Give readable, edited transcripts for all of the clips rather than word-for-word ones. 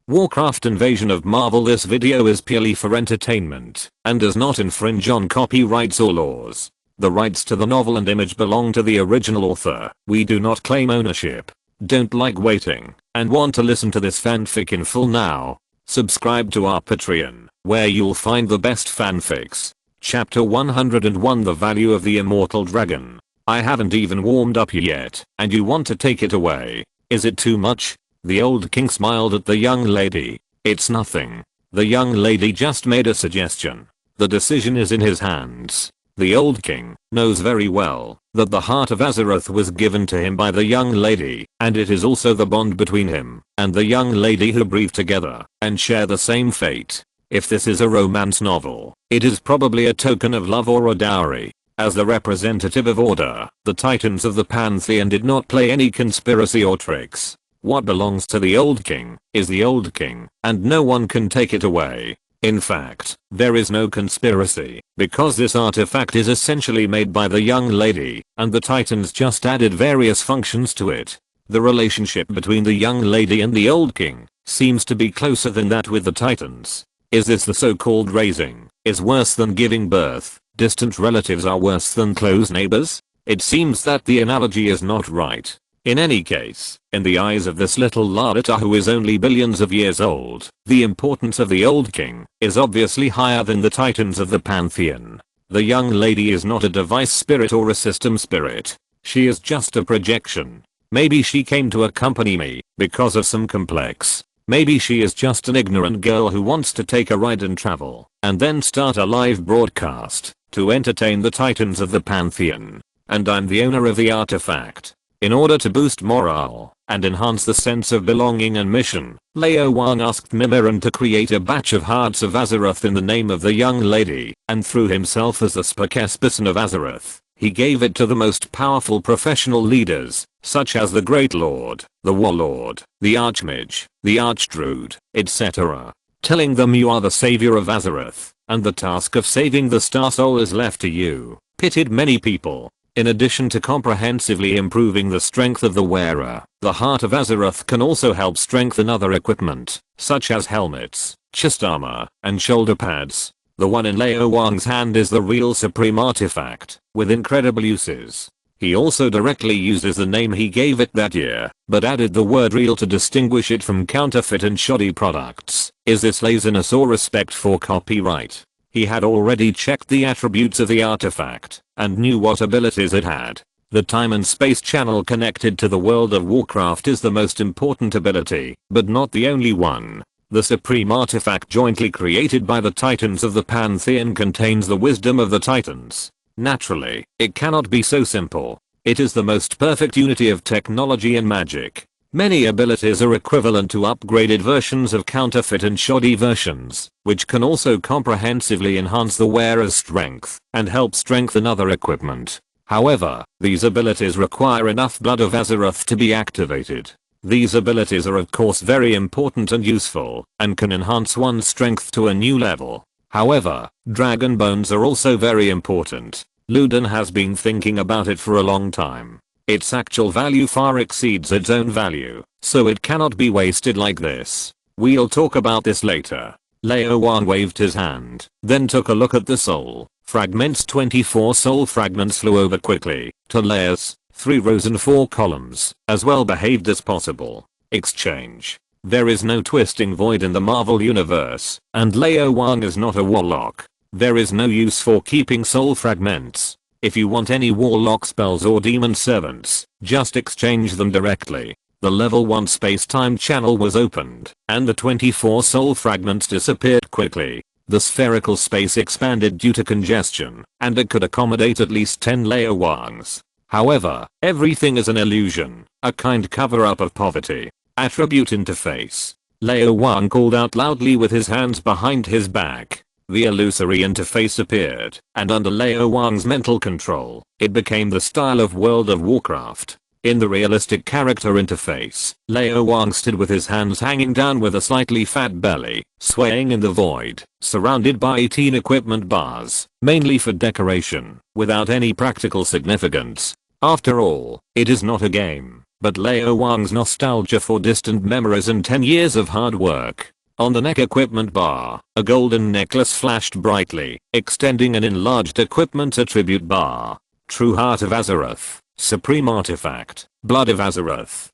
Warcraft Invasion of Marvel. This video is purely for entertainment and does not infringe on copyrights or laws. The rights to the novel and image belong to the original author. We do not claim ownership. Don't like waiting and want to listen to this fanfic in full now? Subscribe to our Patreon, where you'll find the best fanfics. Chapter 101, The Value of the Immortal Dragon. I haven't even warmed up yet, and you want to take it away. Is it too much? The old king smiled at the young lady. It's nothing. The young lady just made a suggestion. The decision is in his hands. The old king knows very well that the Heart of Azeroth was given to him by the young lady, and it is also the bond between him and the young lady who breathe together and share the same fate. If this is a romance novel, it is probably a token of love or a dowry. As the representative of order, the titans of the Pantheon did not play any conspiracy or tricks. What belongs to the old king is the old king, and no one can take it away. In fact, there is no conspiracy, because this artifact is essentially made by the young lady, and the titans just added various functions to it. The relationship between the young lady and the old king seems to be closer than that with the titans. Is this the so-called raising is worse than giving birth? Distant relatives are worse than close neighbors? It seems that the analogy is not right. In any case, in the eyes of this little Lalita who is only billions of years old, the importance of the old king is obviously higher than the titans of the Pantheon. The young lady is not a device spirit or a system spirit. She is just a projection. Maybe she came to accompany me because of some complex. Maybe she is just an ignorant girl who wants to take a ride and travel, and then start a live broadcast to entertain the titans of the Pantheon. And I'm the owner of the artifact. In order to boost morale and enhance the sense of belonging and mission, Lao Wang asked Mimiran to create a batch of Hearts of Azeroth in the name of the young lady, and through himself as the spokesperson of Azeroth, he gave it to the most powerful professional leaders, such as the Great Lord, the Warlord, the Archmage, the Archdruid, etc. Telling them you are the savior of Azeroth, and the task of saving the Star Soul is left to you. Pitted many people. In addition to comprehensively improving the strength of the wearer, the Heart of Azeroth can also help strengthen other equipment, such as helmets, chest armor, and shoulder pads. The one in Lao Wang's hand is the real supreme artifact, with incredible uses. He also directly uses the name he gave it that year, but added the word real to distinguish it from counterfeit and shoddy products. Is this laziness or respect for copyright? He had already checked the attributes of the artifact and knew what abilities it had. The time and space channel connected to the world of Warcraft is the most important ability, but not the only one. The supreme artifact jointly created by the titans of the Pantheon contains the wisdom of the titans. Naturally, it cannot be so simple. It is the most perfect unity of technology and magic. Many abilities are equivalent to upgraded versions of counterfeit and shoddy versions, which can also comprehensively enhance the wearer's strength and help strengthen other equipment. However, these abilities require enough blood of Azeroth to be activated. These abilities are of course very important and useful, and can enhance one's strength to a new level. However, dragon bones are also very important. Ludin has been thinking about it for a long time. Its actual value far exceeds its own value, so it cannot be wasted like this. We'll talk about this later. Lao Wang waved his hand, then took a look at the soul fragments. 24 soul fragments flew over quickly to layers, 3 rows and 4 columns, as well behaved as possible. Exchange. There is no twisting void in the Marvel universe, and Lao Wang is not a warlock. There is no use for keeping soul fragments. If you want any warlock spells or demon servants, just exchange them directly. The level 1 space-time channel was opened, and the 24 soul fragments disappeared quickly. The spherical space expanded due to congestion, and it could accommodate at least 10 Lao Wangs. However, everything is an illusion, a kind cover-up of poverty. Attribute interface. Lao Wang called out loudly with his hands behind his back. The illusory interface appeared, and under Lao Wang's mental control, it became the style of World of Warcraft. In the realistic character interface, Lao Wang stood with his hands hanging down with a slightly fat belly, swaying in the void, surrounded by 18 equipment bars, mainly for decoration, without any practical significance. After all, it is not a game. but Lao Wang's nostalgia for distant memories and 10 years of hard work. On the neck equipment bar, a golden necklace flashed brightly, extending an enlarged equipment attribute bar. True Heart of Azeroth, Supreme Artifact, Blood of Azeroth.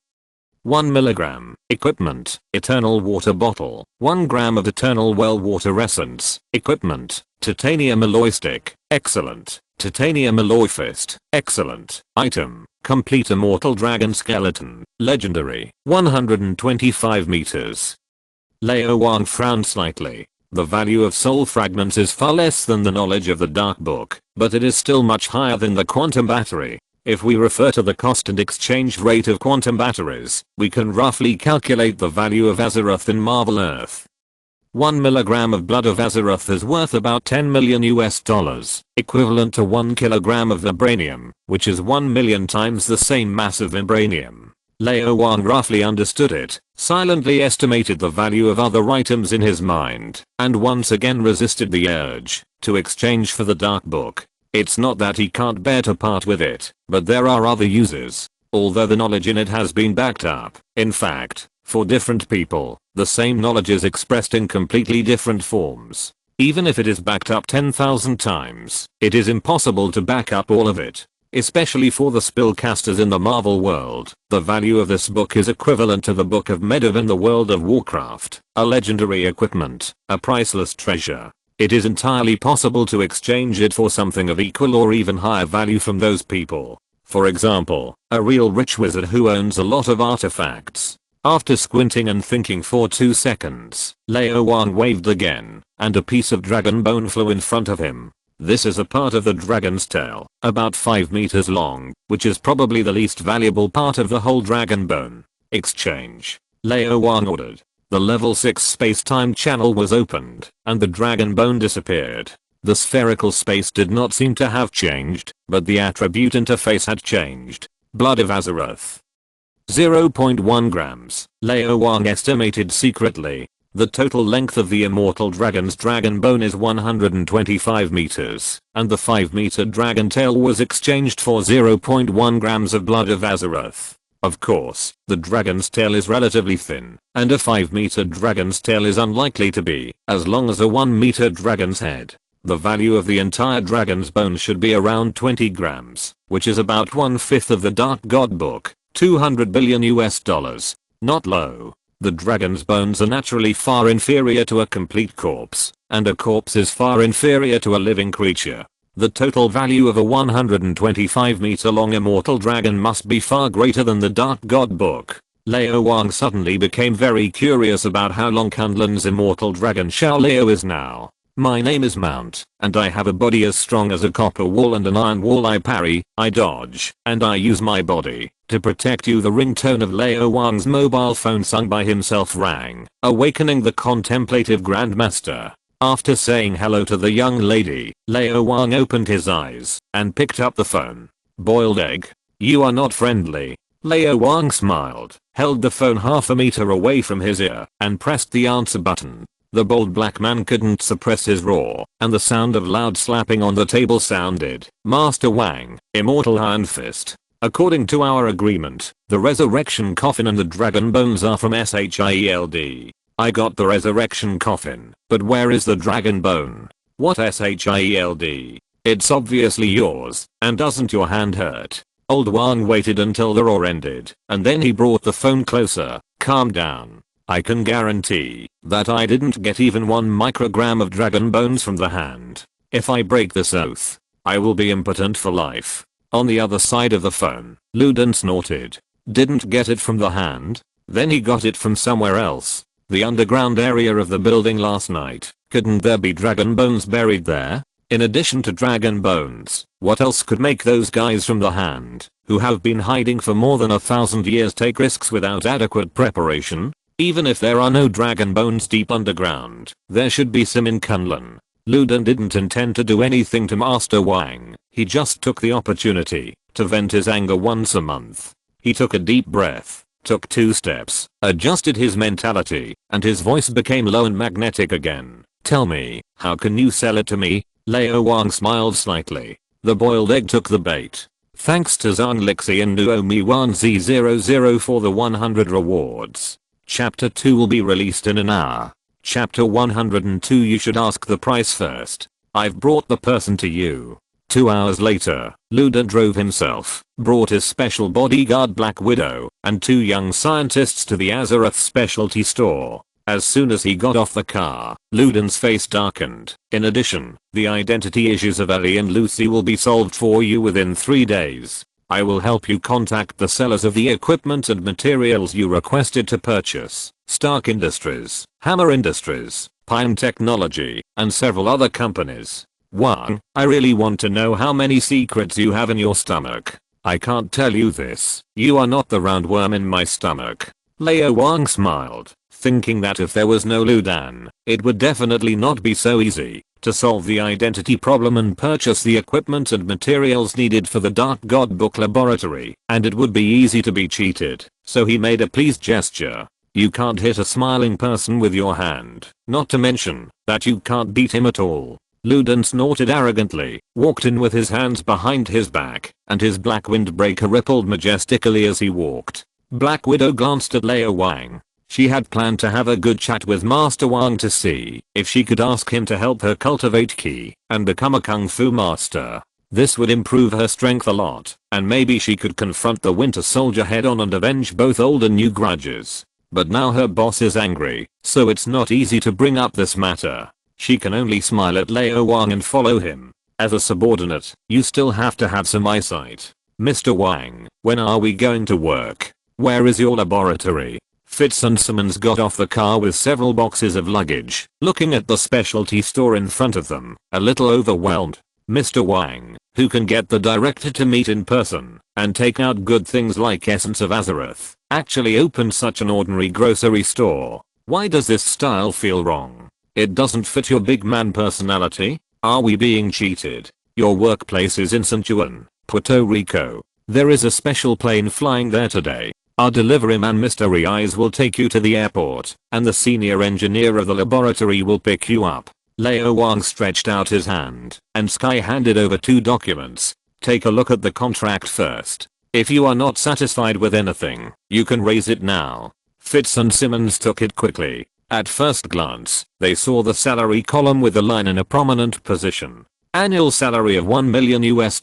1 mg, equipment, Eternal Water Bottle, 1 gram of Eternal Well Water Essence, equipment, Titanium Alloy Stick, excellent, Titanium Alloy Fist, excellent, item, Complete Immortal Dragon Skeleton, legendary, 125 meters. Lao Wang frowned slightly. The value of soul fragments is far less than the knowledge of the Dark Book, but it is still much higher than the quantum battery. If we refer to the cost and exchange rate of quantum batteries, we can roughly calculate the value of Azeroth in Marvel Earth. 1 milligram of Blood of Azeroth is worth about $10 million US, equivalent to 1 kilogram of vibranium, which is 1 million times the same mass of vibranium. Lao Wang roughly understood it, silently estimated the value of other items in his mind, and once again resisted the urge to exchange for the Dark Book. It's not that he can't bear to part with it, but there are other uses, although the knowledge in it has been backed up. In fact, for different people, the same knowledge is expressed in completely different forms. Even if it is backed up 10,000 times, it is impossible to back up all of it. Especially for the spellcasters in the Marvel world, the value of this book is equivalent to the Book of Medivh in the world of Warcraft, a legendary equipment, a priceless treasure. It is entirely possible to exchange it for something of equal or even higher value from those people. For example, a real rich wizard who owns a lot of artifacts. After squinting and thinking for 2 seconds, Lao Wang waved again, and a piece of dragon bone flew in front of him. This is a part of the dragon's tail, about 5 meters long, which is probably the least valuable part of the whole dragon bone. Exchange. Lao Wang ordered. The level 6 space-time channel was opened, and the dragon bone disappeared. The spherical space did not seem to have changed, but the attribute interface had changed. Blood of Azeroth. 0.1 grams, Lao Wang estimated secretly. The total length of the immortal dragon's dragon bone is 125 meters, and the 5-meter dragon tail was exchanged for 0.1 grams of Blood of Azeroth. Of course, the dragon's tail is relatively thin, and a 5-meter dragon's tail is unlikely to be, as long as a 1-meter dragon's head. The value of the entire dragon's bone should be around 20 grams, which is about 1/5 of the Dark God Book, $200 billion US. Not low. The dragon's bones are naturally far inferior to a complete corpse, and a corpse is far inferior to a living creature. The total value of a 125-meter long immortal dragon must be far greater than the Dark God Book. Lao Wang suddenly became very curious about how long Kunlun's immortal dragon Xiao Leo is now. My name is Mount, and I have a body as strong as a copper wall and an iron wall. I parry, I dodge, and I use my body to protect you. The ringtone of Lao Wang's mobile phone sung by himself rang, awakening the contemplative Grandmaster. After saying hello to the young lady, Lao Wang opened his eyes and picked up the phone. Boiled egg. You are not friendly. Lao Wang smiled, held the phone half a meter away from his ear, and pressed the answer button. The bald black man couldn't suppress his roar, and the sound of loud slapping on the table sounded. Master Wang, Immortal Iron Fist. According to our agreement, the resurrection coffin and the dragon bones are from SHIELD. I got the resurrection coffin, but where is the dragon bone? What SHIELD? It's obviously yours, and doesn't your hand hurt? Old Wang waited until the roar ended, and then he brought the phone closer. Calm down. I can guarantee that I didn't get even 1 microgram of dragon bones from the hand. If I break this oath, I will be impotent for life. On the other side of the phone, Luden snorted. Didn't get it from the hand? Then he got it from somewhere else. The underground area of the building last night. Couldn't there be dragon bones buried there? In addition to dragon bones, what else could make those guys from the hand, who have been hiding for more than 1,000 years, take risks without adequate preparation? Even if there are no dragon bones deep underground, there should be some in Kunlun. Luden didn't intend to do anything to Master Wang. He just took the opportunity to vent his anger once a month. He took a deep breath, took 2 steps, adjusted his mentality, and his voice became low and magnetic again. Tell me, how can you sell it to me? Lao Wang smiled slightly. The boiled egg took the bait. Thanks to Zhang Lixi and Nuomi1Z00 for the 100 rewards. Chapter 2 will be released in an hour. Chapter 102 you should ask the price first. I've brought the person to you. 2 hours later, Luda drove himself, brought his special bodyguard Black Widow, and 2 young scientists to the Azeroth specialty store. As soon as he got off the car, Luden's face darkened. In addition, the identity issues of Ellie and Lucy will be solved for you within 3 days. I will help you contact the sellers of the equipment and materials you requested to purchase. Stark Industries, Hammer Industries, Pine Technology, and several other companies. Wang, I really want to know how many secrets you have in your stomach. I can't tell you this. You are not the roundworm in my stomach. Lao Wang smiled, thinking that if there was no Ludan, it would definitely not be so easy to solve the identity problem and purchase the equipment and materials needed for the Dark God Book Laboratory, and it would be easy to be cheated, so he made a pleased gesture. You can't hit a smiling person with your hand, not to mention that you can't beat him at all. Ludan snorted arrogantly, walked in with his hands behind his back, and his black windbreaker rippled majestically as he walked. Black Widow glanced at Lao Wang. She had planned to have a good chat with Master Wang to see if she could ask him to help her cultivate ki and become a kung fu master. This would improve her strength a lot, and maybe she could confront the Winter Soldier head on and avenge both old and new grudges. But now her boss is angry, so it's not easy to bring up this matter. She can only smile at Lao Wang and follow him. As a subordinate, you still have to have some eyesight. Mr. Wang, when are we going to work? Where is your laboratory? Fitz and Simmons got off the car with several boxes of luggage, looking at the specialty store in front of them, a little overwhelmed. Mr. Wang, who can get the director to meet in person and take out good things like Essence of Azeroth, actually opened such an ordinary grocery store? Why does this style feel wrong? It doesn't fit your big man personality? Are we being cheated? Your workplace is in San Juan, Puerto Rico. There is a special plane flying there today. Our delivery man Mr. Riaz will take you to the airport, and the senior engineer of the laboratory will pick you up. Lao Wang stretched out his hand, and Sky handed over 2 documents. Take a look at the contract first. If you are not satisfied with anything, you can raise it now. Fitz and Simmons took it quickly. At first glance, they saw the salary column with the line in a prominent position. Annual salary of $1 million US,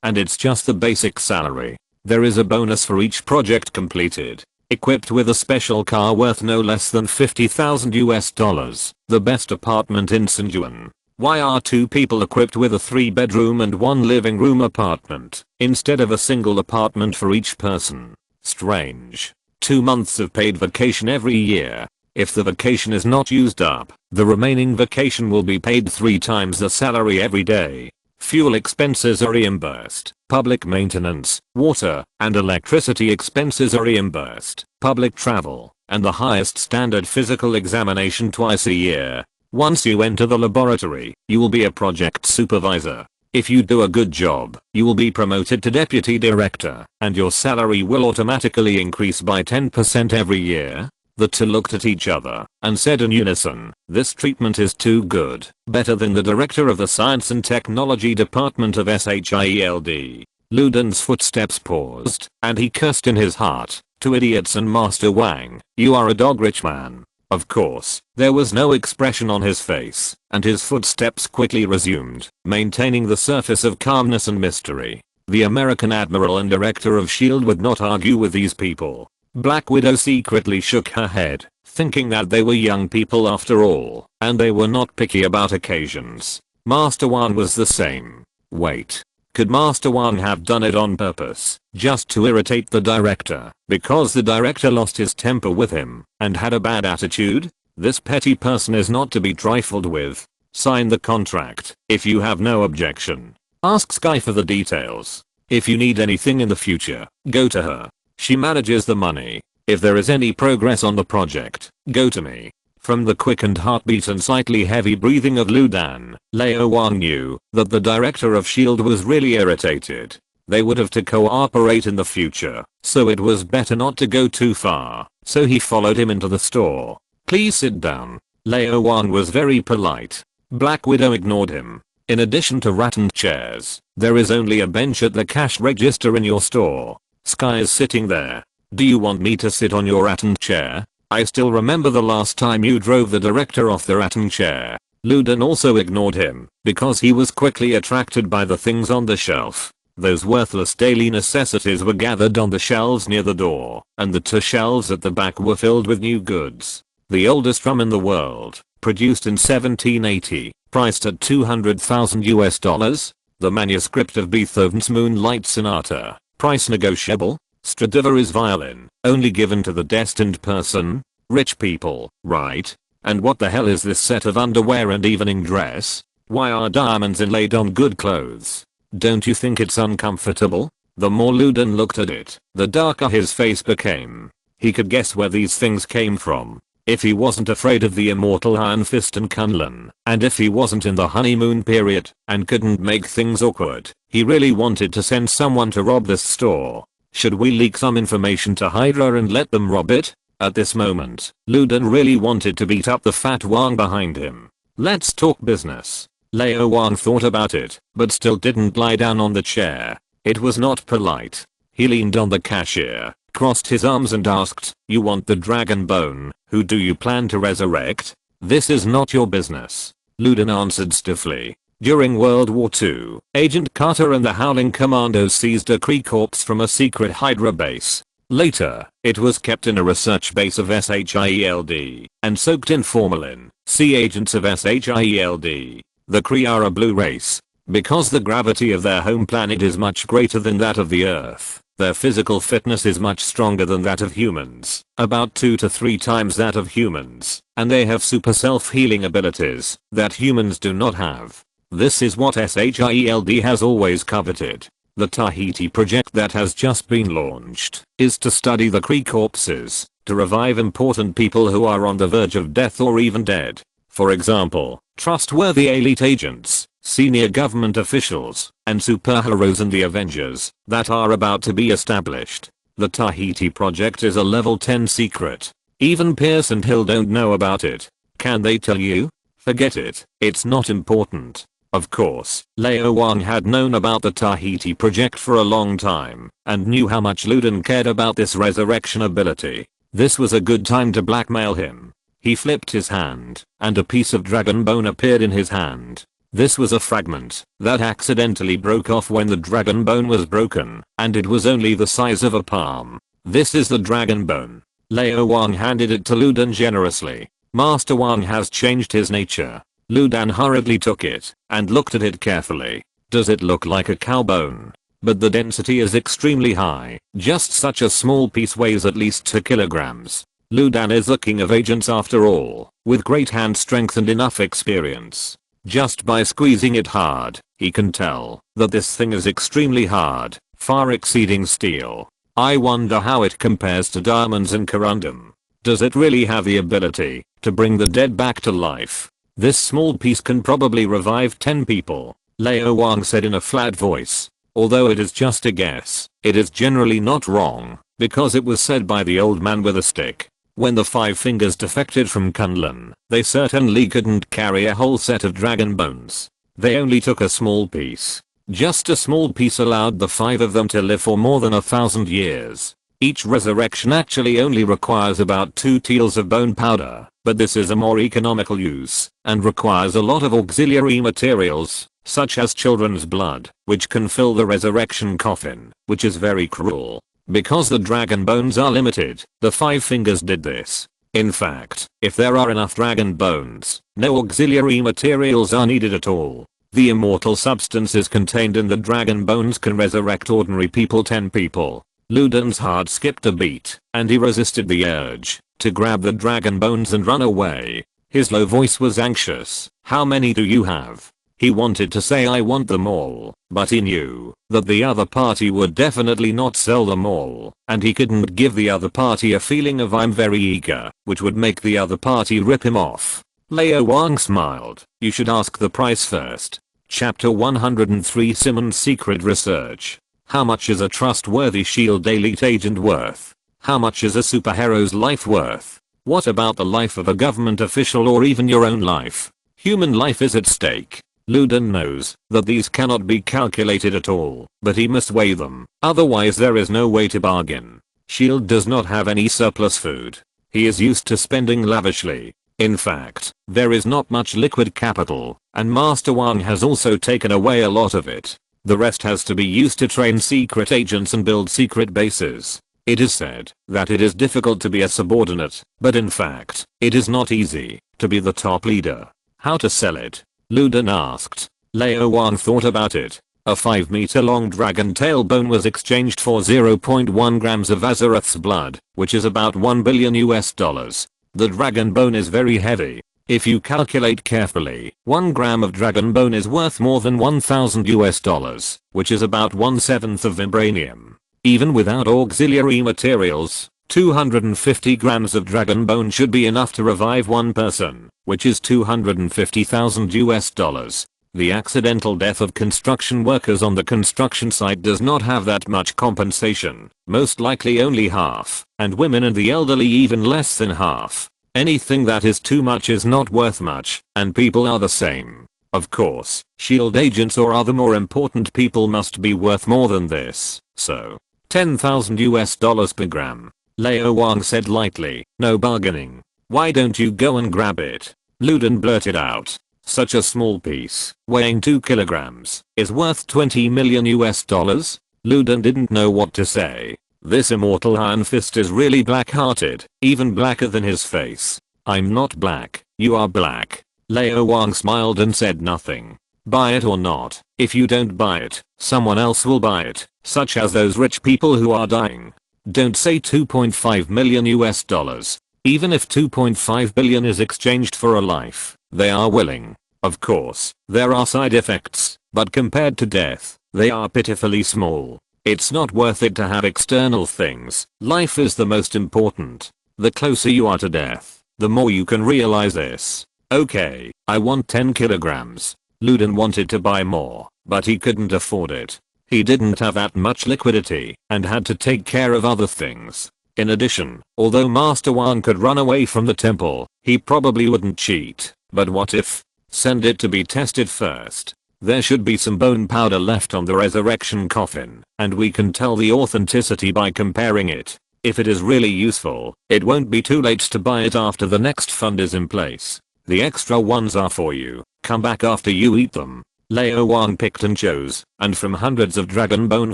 and it's just the basic salary. There is a bonus for each project completed. Equipped with a special car worth no less than $50,000 US. The best apartment in San Juan. Why are 2 people equipped with a 3-bedroom and 1 living room apartment, instead of a single apartment for each person? Strange. 2 months of paid vacation every year. If the vacation is not used up, the remaining vacation will be paid 3 times the salary every day. Fuel expenses are reimbursed. Public maintenance, water, and electricity expenses are reimbursed. Public travel, and the highest standard physical examination twice a year. Once you enter the laboratory, you will be a project supervisor. If you do a good job, you will be promoted to deputy director, and your salary will automatically increase by 10% every year. The 2 looked at each other and said in unison, this treatment is too good, better than the director of the Science and Technology Department of SHIELD. Luden's footsteps paused, and he cursed in his heart, to idiots and Master Wang, you are a dog-rich man. Of course, there was no expression on his face, and his footsteps quickly resumed, maintaining the surface of calmness and mystery. The American Admiral and Director of S.H.I.E.L.D. would not argue with these people. Black Widow secretly shook her head, thinking that they were young people after all, and they were not picky about occasions. Master Wang was the same. Wait. Could Master Wang have done it on purpose, just to irritate the director, because the director lost his temper with him, and had a bad attitude? This petty person is not to be trifled with. Sign the contract, if you have no objection. Ask Sky for the details. If you need anything in the future, go to her. She manages the money. If there is any progress on the project, go to me. From the quickened heartbeat and slightly heavy breathing of Ludan, Lao Wang knew that the director of S.H.I.E.L.D. was really irritated. They would have to cooperate in the future, so it was better not to go too far, so he followed him into the store. Please sit down. Lao Wang was very polite. Black Widow ignored him. In addition to rattan chairs, there is only a bench at the cash register in your store. Sky is sitting there. Do you want me to sit on your rattan chair? I still remember the last time you drove the director off the rattan chair. Ludin also ignored him because he was quickly attracted by the things on the shelf. Those worthless daily necessities were gathered on the shelves near the door, and the two shelves at the back were filled with new goods. The oldest rum in the world, produced in 1780, priced at $200,000. The manuscript of Beethoven's Moonlight Sonata, price negotiable. Stradivari's violin, only given to the destined person. Rich people, right? And what the hell is this set of underwear and evening dress? Why are diamonds inlaid on good clothes? Don't you think it's uncomfortable? The more Ludin looked at it, the darker his face became. He could guess where these things came from. If he wasn't afraid of the immortal Iron Fist and Kunlun, and if he wasn't in the honeymoon period and couldn't make things awkward, he really wanted to send someone to rob this store. Should we leak some information to Hydra and let them rob it? At this moment, Ludin really wanted to beat up the fat Wang behind him. Let's talk business. Lao Wang thought about it, but still didn't lie down on the chair. It was not polite. He leaned on the cashier, crossed his arms and asked, "You want the dragon bone? Who do you plan to resurrect?" "This is not your business," Ludin answered stiffly. During World War II, Agent Carter and the Howling Commandos seized a Kree corpse from a secret Hydra base. Later, it was kept in a research base of SHIELD and soaked in formalin. See Agents of SHIELD. The Kree are a blue race. Because the gravity of their home planet is much greater than that of the Earth, their physical fitness is much stronger than that of humans, about 2 to 3 times that of humans, and they have super self-healing abilities that humans do not have. This is what SHIELD has always coveted. The Tahiti project that has just been launched is to study the Kree corpses, to revive important people who are on the verge of death or even dead. For example, trustworthy elite agents, senior government officials, and superheroes in the Avengers that are about to be established. The Tahiti project is a level 10 secret. Even Pierce and Hill don't know about it. Can they tell you? Forget it, it's not important. Of course, Lao Wang had known about the Tahiti project for a long time, and knew how much Ludin cared about this resurrection ability. This was a good time to blackmail him. He flipped his hand, and a piece of dragon bone appeared in his hand. This was a fragment that accidentally broke off when the dragon bone was broken, and it was only the size of a palm. This is the dragon bone. Lao Wang handed it to Ludin generously. Master Wang has changed his nature. Ludin hurriedly took it, and looked at it carefully. Does it look like a cow bone? But the density is extremely high. Just such a small piece weighs at least 2 kilograms. Ludin is the king of agents after all, with great hand strength and enough experience. Just by squeezing it hard, he can tell that this thing is extremely hard, far exceeding steel. I wonder how it compares to diamonds and corundum. Does it really have the ability to bring the dead back to life? This small piece can probably revive 10 people, Lao Wang said in a flat voice. Although it is just a guess, it is generally not wrong, because it was said by the old man with a stick. When the 5 fingers defected from Kunlun, they certainly couldn't carry a whole set of dragon bones. They only took a small piece. Just a small piece allowed the 5 of them to live for more than 1,000 years. Each resurrection actually only requires about 2 teals of bone powder, but this is a more economical use, and requires a lot of auxiliary materials, such as children's blood, which can fill the resurrection coffin, which is very cruel. Because the dragon bones are limited, the 5 fingers did this. In fact, if there are enough dragon bones, no auxiliary materials are needed at all. The immortal substances contained in the dragon bones can resurrect ordinary people 10 people. Ludin's heart skipped a beat, and he resisted the urge to grab the dragon bones and run away. His low voice was anxious. "How many do you have?" He wanted to say "I want them all," but he knew that the other party would definitely not sell them all, and he couldn't give the other party a feeling of "I'm very eager," which would make the other party rip him off. Lao Wang smiled. "You should ask the price first." Chapter 103 Simmons' Secret Research. How much is a trustworthy SHIELD elite agent worth? How much is a superhero's life worth? What about the life of a government official or even your own life? Human life is at stake. Luden knows that these cannot be calculated at all, but he must weigh them, otherwise there is no way to bargain. Shield does not have any surplus food. He is used to spending lavishly. In fact, there is not much liquid capital, and Master Wang has also taken away a lot of it. The rest has to be used to train secret agents and build secret bases. It is said that it is difficult to be a subordinate, but in fact, it is not easy to be the top leader. How to sell it? Luden asked. Lao Wang thought about it. A 5-meter long dragon tail bone was exchanged for 0.1 grams of Azeroth's blood, which is about $1 billion. The dragon bone is very heavy. If you calculate carefully, 1 gram of dragon bone is worth more than $1,000, which is about 1/7 of vibranium. Even without auxiliary materials, 250 grams of dragon bone should be enough to revive one person, which is $250,000. The accidental death of construction workers on the construction site does not have that much compensation, most likely only half, and women and the elderly even less than half. Anything that is too much is not worth much, and people are the same. Of course, shield agents or other more important people must be worth more than this, so $10,000 per gram. Lao Wang said lightly, no bargaining. Why don't you go and grab it? Luden blurted out. Such a small piece, weighing 2 kilograms, is worth $20 million. Luden didn't know what to say. This immortal Iron Fist is really black-hearted, even blacker than his face. I'm not black, you are black. Lao Wang smiled and said nothing. Buy it or not. If you don't buy it, someone else will buy it, such as those rich people who are dying. Don't say $2.5 million. Even if $2.5 billion is exchanged for a life, they are willing. Of course, there are side effects, but compared to death, they are pitifully small. It's not worth it to have external things. Life is the most important. The closer you are to death, the more you can realize this. Okay, I want 10 kilograms. Luden wanted to buy more, but he couldn't afford it. He didn't have that much liquidity and had to take care of other things. In addition, although Master Wang could run away from the temple, he probably wouldn't cheat. But what if? Send it to be tested first. There should be some bone powder left on the resurrection coffin, and we can tell the authenticity by comparing it. If it is really useful, it won't be too late to buy it after the next fund is in place. The extra ones are for you. Come back after you eat them. Lao Wang picked and chose, and from hundreds of dragon bone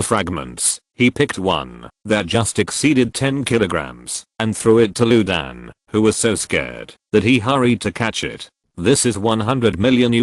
fragments, he picked one that just exceeded 10 kilograms and threw it to Luden, who was so scared that he hurried to catch it. This is $100 million,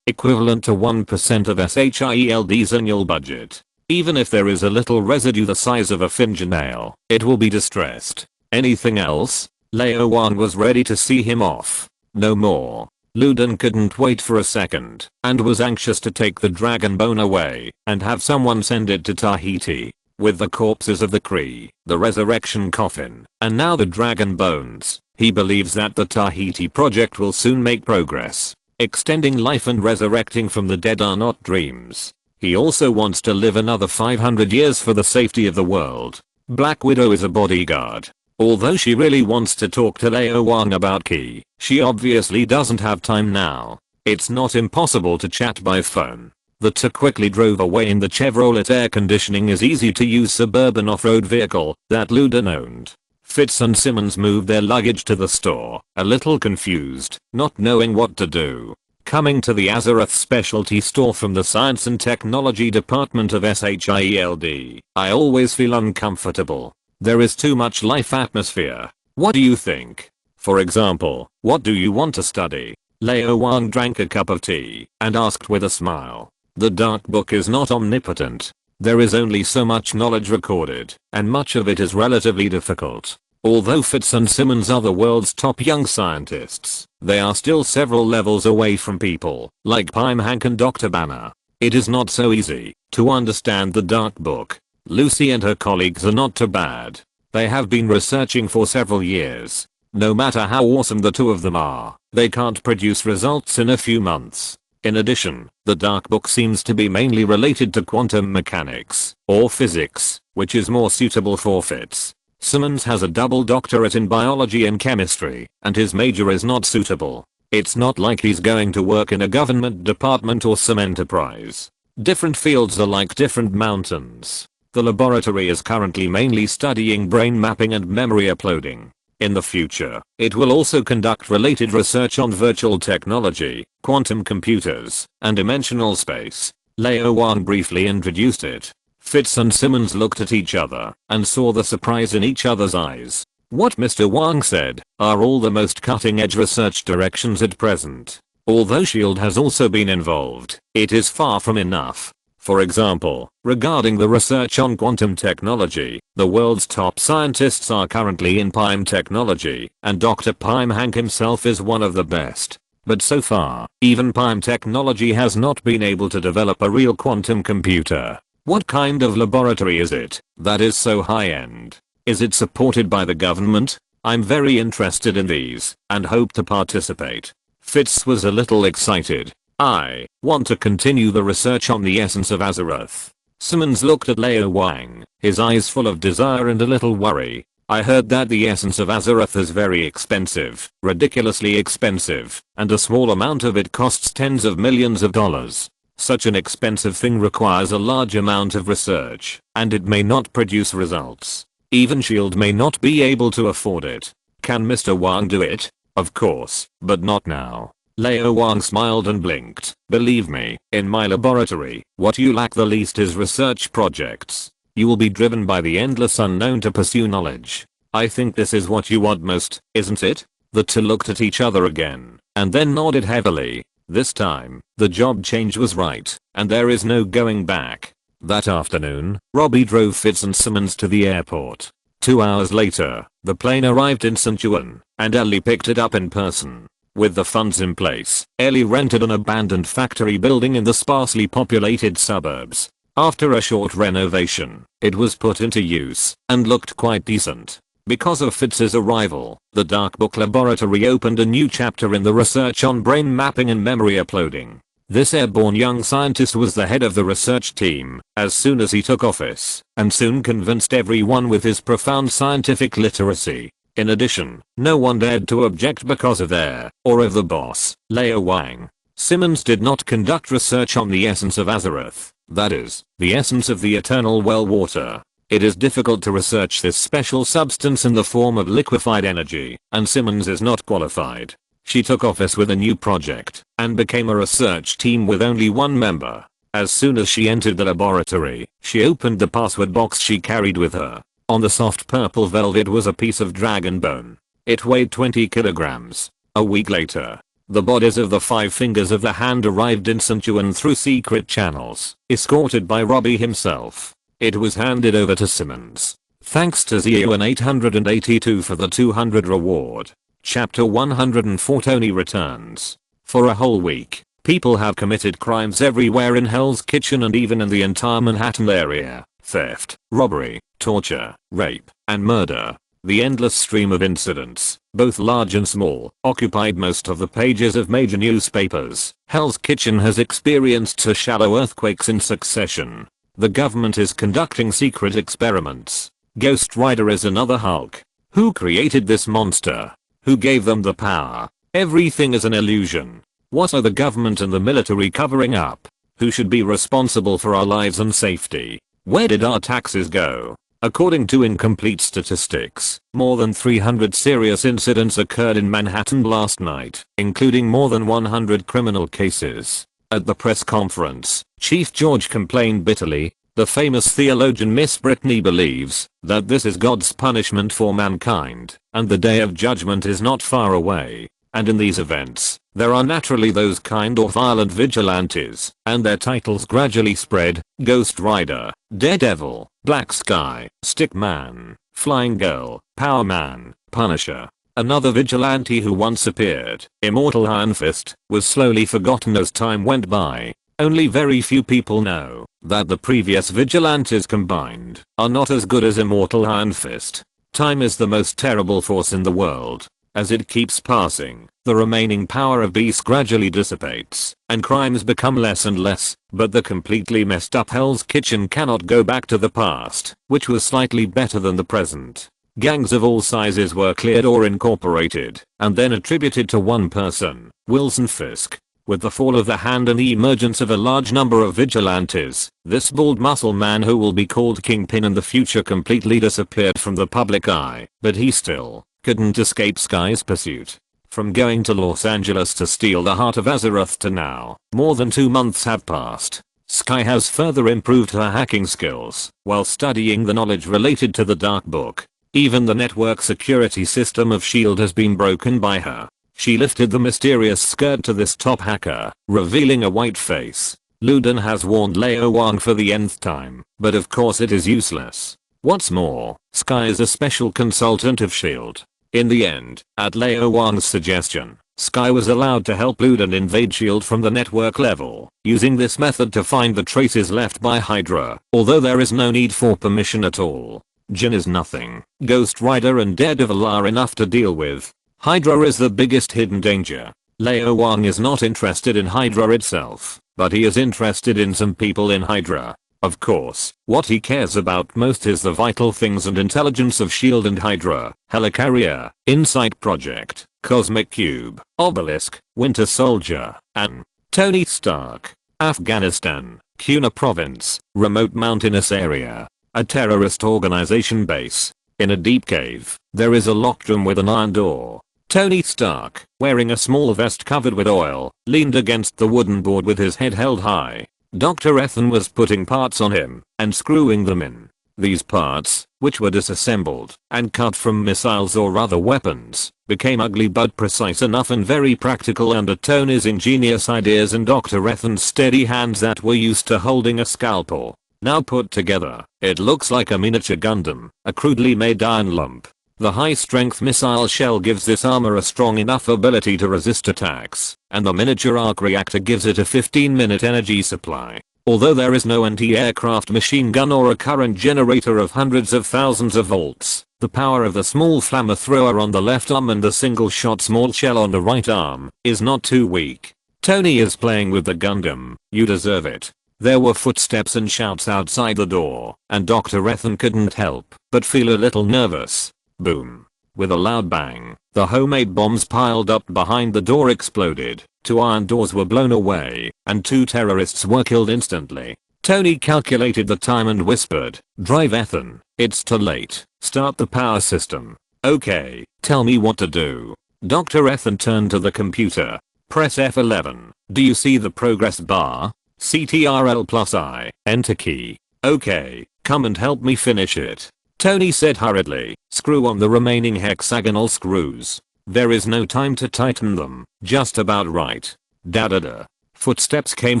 equivalent to 1% of SHIELD's annual budget. Even if there is a little residue the size of a fingernail, it will be distressed. Anything else? Lao Wang was ready to see him off. No more. Luden couldn't wait for a second, and was anxious to take the dragon bone away, and have someone send it to Tahiti. With the corpses of the Kree, the resurrection coffin, and now the dragon bones, he believes that the Tahiti project will soon make progress. Extending life and resurrecting from the dead are not dreams. He also wants to live another 500 years for the safety of the world. Black Widow is a bodyguard. Although she really wants to talk to Lao Wang about Ki, she obviously doesn't have time now. It's not impossible to chat by phone. The two quickly drove away in the Chevrolet air conditioning is easy to use suburban off-road vehicle that Luden owned. Fitz and Simmons moved their luggage to the store, a little confused, not knowing what to do. Coming to the Azeroth specialty store from the Science and Technology Department of SHIELD, I always feel uncomfortable. There is too much life atmosphere. What do you think? For example, what do you want to study? Lao Wang drank a cup of tea and asked with a smile. The dark book is not omnipotent. There is only so much knowledge recorded, and much of it is relatively difficult. Although Fitz and Simmons are the world's top young scientists, they are still several levels away from people like Pime Hank and Dr. Banner. It is not so easy to understand the dark book. Lucy and her colleagues are not too bad. They have been researching for several years. No matter how awesome the two of them are, they can't produce results in a few months. In addition, the dark book seems to be mainly related to quantum mechanics or physics, which is more suitable for Fitz. Simmons has a double doctorate in biology and chemistry, and his major is not suitable. It's not like he's going to work in a government department or some enterprise. Different fields are like different mountains. The laboratory is currently mainly studying brain mapping and memory uploading. In the future, it will also conduct related research on virtual technology, quantum computers, and dimensional space. Lao Wang briefly introduced it. Fitz and Simmons looked at each other and saw the surprise in each other's eyes. What Mr. Wang said are all the most cutting-edge research directions at present. Although S.H.I.E.L.D. has also been involved, it is far from enough. For example, regarding the research on quantum technology, the world's top scientists are currently in Pime technology, and Dr. Pime Hank himself is one of the best. But so far, even Pime technology has not been able to develop a real quantum computer. What kind of laboratory is it that is so high-end? Is it supported by the government? I'm very interested in these, and hope to participate. Fitz was a little excited. I want to continue the research on the essence of Azeroth. Simmons looked at Lao Wang, his eyes full of desire and a little worry. I heard that the essence of Azeroth is very expensive, ridiculously expensive, and a small amount of it costs tens of millions of dollars. Such an expensive thing requires a large amount of research, and it may not produce results. Even S.H.I.E.L.D. may not be able to afford it. Can Mr. Wang do it? Of course, but not now. Lao Wang smiled and blinked. Believe me, in my laboratory, what you lack the least is research projects. You will be driven by the endless unknown to pursue knowledge. I think this is what you want most, isn't it? The two looked at each other again, and then nodded heavily. This time, the job change was right, and there is no going back. That afternoon, Robbie drove Fitz and Simmons to the airport. 2 hours later, the plane arrived in St. Juan, and Ellie picked it up in person. With the funds in place, Ellie rented an abandoned factory building in the sparsely populated suburbs. After a short renovation, it was put into use and looked quite decent. Because of Fitz's arrival, the Dark Book Laboratory opened a new chapter in the research on brain mapping and memory uploading. This airborne young scientist was the head of the research team as soon as he took office, and soon convinced everyone with his profound scientific literacy. In addition, no one dared to object because of of the boss, Lao Wang. Simmons did not conduct research on the essence of Azeroth, that is, the essence of the eternal well water. It is difficult to research this special substance in the form of liquefied energy, and Simmons is not qualified. She took office with a new project, and became a research team with only one member. As soon as she entered the laboratory, she opened the password box she carried with her. On the soft purple velvet was a piece of dragon bone. It weighed 20 kilograms. A week later, the bodies of the 5 fingers of the hand arrived in St. Juan through secret channels, escorted by Robbie himself. It was handed over to Simmons. Thanks to Zeo882 for the 200 reward. Chapter 104 Tony returns. For a whole week, people have committed crimes everywhere in Hell's Kitchen and even in the entire Manhattan area. Theft, robbery, torture, rape, and murder. The endless stream of incidents, both large and small, occupied most of the pages of major newspapers. Hell's Kitchen has experienced 2 shallow earthquakes in succession. The government is conducting secret experiments. Ghost Rider is another Hulk. Who created this monster? Who gave them the power? Everything is an illusion. What are the government and the military covering up? Who should be responsible for our lives and safety? Where did our taxes go? According to incomplete statistics, more than 300 serious incidents occurred in Manhattan last night, including more than 100 criminal cases. At the press conference, Chief George complained bitterly. The famous theologian Miss Brittany believes that this is God's punishment for mankind, and the day of judgment is not far away. And in these events, there are naturally those kind of violent vigilantes, and their titles gradually spread: Ghost Rider, Daredevil, Black Sky, Stickman, Flying Girl, Power Man, Punisher. Another vigilante who once appeared, Immortal Iron Fist, was slowly forgotten as time went by. Only very few people know that the previous vigilantes combined are not as good as Immortal Iron Fist. Time is the most terrible force in the world. As it keeps passing, the remaining power of beasts gradually dissipates, and crimes become less and less, but the completely messed up Hell's Kitchen cannot go back to the past, which was slightly better than the present. Gangs of all sizes were cleared or incorporated, and then attributed to one person, Wilson Fisk. With the fall of the Hand and the emergence of a large number of vigilantes, this bald muscle man who will be called Kingpin in the future completely disappeared from the public eye, but he still couldn't escape Sky's pursuit. From going to Los Angeles to steal the Heart of Azeroth to now, more than 2 months have passed. Sky has further improved her hacking skills while studying the knowledge related to the Dark Book. Even the network security system of S.H.I.E.L.D. has been broken by her. She lifted the mysterious skirt to this top hacker, revealing a white face. Luden has warned Lao Wang for the nth time, but of course it is useless. What's more, Sky is a special consultant of S.H.I.E.L.D. In the end, at Lao Wang's suggestion, Sky was allowed to help Luden invade S.H.I.E.L.D. from the network level, using this method to find the traces left by Hydra, although there is no need for permission at all. Jin is nothing. Ghost Rider and Daredevil are enough to deal with. Hydra is the biggest hidden danger. Lao Wang is not interested in Hydra itself, but he is interested in some people in Hydra. Of course, what he cares about most is the vital things and intelligence of S.H.I.E.L.D. and Hydra, Helicarrier, Insight Project, Cosmic Cube, Obelisk, Winter Soldier, and Tony Stark. Afghanistan, Kuna Province, remote mountainous area. A terrorist organization base. In a deep cave, there is a locked room with an iron door. Tony Stark, wearing a small vest covered with oil, leaned against the wooden board with his head held high. Dr. Ethan was putting parts on him and screwing them in. These parts, which were disassembled and cut from missiles or other weapons, became ugly but precise enough and very practical under Tony's ingenious ideas and Dr. Ethan's steady hands that were used to holding a scalpel. Now put together, it looks like a miniature Gundam, a crudely made iron lump. The high-strength missile shell gives this armor a strong enough ability to resist attacks, and the miniature arc reactor gives it a 15-minute energy supply. Although there is no anti-aircraft machine gun or a current generator of hundreds of thousands of volts, the power of the small flamethrower on the left arm and the single-shot small shell on the right arm is not too weak. Tony is playing with the Gundam. You deserve it. There were footsteps and shouts outside the door, and Dr. Ethan couldn't help but feel a little nervous. Boom. With a loud bang, the homemade bombs piled up behind the door exploded, 2 iron doors were blown away, and 2 terrorists were killed instantly. Tony calculated the time and whispered, "Drive Ethan, it's too late, start the power system." "Okay, tell me what to do." Dr. Ethan turned to the computer. "Press F11, do you see the progress bar? Ctrl+I, enter key." "Okay, come and help me finish it." Tony said hurriedly, "Screw on the remaining hexagonal screws. There is no time to tighten them, just about right." Da-da-da. Footsteps came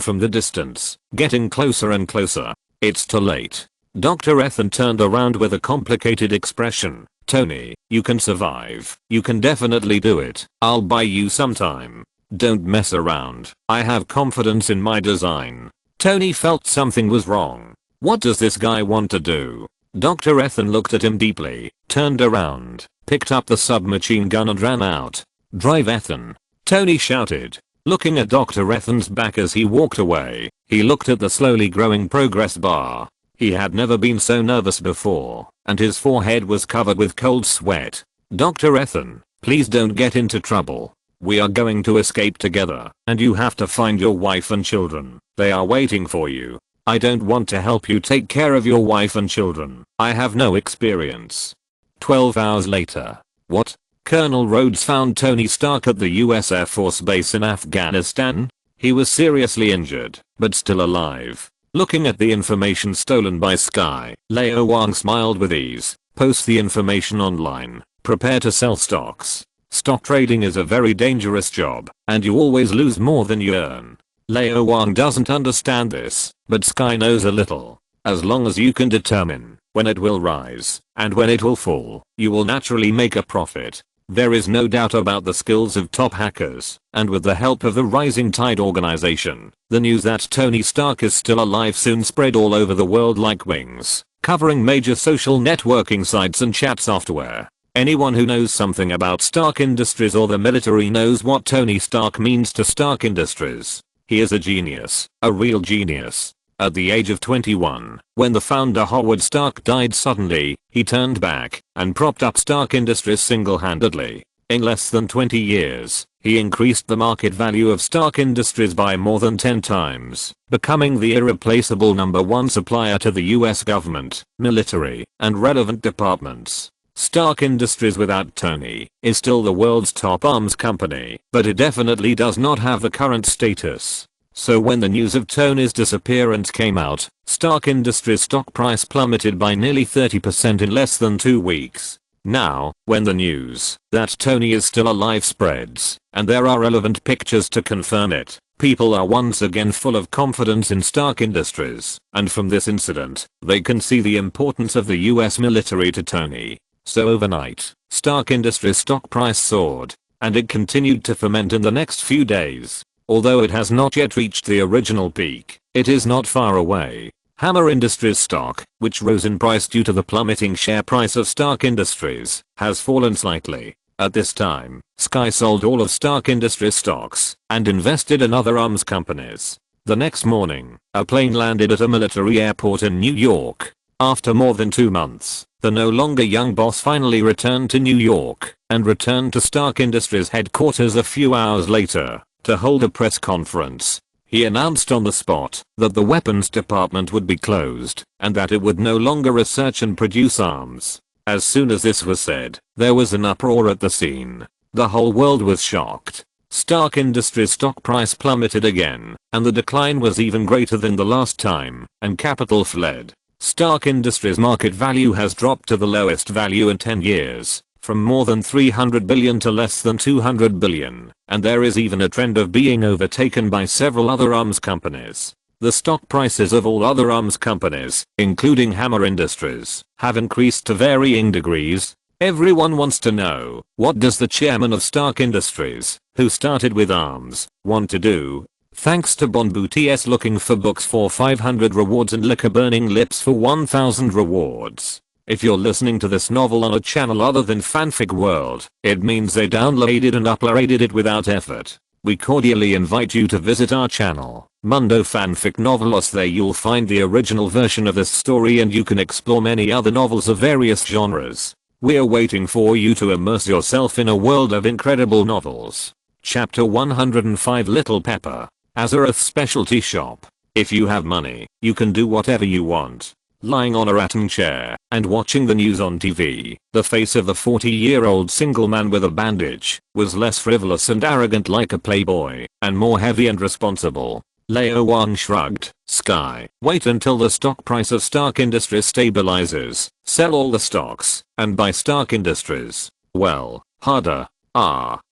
from the distance, getting closer and closer. "It's too late." Dr. Ethan turned around with a complicated expression. "Tony, you can survive. You can definitely do it. I'll buy you some time. Don't mess around. I have confidence in my design." Tony felt something was wrong. What does this guy want to do? Dr. Ethan looked at him deeply, turned around, picked up the submachine gun and ran out. "Drive Ethan," Tony shouted, looking at Dr. Ethan's back as he walked away. He looked at the slowly growing progress bar. He had never been so nervous before, and his forehead was covered with cold sweat. "Dr. Ethan, please don't get into trouble. We are going to escape together, and you have to find your wife and children. They are waiting for you. I don't want to help you take care of your wife and children. I have no experience." 12 hours later. What? Colonel Rhodes found Tony Stark at the US Air Force Base in Afghanistan? He was seriously injured, but still alive. Looking at the information stolen by Sky, Lao Wang smiled with ease. "Post the information online. Prepare to sell stocks. Stock trading is a very dangerous job, and you always lose more than you earn." Lao Wang doesn't understand this, but Sky knows a little. As long as you can determine when it will rise and when it will fall, you will naturally make a profit. There is no doubt about the skills of top hackers, and with the help of the Rising Tide organization, the news that Tony Stark is still alive soon spread all over the world like wings, covering major social networking sites and chat software. Anyone who knows something about Stark Industries or the military knows what Tony Stark means to Stark Industries. He is a genius, a real genius. At the age of 21, when the founder Howard Stark died suddenly, he turned back and propped up Stark Industries single-handedly. In less than 20 years, he increased the market value of Stark Industries by more than 10 times, becoming the irreplaceable #1 supplier to the US government, military, and relevant departments. Stark Industries without Tony is still the world's top arms company, but it definitely does not have the current status. So when the news of Tony's disappearance came out, Stark Industries stock price plummeted by nearly 30% in less than 2 weeks. Now, when the news that Tony is still alive spreads, and there are relevant pictures to confirm it, people are once again full of confidence in Stark Industries, and from this incident, they can see the importance of the US military to Tony. So overnight, Stark Industries stock price soared, and it continued to ferment in the next few days. Although it has not yet reached the original peak, it is not far away. Hammer Industries stock, which rose in price due to the plummeting share price of Stark Industries, has fallen slightly. At this time, Sky sold all of Stark Industries stocks and invested in other arms companies. The next morning, a plane landed at a military airport in New York. After more than 2 months, the no longer young boss finally returned to New York and returned to Stark Industries headquarters a few hours later to hold a press conference. He announced on the spot that the weapons department would be closed and that it would no longer research and produce arms. As soon as this was said, there was an uproar at the scene. The whole world was shocked. Stark Industries stock price plummeted again, and the decline was even greater than the last time, and capital fled. Stark Industries market value has dropped to the lowest value in 10 years. From more than 300 billion to less than 200 billion, and there is even a trend of being overtaken by several other arms companies. The stock prices of all other arms companies, including Hammer Industries, have increased to varying degrees. Everyone wants to know, what does the chairman of Stark Industries, who started with arms, want to do? Thanks to Bon BTS looking for books for 500 rewards and liquor burning lips for 1000 rewards. If you're listening to this novel on a channel other than Fanfic World, it means they downloaded and uploaded it without effort. We cordially invite you to visit our channel, Mundo Fanfic Novelos. There you'll find the original version of this story and you can explore many other novels of various genres. We're waiting for you to immerse yourself in a world of incredible novels. Chapter 105 Little Pepper, Azeroth Specialty Shop. If you have money, you can do whatever you want. Lying on a rattan chair and watching the news on TV, the face of the 40-year-old single man with a bandage was less frivolous and arrogant like a playboy, and more heavy and responsible. Lao Wang shrugged. Sky, wait until the stock price of Stark Industries stabilizes, sell all the stocks, and buy Stark Industries. Well, harder.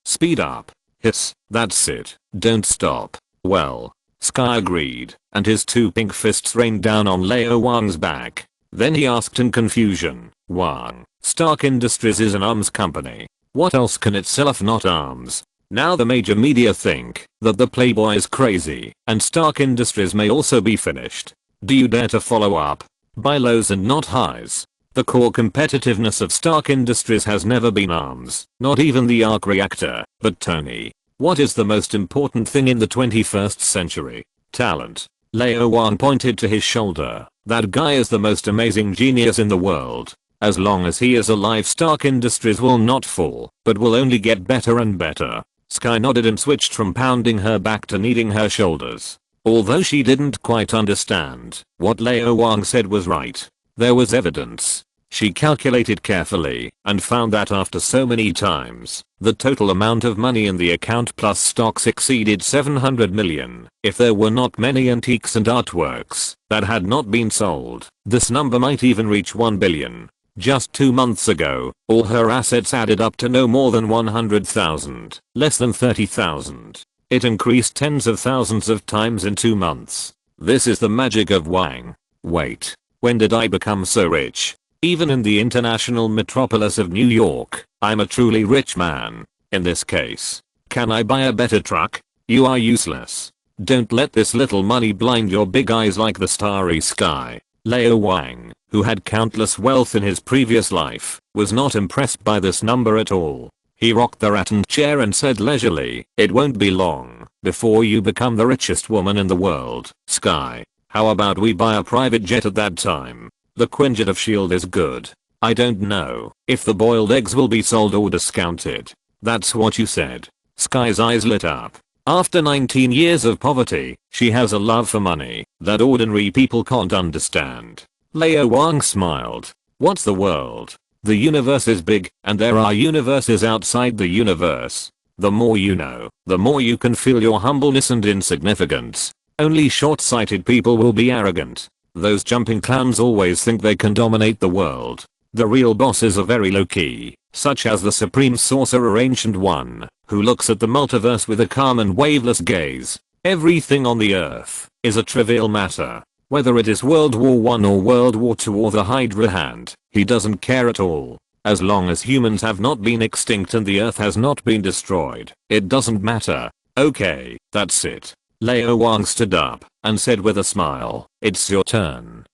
Speed up. Hiss, that's it, don't stop. Well. Sky agreed, and his 2 pink fists rained down on Lao Wang's back. Then he asked in confusion, Wang, Stark Industries is an arms company. What else can it sell if not arms? Now the major media think that the playboy is crazy, and Stark Industries may also be finished. Do you dare to follow up? Buy lows and not highs. The core competitiveness of Stark Industries has never been arms, not even the arc reactor, but Tony. What is the most important thing in the 21st century? Talent. Lao Wang pointed to his shoulder. That guy is the most amazing genius in the world. As long as he is alive, Stark Industries will not fall, but will only get better and better. Sky nodded and switched from pounding her back to kneading her shoulders. Although she didn't quite understand, what Lao Wang said was right. There was evidence. She calculated carefully and found that after so many times, the total amount of money in the account plus stocks exceeded 700 million. If there were not many antiques and artworks that had not been sold, this number might even reach 1 billion. Just 2 months ago, all her assets added up to no more than 100,000, less than 30,000. It increased tens of thousands of times in 2 months. This is the magic of Wang. Wait, when did I become so rich? Even in the international metropolis of New York, I'm a truly rich man. In this case, can I buy a better truck? You are useless. Don't let this little money blind your big eyes like the starry sky. Lao Wang, who had countless wealth in his previous life, was not impressed by this number at all. He rocked the rattan chair and said leisurely, it won't be long before you become the richest woman in the world, Sky. How about we buy a private jet at that time? The Quinjet of S.H.I.E.L.D. is good. I don't know if the boiled eggs will be sold or discounted. That's what you said. Sky's eyes lit up. After 19 years of poverty, she has a love for money that ordinary people can't understand. Lao Wang smiled. What's the world? The universe is big, and there are universes outside the universe. The more you know, the more you can feel your humbleness and insignificance. Only short-sighted people will be arrogant. Those jumping clowns always think they can dominate the world. The real bosses are very low-key, such as the Supreme Sorcerer Ancient One, who looks at the multiverse with a calm and waveless gaze. Everything on the earth is a trivial matter. Whether it is World War I or World War II or the Hydra hand, he doesn't care at all. As long as humans have not been extinct and the earth has not been destroyed, it doesn't matter. Okay, that's it. Lao Wang stood up and said with a smile, "It's your turn."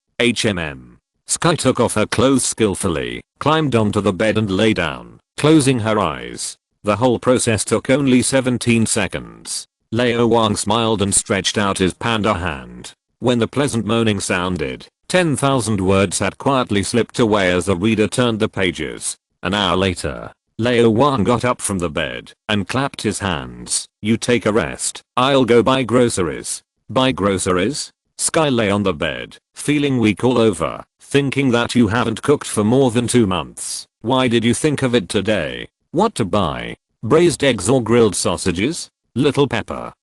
Sky took off her clothes skillfully, climbed onto the bed and lay down, closing her eyes. The whole process took only 17 seconds. Lao Wang smiled and stretched out his panda hand. When the pleasant moaning sounded, 10,000 words had quietly slipped away as the reader turned the pages. An hour later, Lao Wang got up from the bed and clapped his hands. "You take a rest. I'll go buy groceries." "Buy groceries?" Sky lay on the bed, feeling weak all over, thinking that you haven't cooked for more than 2 months. Why did you think of it today? What to buy? Braised eggs or grilled sausages? Little Pepper.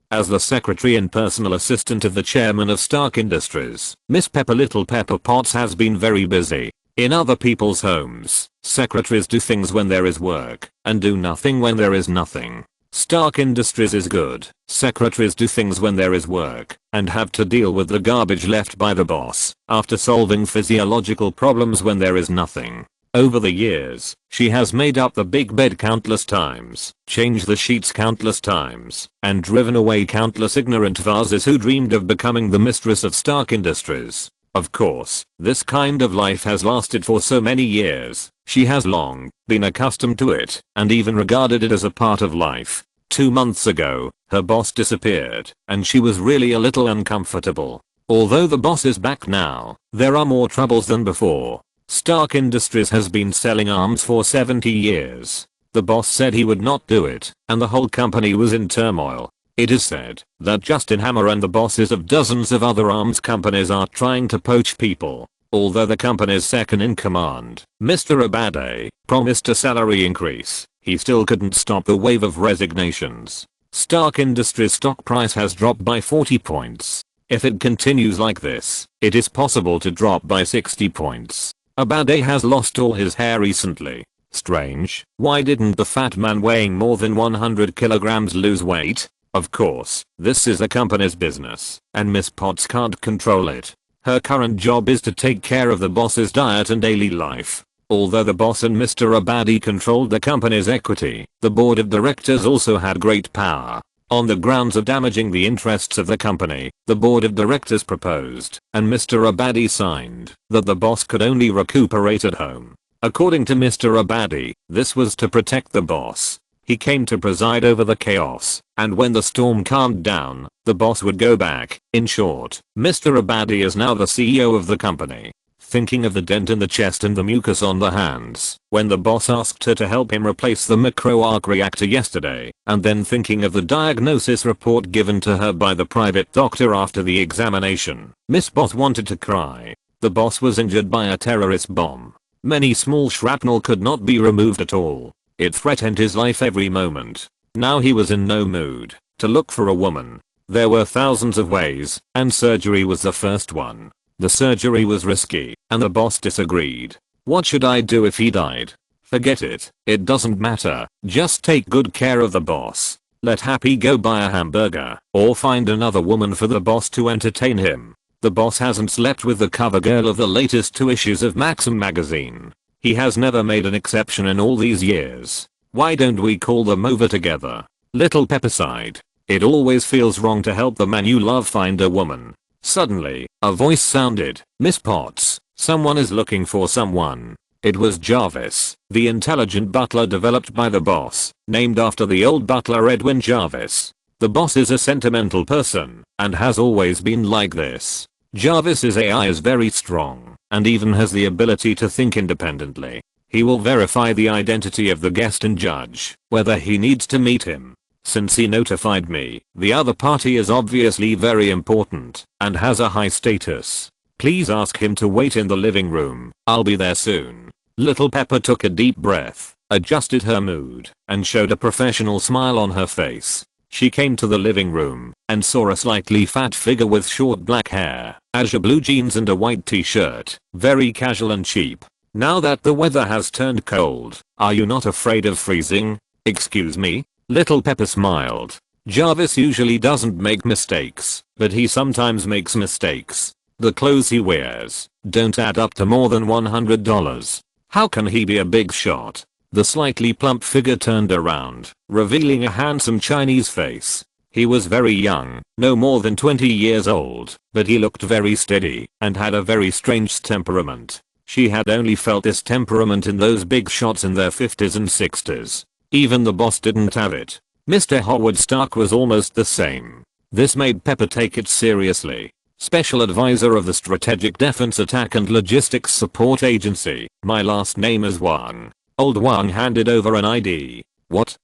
As the secretary and personal assistant of the chairman of Stark Industries, Miss Pepper Little Pepper Potts has been very busy. In other people's homes, secretaries do things when there is work, and do nothing when there is nothing. Stark Industries is good. Secretaries do things when there is work, and have to deal with the garbage left by the boss, after solving physiological problems when there is nothing. Over the years, she has made up the big bed countless times, changed the sheets countless times, and driven away countless ignorant vases who dreamed of becoming the mistress of Stark Industries. Of course, this kind of life has lasted for so many years. She has long been accustomed to it, and even regarded it as a part of life. 2 months ago, her boss disappeared, and she was really a little uncomfortable. Although the boss is back now, there are more troubles than before. Stark Industries has been selling arms for 70 years. The boss said he would not do it, and the whole company was in turmoil. It is said that Justin Hammer and the bosses of dozens of other arms companies are trying to poach people. Although the company's second in command, Mr. Abade, promised a salary increase, he still couldn't stop the wave of resignations. Stark Industries stock price has dropped by 40 points. If it continues like this, it is possible to drop by 60 points. Abade has lost all his hair recently. Strange, why didn't the fat man weighing more than 100 kilograms lose weight? Of course, this is the company's business, and Miss Potts can't control it. Her current job is to take care of the boss's diet and daily life. Although the boss and Mr. Abadi controlled the company's equity, the board of directors also had great power. On the grounds of damaging the interests of the company, the board of directors proposed, and Mr. Abadi signed, that the boss could only recuperate at home. According to Mr. Abadi, this was to protect the boss. He came to preside over the chaos, and when the storm calmed down, the boss would go back. In short, Mr. Abadi is now the CEO of the company. Thinking of the dent in the chest and the mucus on the hands, when the boss asked her to help him replace the micro-arc reactor yesterday, and then thinking of the diagnosis report given to her by the private doctor after the examination, Miss Boss wanted to cry. The boss was injured by a terrorist bomb. Many small shrapnel could not be removed at all. It threatened his life every moment. Now he was in no mood to look for a woman. There were thousands of ways, and surgery was the first one. The surgery was risky, and the boss disagreed. What should I do if he died? Forget it, it doesn't matter, just take good care of the boss. Let Happy go buy a hamburger, or find another woman for the boss to entertain him. The boss hasn't slept with the cover girl of the latest 2 issues of Maxim magazine. He has never made an exception in all these years. Why don't we call them over together? Little Pepper sighed. It always feels wrong to help the man you love find a woman. Suddenly, a voice sounded. Miss Potts, someone is looking for someone. It was Jarvis, the intelligent butler developed by the boss, named after the old butler Edwin Jarvis. The boss is a sentimental person and has always been like this. Jarvis's AI is very strong and even has the ability to think independently. He will verify the identity of the guest and judge whether he needs to meet him. Since he notified me, the other party is obviously very important and has a high status. Please ask him to wait in the living room. I'll be there soon. Little Pepper took a deep breath, adjusted her mood, and showed a professional smile on her face. She came to the living room and saw a slightly fat figure with short black hair, azure blue jeans and a white t-shirt, very casual and cheap. Now that the weather has turned cold, are you not afraid of freezing? Excuse me? Little Pepper smiled. Jarvis usually doesn't make mistakes, but he sometimes makes mistakes. The clothes he wears don't add up to more than $100. How can he be a big shot? The slightly plump figure turned around, revealing a handsome Chinese face. He was very young, no more than 20 years old, but he looked very steady and had a very strange temperament. She had only felt this temperament in those big shots in their 50s and 60s. Even the boss didn't have it. Mr. Howard Stark was almost the same. This made Pepper take it seriously. Special Advisor of the Strategic Defense Attack and Logistics Support Agency. My last name is Wang. Old Wang handed over an ID. What?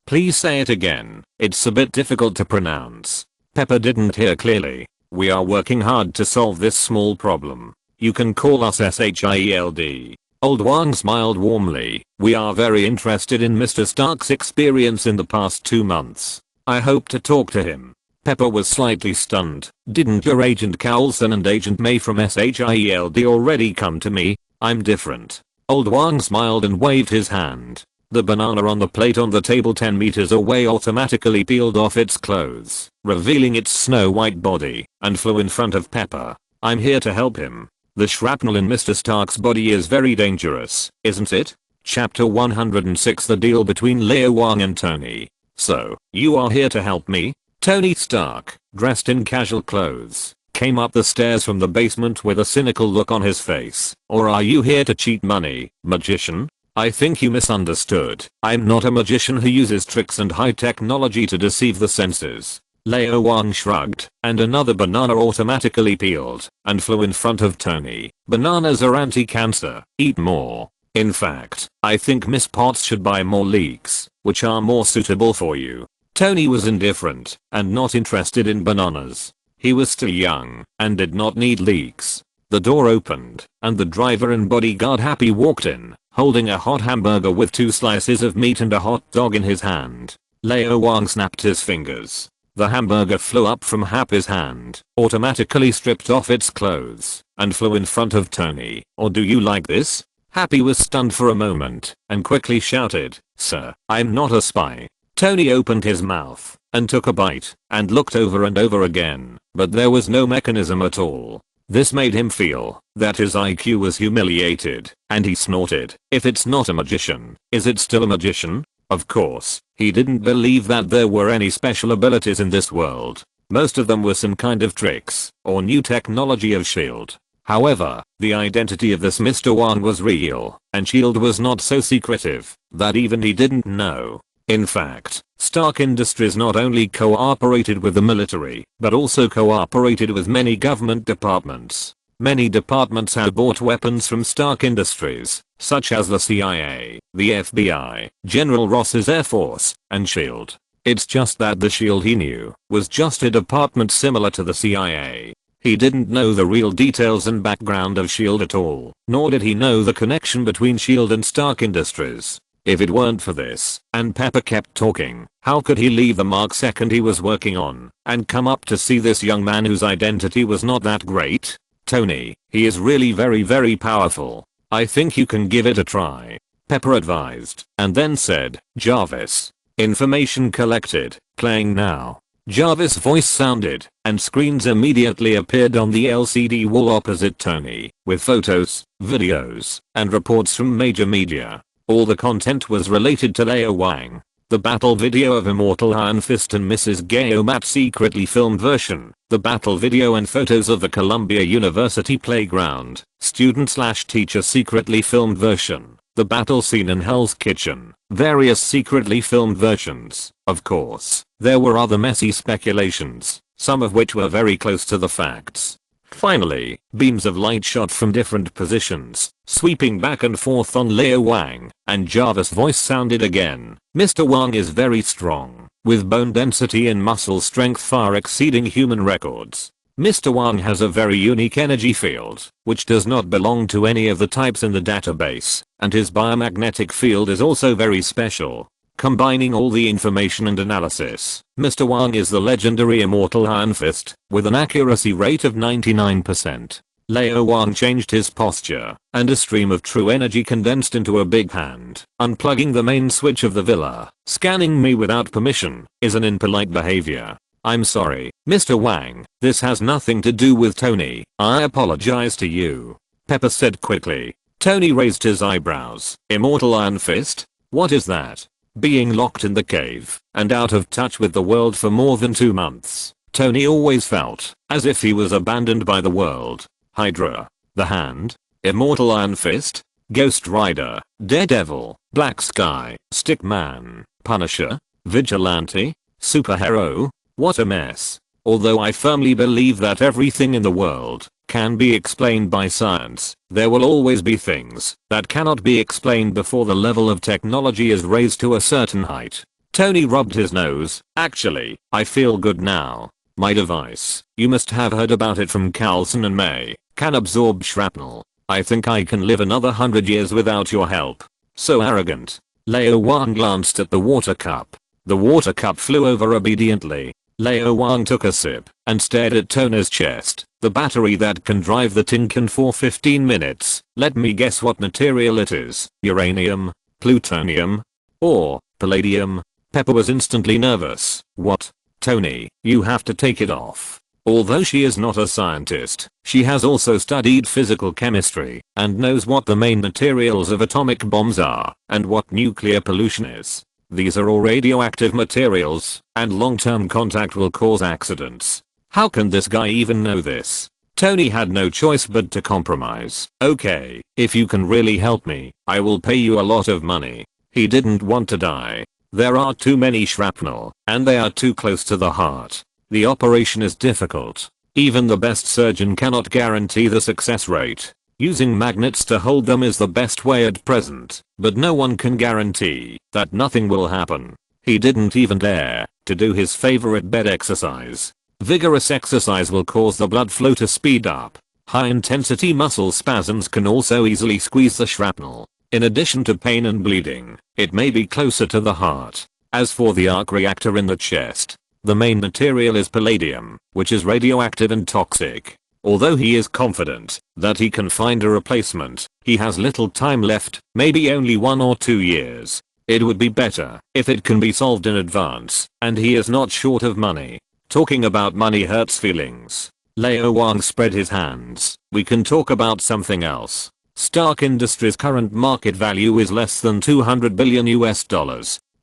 Please say it again. It's a bit difficult to pronounce. Pepper didn't hear clearly. We are working hard to solve this small problem. You can call us SHIELD. Old Wang smiled warmly. We are very interested in Mr. Stark's experience in the past 2 months. I hope to talk to him. Pepper was slightly stunned. Didn't your Agent Carlson and Agent May from SHIELD already come to me? I'm different. Old Wang smiled and waved his hand. The banana on the plate on the table 10 meters away automatically peeled off its clothes, revealing its snow-white body, and flew in front of Pepper. I'm here to help him. The shrapnel in Mr. Stark's body is very dangerous, isn't it? Chapter 106 The Deal Between Lao Wang and Tony. So, you are here to help me? Tony Stark, dressed in casual clothes, came up the stairs from the basement with a cynical look on his face. Or are you here to cheat money, magician? I think you misunderstood. I'm not a magician who uses tricks and high technology to deceive the senses. Lao Wang shrugged, and another banana automatically peeled and flew in front of Tony. Bananas are anti-cancer. Eat more. In fact, I think Miss Potts should buy more leeks, which are more suitable for you. Tony was indifferent and not interested in bananas. He was still young and did not need leeks. The door opened and the driver and bodyguard Happy walked in, holding a hot hamburger with 2 slices of meat and a hot dog in his hand. Lao Wang snapped his fingers. The hamburger flew up from Happy's hand, automatically stripped off its clothes, and flew in front of Tony. Or do you like this? Happy was stunned for a moment and quickly shouted, Sir, I'm not a spy. Tony opened his mouth and took a bite and looked over and over again, but there was no mechanism at all. This made him feel that his IQ was humiliated, and he snorted. If it's not a magician, is it still a magician? Of course, he didn't believe that there were any special abilities in this world. Most of them were some kind of tricks or new technology of S.H.I.E.L.D. However, the identity of this Mr. Wang was real, and S.H.I.E.L.D. was not so secretive that even he didn't know. In fact, Stark Industries not only cooperated with the military, but also cooperated with many government departments. Many departments had bought weapons from Stark Industries, such as the CIA, the FBI, General Ross's Air Force, and S.H.I.E.L.D. It's just that the S.H.I.E.L.D. he knew was just a department similar to the CIA. He didn't know the real details and background of S.H.I.E.L.D. at all, nor did he know the connection between S.H.I.E.L.D. and Stark Industries. If it weren't for this, and Pepper kept talking, how could he leave the Mark II he was working on, and come up to see this young man whose identity was not that great? Tony, he is really very powerful. I think you can give it a try. Pepper advised, and then said, Jarvis. Information collected, playing now. Jarvis' voice sounded, and screens immediately appeared on the LCD wall opposite Tony, with photos, videos, and reports from major media. All the content was related to Lao Wang. The battle video of Immortal Iron Fist and Mrs. Gaomat secretly filmed version. The battle video and photos of the Columbia University playground, student/teacher secretly filmed version. The battle scene in Hell's Kitchen, various secretly filmed versions, of course. There were other messy speculations, some of which were very close to the facts. Finally, beams of light shot from different positions, sweeping back and forth on Lao Wang, and Jarvis' voice sounded again. Mr. Wang is very strong, with bone density and muscle strength far exceeding human records. Mr. Wang has a very unique energy field, which does not belong to any of the types in the database, and his biomagnetic field is also very special. Combining all the information and analysis, Mr. Wang is the legendary immortal Iron Fist, with an accuracy rate of 99%. Lao Wang changed his posture, and a stream of true energy condensed into a big hand, unplugging the main switch of the villa. Scanning me without permission is an impolite behavior. I'm sorry, Mr. Wang, this has nothing to do with Tony. I apologize to you, Pepper said quickly. Tony raised his eyebrows. Immortal Iron Fist? What is that? Being locked in the cave and out of touch with the world for more than 2 months, Tony always felt as if he was abandoned by the world. Hydra, the Hand, Immortal Iron Fist, Ghost Rider, Daredevil, Black Sky, Stickman, Punisher, Vigilante, Superhero. What a mess. Although I firmly believe that everything in the world can be explained by science, there will always be things that cannot be explained before the level of technology is raised to a certain height. Tony rubbed his nose. Actually, I feel good now. My device, you must have heard about it from Carlson and May, can absorb shrapnel. I think I can live another 100 years without your help. So arrogant. Lao Wang glanced at the water cup. The water cup flew over obediently. Lao Wang took a sip and stared at Tony's chest. The battery that can drive the tin can for 15 minutes. Let me guess what material it is. Uranium, plutonium, or palladium. Pepper was instantly nervous. What? Tony, you have to take it off. Although she is not a scientist, she has also studied physical chemistry and knows what the main materials of atomic bombs are and what nuclear pollution is. These are all radioactive materials, and long-term contact will cause accidents. How can this guy even know this? Tony had no choice but to compromise. Okay, if you can really help me, I will pay you a lot of money. He didn't want to die. There are too many shrapnel, and they are too close to the heart. The operation is difficult. Even the best surgeon cannot guarantee the success rate. Using magnets to hold them is the best way at present, but no one can guarantee that nothing will happen. He didn't even dare to do his favorite bed exercise. Vigorous exercise will cause the blood flow to speed up. High intensity muscle spasms can also easily squeeze the shrapnel. In addition to pain and bleeding, it may be closer to the heart. As for the arc reactor in the chest, the main material is palladium, which is radioactive and toxic. Although he is confident that he can find a replacement, he has little time left, maybe only 1 or 2 years. It would be better if it can be solved in advance, and he is not short of money. Talking about money hurts feelings. Lao Wang spread his hands. We can talk about something else. Stark Industries' current market value is less than $200 billion US.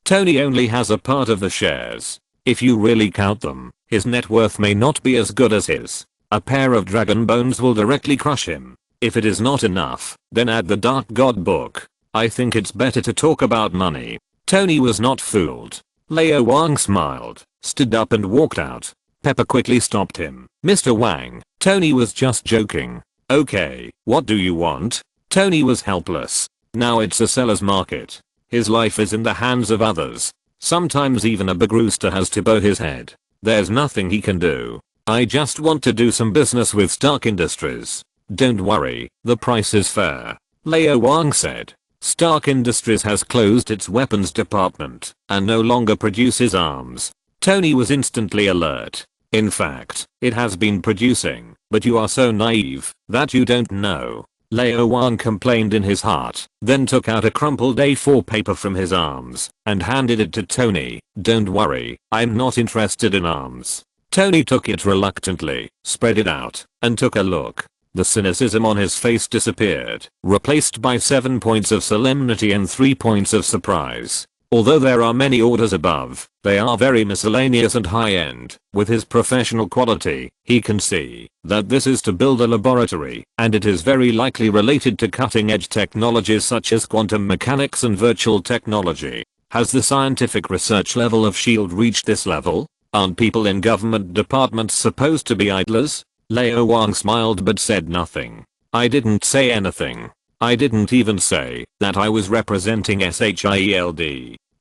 Tony only has a part of the shares. If you really count them, his net worth may not be as good as his. A pair of dragon bones will directly crush him. If it is not enough, then add the Dark God book. I think it's better to talk about money. Tony was not fooled. Lao Wang smiled, stood up and walked out. Pepper quickly stopped him. Mr. Wang, Tony was just joking. Okay, what do you want? Tony was helpless. Now it's a seller's market. His life is in the hands of others. Sometimes even a big rooster has to bow his head. There's nothing he can do. I just want to do some business with Stark Industries. Don't worry, the price is fair. Lao Wang said. Stark Industries has closed its weapons department and no longer produces arms. Tony was instantly alert. In fact, it has been producing, but you are so naive that you don't know. Lao Wang complained in his heart, then took out a crumpled A4 paper from his arms and handed it to Tony. Don't worry, I'm not interested in arms. Tony took it reluctantly, spread it out, and took a look. The cynicism on his face disappeared, replaced by 7 points of solemnity and 3 points of surprise. Although there are many orders above, they are very miscellaneous and high-end. With his professional quality, he can see that this is to build a laboratory, and it is very likely related to cutting-edge technologies such as quantum mechanics and virtual technology. Has the scientific research level of SHIELD reached this level? Aren't people in government departments supposed to be idlers? Lao Wang smiled but said nothing. I didn't say anything. I didn't even say that I was representing SHIELD.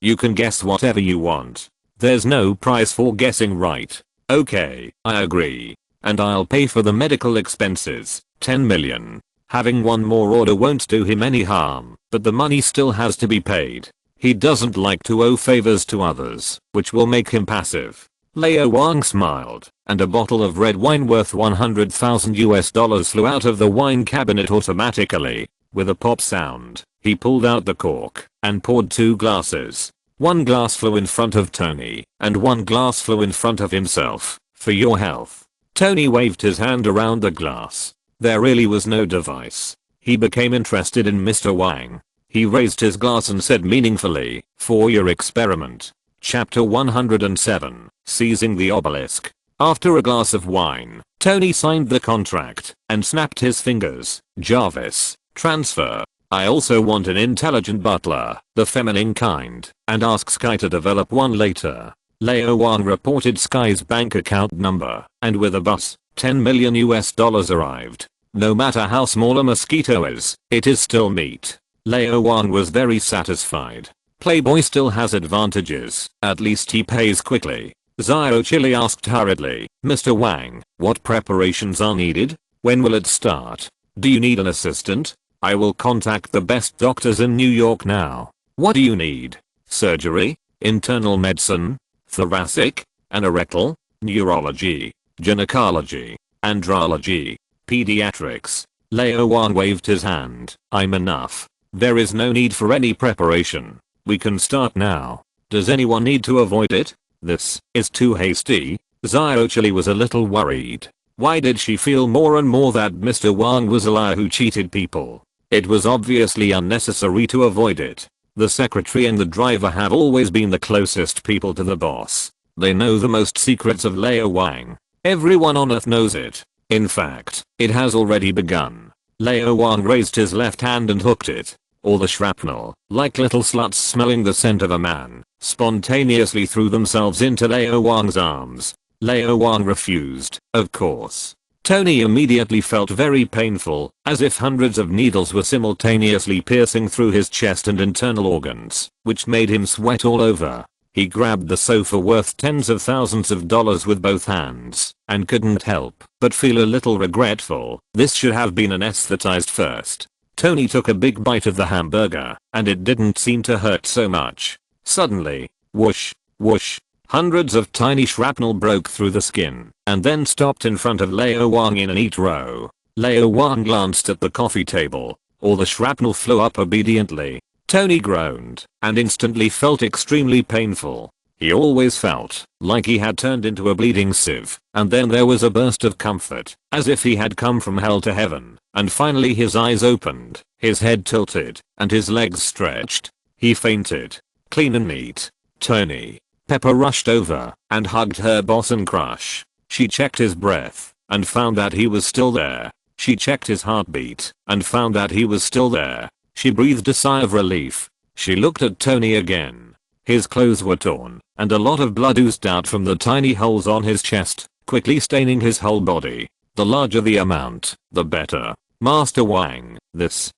You can guess whatever you want. There's no prize for guessing right. Okay, I agree. And I'll pay for the medical expenses, 10 million. Having one more order won't do him any harm, but the money still has to be paid. He doesn't like to owe favors to others, which will make him passive. Lao Wang smiled, and a bottle of red wine worth $100,000 flew out of the wine cabinet automatically. With a pop sound, he pulled out the cork and poured 2 glasses. 1 glass flew in front of Tony, and 1 glass flew in front of himself. For your health. Tony waved his hand around the glass. There really was no device. He became interested in Mr. Wang. He raised his glass and said meaningfully, for your experiment. Chapter 107, Seizing the Obelisk. After a glass of wine, Tony signed the contract and snapped his fingers. Jarvis, transfer. I also want an intelligent butler, the feminine kind, and ask Sky to develop one later. Lao Wang reported Sky's bank account number, and with a bus, $10 million arrived. No matter how small a mosquito is, it is still meat. Lao Wang was very satisfied. Playboy still has advantages, at least he pays quickly. Zio Chili asked hurriedly, Mr. Wang, what preparations are needed? When will it start? Do you need an assistant? I will contact the best doctors in New York now. What do you need? Surgery? Internal medicine? Thoracic? Anorectal? Neurology? Gynecology? Andrology? Pediatrics? Lao Wang waved his hand. I'm enough. There is no need for any preparation. We can start now. Does anyone need to avoid it? This is too hasty. Zio Chili was a little worried. Why did she feel more and more that Mr. Wang was a liar who cheated people? It was obviously unnecessary to avoid it. The secretary and the driver have always been the closest people to the boss. They know the most secrets of Lao Wang. Everyone on Earth knows it. In fact, it has already begun. Lao Wang raised his left hand and hooked it. All the shrapnel, like little sluts smelling the scent of a man, spontaneously threw themselves into Lao Wang's arms. Lao Wang refused, of course. Tony immediately felt very painful, as if hundreds of needles were simultaneously piercing through his chest and internal organs, which made him sweat all over. He grabbed the sofa worth tens of thousands of dollars with both hands, and couldn't help but feel a little regretful. This should have been anesthetized first. Tony took a big bite of the hamburger, and it didn't seem to hurt so much. Suddenly, whoosh, whoosh, hundreds of tiny shrapnel broke through the skin, and then stopped in front of Lao Wang in a neat row. Lao Wang glanced at the coffee table. All the shrapnel flew up obediently. Tony groaned, and instantly felt extremely painful. He always felt like he had turned into a bleeding sieve, and then there was a burst of comfort, as if he had come from hell to heaven, and finally his eyes opened, his head tilted, and his legs stretched. He fainted. Clean and neat. Tony. Pepper rushed over and hugged her boss and crush. She checked his breath and found that he was still there. She checked his heartbeat and found that he was still there. She breathed a sigh of relief. She looked at Tony again. His clothes were torn, and a lot of blood oozed out from the tiny holes on his chest, quickly staining his whole body. The larger the amount, the better. Master Wang, this.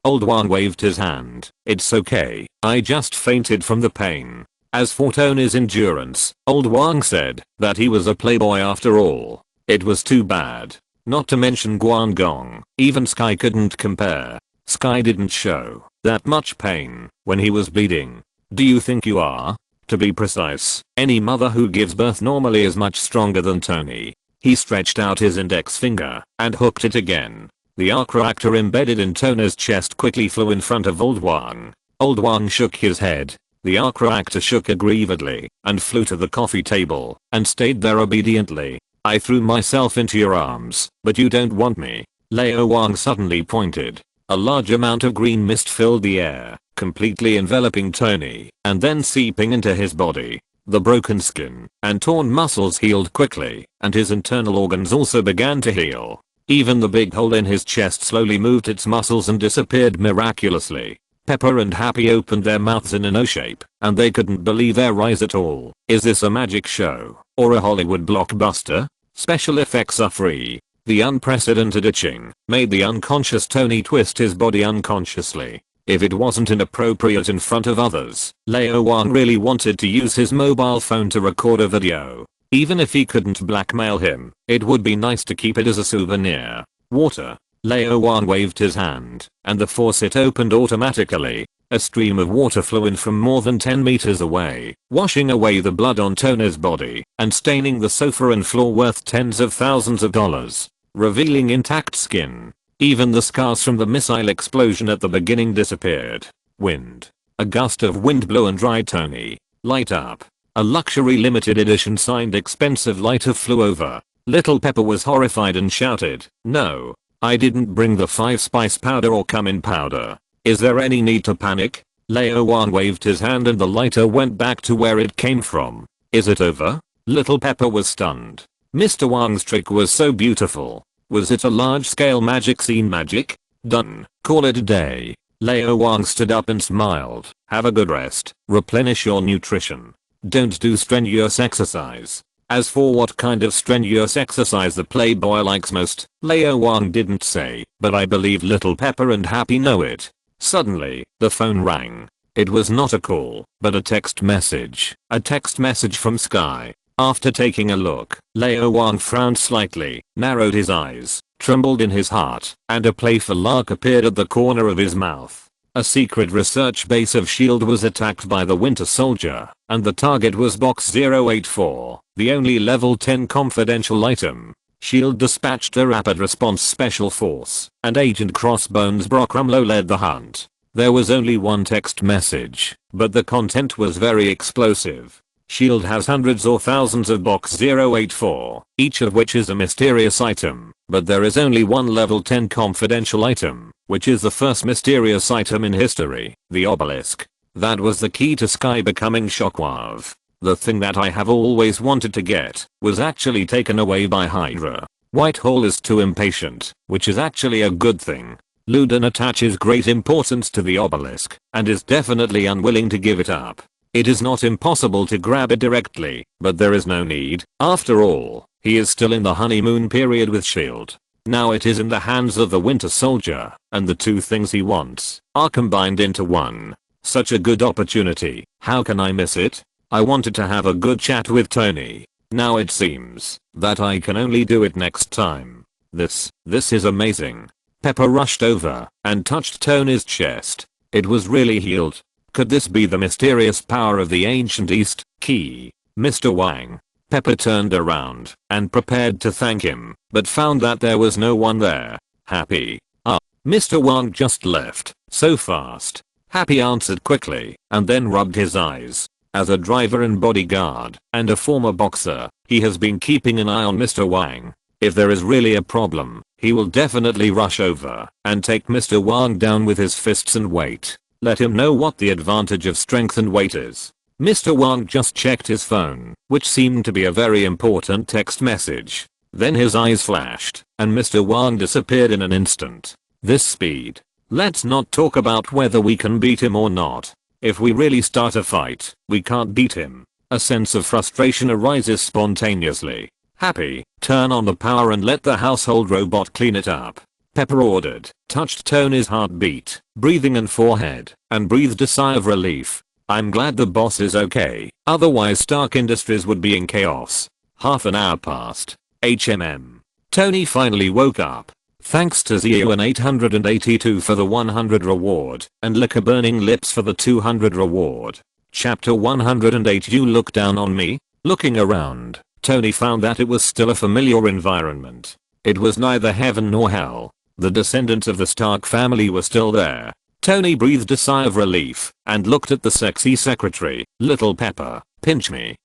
Old Wang waved his hand. It's okay, I just fainted from the pain. As for Tony's endurance, Old Wang said that he was a playboy after all. It was too bad. Not to mention Guangdong, even Sky couldn't compare. Sky didn't show that much pain when he was bleeding. Do you think you are? To be precise, any mother who gives birth normally is much stronger than Tony. He stretched out his index finger and hooked it again. The arc reactor embedded in Tony's chest quickly flew in front of Old Wang. Old Wang shook his head. The arc reactor shook aggrievedly and flew to the coffee table and stayed there obediently. I threw myself into your arms, but you don't want me. Lao Wang suddenly pointed. A large amount of green mist filled the air. completely enveloping Tony and then seeping into his body. The broken skin and torn muscles healed quickly, and his internal organs also began to heal. Even the big hole in his chest slowly moved its muscles and disappeared miraculously. Pepper and Happy opened their mouths in an O shape, and they couldn't believe their eyes at all. Is this a magic show or a Hollywood blockbuster? Special effects are free. The unprecedented itching made the unconscious Tony twist his body unconsciously. If it wasn't inappropriate in front of others, Lao Wang really wanted to use his mobile phone to record a video. Even if he couldn't blackmail him, it would be nice to keep it as a souvenir. Water. Lao Wang waved his hand, and the faucet opened automatically. A stream of water flew in from more than 10 meters away, washing away the blood on Tony's body and staining the sofa and floor worth tens of thousands of dollars, revealing intact skin. Even the scars from the missile explosion at the beginning disappeared. Wind. A gust of wind blew and dried Tony. Light up. A luxury limited edition signed expensive lighter flew over. Little Pepper was horrified and shouted, "No, I didn't bring the 5-spice powder or cumin powder. Is there any need to panic?" Lao Wang waved his hand and the lighter went back to where it came from. "Is it over?" Little Pepper was stunned. Mr. Wang's trick was so beautiful. Was it a large-scale magic scene magic? Done. Call it a day. Lao Wang stood up and smiled. Have a good rest. Replenish your nutrition. Don't do strenuous exercise. As for what kind of strenuous exercise the playboy likes most, Lao Wang didn't say, but I believe Little Pepper and Happy know it. Suddenly, the phone rang. It was not a call, but a text message. A text message from Sky. After taking a look, Lao Wang frowned slightly, narrowed his eyes, trembled in his heart, and a playful lark appeared at the corner of his mouth. A secret research base of S.H.I.E.L.D. was attacked by the Winter Soldier, and the target was Box 084, the only level 10 confidential item. S.H.I.E.L.D. dispatched a rapid response special force, and Agent Crossbones Brock Rumlow led the hunt. There was only one text message, but the content was very explosive. S.H.I.E.L.D. has hundreds or thousands of Box 084, each of which is a mysterious item, but there is only one level 10 confidential item, which is the first mysterious item in history, the obelisk. That was the key to Sky becoming Shockwave. The thing that I have always wanted to get was actually taken away by Hydra. Whitehall is too impatient, which is actually a good thing. Ludin attaches great importance to the obelisk and is definitely unwilling to give it up. It is not impossible to grab it directly, but there is no need. After all, he is still in the honeymoon period with S.H.I.E.L.D. Now it is in the hands of the Winter Soldier, and the two things he wants are combined into one. Such a good opportunity. How can I miss it? I wanted to have a good chat with Tony. Now it seems that I can only do it next time. This is amazing. Pepper rushed over and touched Tony's chest. It was really healed. Could this be the mysterious power of the ancient East? Key. Mr. Wang. Pepper turned around and prepared to thank him, but found that there was no one there. Happy. Mr. Wang just left. So fast. Happy answered quickly and then rubbed his eyes. As a driver and bodyguard and a former boxer, he has been keeping an eye on Mr. Wang. If there is really a problem, he will definitely rush over and take Mr. Wang down with his fists and weight. Let him know what the advantage of strength and weight is. Mr. Wang just checked his phone, which seemed to be a very important text message. Then his eyes flashed, and Mr. Wang disappeared in an instant. This speed. Let's not talk about whether we can beat him or not. If we really start a fight, we can't beat him. A sense of frustration arises spontaneously. Happy, turn on the power and let the household robot clean it up. Pepper ordered, touched Tony's heartbeat, breathing and forehead, and breathed a sigh of relief. I'm glad the boss is okay, otherwise Stark Industries would be in chaos. Half an hour passed. Tony finally woke up. Thanks to Zeo882 for the 100 reward, and Liquor Burning Lips for the 200 reward. Chapter 108. You look down on me? Looking around, Tony found that it was still a familiar environment. It was neither heaven nor hell. The descendants of the Stark family were still there. Tony breathed a sigh of relief and looked at the sexy secretary. Little Pepper, pinch me.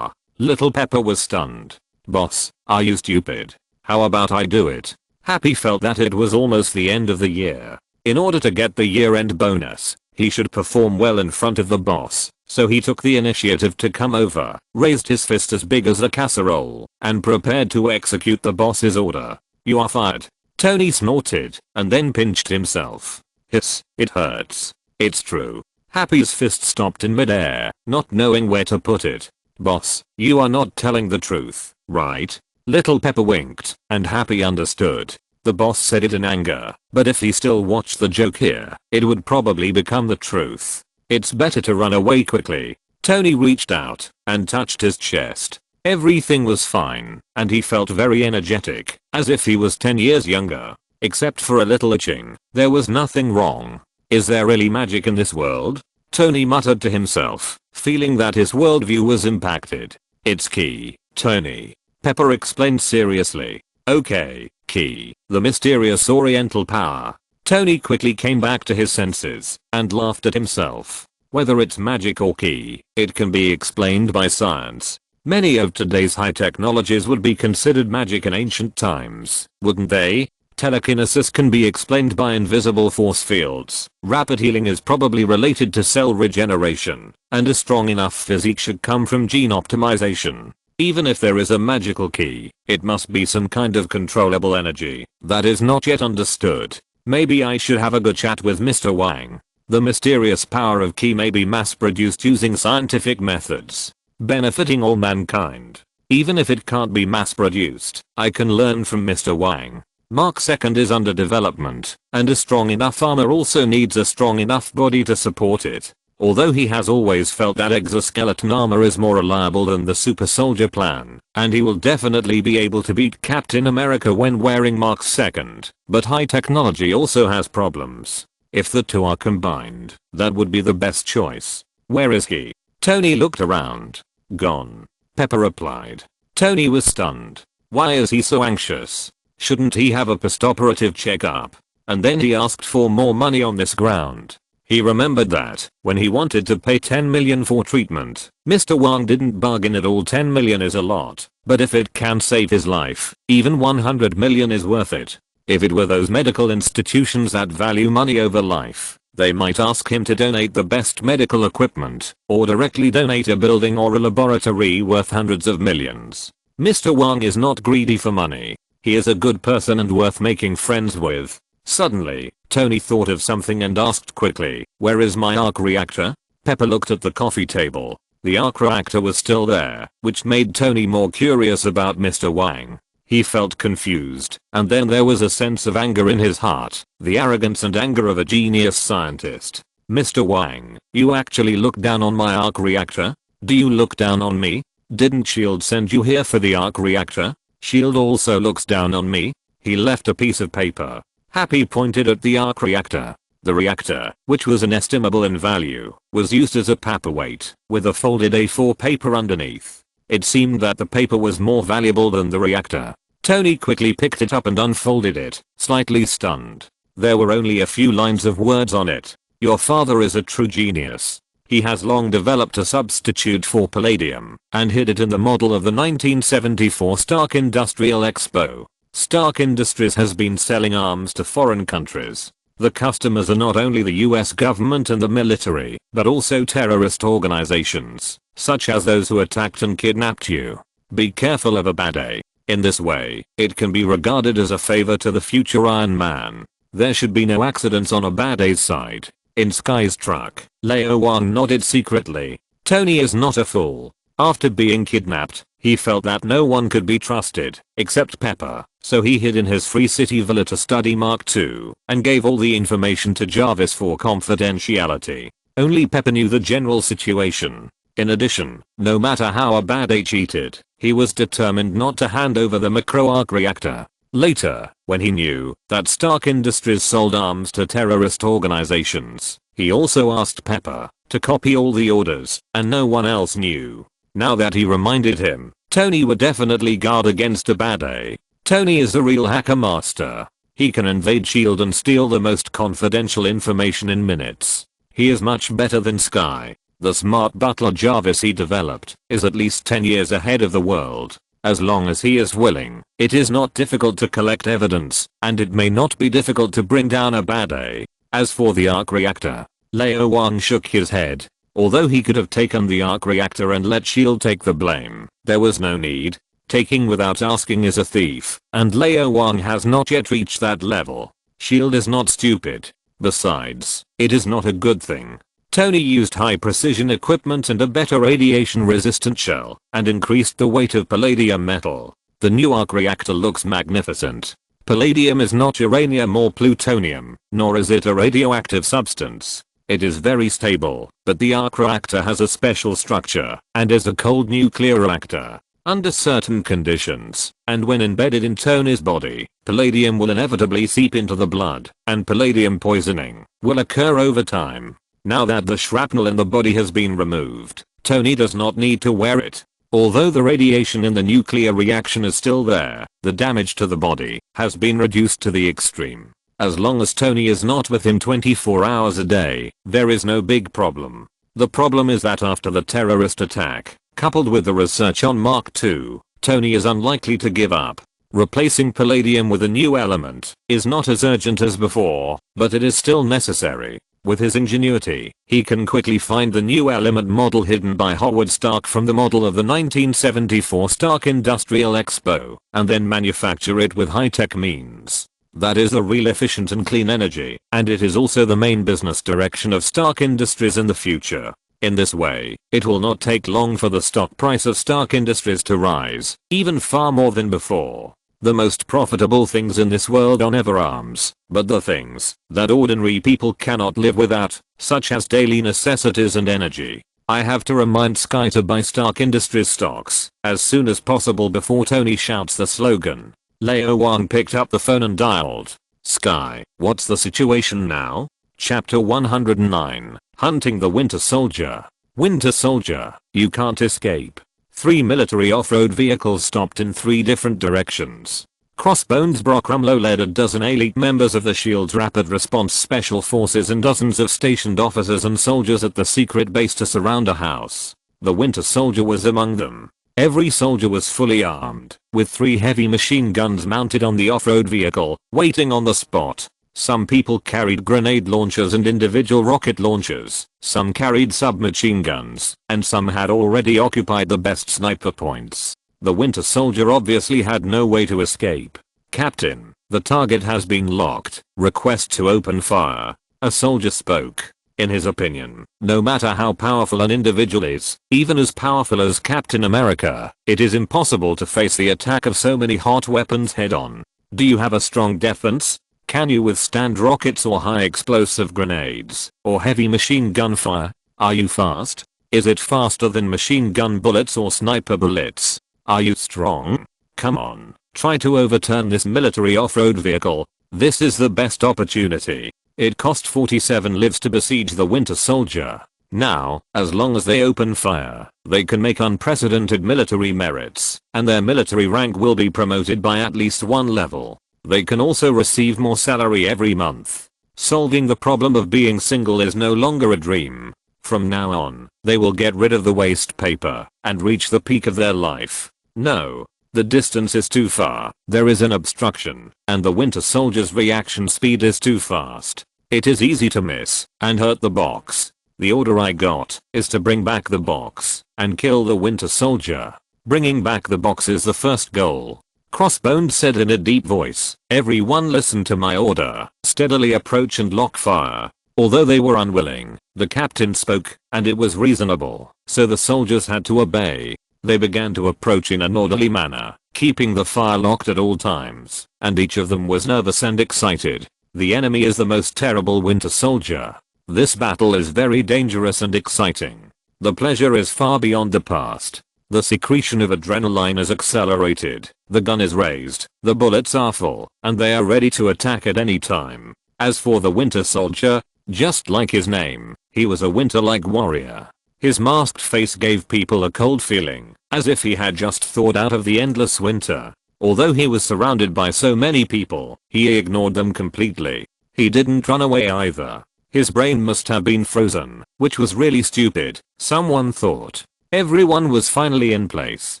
Little Pepper was stunned. Boss, are you stupid? How about I do it? Happy felt that it was almost the end of the year. In order to get the year-end bonus, He should perform well in front of the boss, so he took the initiative to come over, raised his fist as big as a casserole, and prepared to execute the boss's order. "You are fired." Tony snorted, and then pinched himself. "Hiss, it hurts." "It's true." Happy's fist stopped in midair, not knowing where to put it. "Boss, you are not telling the truth, right?" Little Pepper winked, and Happy understood. The boss said it in anger, but if he still watched the joke here, it would probably become the truth. It's better to run away quickly. Tony reached out and touched his chest. Everything was fine, and he felt very energetic, as if he was 10 years younger. Except for a little itching, there was nothing wrong. Is there really magic in this world? Tony muttered to himself, feeling that his worldview was impacted. "It's Ki, Tony," Pepper explained seriously. "Okay, Ki, the mysterious oriental power." Tony quickly came back to his senses and laughed at himself. Whether it's magic or Ki, it can be explained by science. Many of today's high technologies would be considered magic in ancient times, wouldn't they? Telekinesis can be explained by invisible force fields. Rapid healing is probably related to cell regeneration, and a strong enough physique should come from gene optimization. Even if there is a magical key, it must be some kind of controllable energy that is not yet understood. Maybe I should have a good chat with Mr. Wang. The mysterious power of Ki may be mass-produced using scientific methods, benefiting all mankind. Even if it can't be mass-produced, I can learn from Mr. Wang. Mark II is under development, and a strong enough armor also needs a strong enough body to support it. Although he has always felt that exoskeleton armor is more reliable than the super soldier plan, and he will definitely be able to beat Captain America when wearing Mark II, but high technology also has problems. If the two are combined, that would be the best choice. Where is he? Tony looked around. Gone. Pepper replied. Tony was stunned. Why is he so anxious? Shouldn't he have a postoperative checkup? And then he asked for more money on this ground. He remembered that, when he wanted to pay 10 million for treatment, Mr. Wang didn't bargain at all. 10 million is a lot, but if it can save his life, even 100 million is worth it. If it were those medical institutions that value money over life, they might ask him to donate the best medical equipment, or directly donate a building or a laboratory worth hundreds of millions. Mr. Wang is not greedy for money. He is a good person and worth making friends with. Suddenly, Tony thought of something and asked quickly, "Where is my arc reactor?" Pepper looked at the coffee table. The arc reactor was still there, which made Tony more curious about Mr. Wang. He felt confused, and then there was a sense of anger in his heart, the arrogance and anger of a genius scientist. "Mr. Wang, you actually look down on my arc reactor? Do you look down on me? Didn't SHIELD send you here for the arc reactor? SHIELD also looks down on me?" He left a piece of paper. Happy pointed at the arc reactor. The reactor, which was inestimable in value, was used as a paperweight, with a folded A4 paper underneath. It seemed that the paper was more valuable than the reactor. Tony quickly picked it up and unfolded it, slightly stunned. There were only a few lines of words on it. "Your father is a true genius. He has long developed a substitute for palladium, and hid it in the model of the 1974 Stark Industrial Expo. Stark Industries has been selling arms to foreign countries. The customers are not only the US government and the military, but also terrorist organizations, such as those who attacked and kidnapped you. Be careful of a bad day. In this way, it can be regarded as a favor to the future Iron Man. There should be no accidents on a bad day's side." In Sky's truck, Lao Wang nodded secretly. Tony is not a fool. After being kidnapped, he felt that no one could be trusted, except Pepper, so he hid in his Free City villa to study Mark II, and gave all the information to Jarvis for confidentiality. Only Pepper knew the general situation. In addition, no matter how a bad day cheated, he was determined not to hand over the macro arc reactor. Later, when he knew that Stark Industries sold arms to terrorist organizations, he also asked Pepper to copy all the orders, and no one else knew. Now that he reminded him, Tony would definitely guard against a bad day. Tony is a real hacker master. He can invade SHIELD and steal the most confidential information in minutes. He is much better than Sky. The smart butler Jarvis he developed is at least 10 years ahead of the world. As long as he is willing, it is not difficult to collect evidence, and it may not be difficult to bring down a bad day. As for the arc reactor, Lao Wang shook his head. Although he could have taken the arc reactor and let SHIELD take the blame, there was no need. Taking without asking is a thief, and Lao Wang has not yet reached that level. SHIELD is not stupid. Besides, it is not a good thing. Tony used high precision equipment and a better radiation resistant shell, and increased the weight of palladium metal. The new arc reactor looks magnificent. Palladium is not uranium or plutonium, nor is it a radioactive substance. It is very stable, but the arc reactor has a special structure, and is a cold nuclear reactor. Under certain conditions, and when embedded in Tony's body, palladium will inevitably seep into the blood, and palladium poisoning will occur over time. Now that the shrapnel in the body has been removed, Tony does not need to wear it. Although the radiation in the nuclear reaction is still there, the damage to the body has been reduced to the extreme. As long as Tony is not with him 24 hours a day, there is no big problem. The problem is that after the terrorist attack, coupled with the research on Mark II, Tony is unlikely to give up. Replacing palladium with a new element is not as urgent as before, but it is still necessary. With his ingenuity, he can quickly find the new element model hidden by Howard Stark from the model of the 1974 Stark Industrial Expo, and then manufacture it with high-tech means. That is the real efficient and clean energy, and it is also the main business direction of Stark Industries in the future. In this way, it will not take long for the stock price of Stark Industries to rise, even far more than before. The most profitable things in this world are never arms, but the things that ordinary people cannot live without, such as daily necessities and energy. I have to remind Sky to buy Stark Industries stocks as soon as possible before Tony shouts the slogan. Lao Wang picked up the phone and dialed. Sky, what's the situation now? Chapter 109, Hunting the Winter Soldier. Winter Soldier, you can't escape. 3 military off-road vehicles stopped in 3 different directions. Crossbones Brock Rumlow led a dozen elite members of the SHIELD's Rapid Response Special Forces and dozens of stationed officers and soldiers at the secret base to surround a house. The Winter Soldier was among them. Every soldier was fully armed, with 3 heavy machine guns mounted on the off-road vehicle, waiting on the spot. Some people carried grenade launchers and individual rocket launchers, some carried submachine guns, and some had already occupied the best sniper points. The Winter Soldier obviously had no way to escape. Captain, the target has been locked. Request to open fire. A soldier spoke. In his opinion, no matter how powerful an individual is, even as powerful as Captain America, it is impossible to face the attack of so many hot weapons head on. Do you have a strong defense? Can you withstand rockets or high explosive grenades, or heavy machine gun fire? Are you fast? Is it faster than machine gun bullets or sniper bullets? Are you strong? Come on, try to overturn this military off-road vehicle. This is the best opportunity. It cost 47 lives to besiege the Winter Soldier. Now, as long as they open fire, they can make unprecedented military merits, and their military rank will be promoted by at least 1 level. They can also receive more salary every month. Solving the problem of being single is no longer a dream. From now on, they will get rid of the waste paper and reach the peak of their life. No, the distance is too far, there is an obstruction, and the Winter Soldier's reaction speed is too fast. It is easy to miss and hurt the box. The order I got is to bring back the box and kill the Winter Soldier. Bringing back the box is the first goal. Crossbones said in a deep voice. Everyone listen to my order. Steadily approach and lock fire. Although they were unwilling, the captain spoke, and it was reasonable, so the soldiers had to obey. They began to approach in an orderly manner, keeping the fire locked at all times, and each of them was nervous and excited. The enemy is the most terrible Winter Soldier. This battle is very dangerous and exciting. The pleasure is far beyond the past. The secretion of adrenaline is accelerated, the gun is raised, the bullets are full, and they are ready to attack at any time. As for the Winter Soldier, just like his name, he was a winter-like warrior. His masked face gave people a cold feeling, as if he had just thawed out of the endless winter. Although he was surrounded by so many people, he ignored them completely. He didn't run away either. His brain must have been frozen, which was really stupid, someone thought. Everyone was finally in place.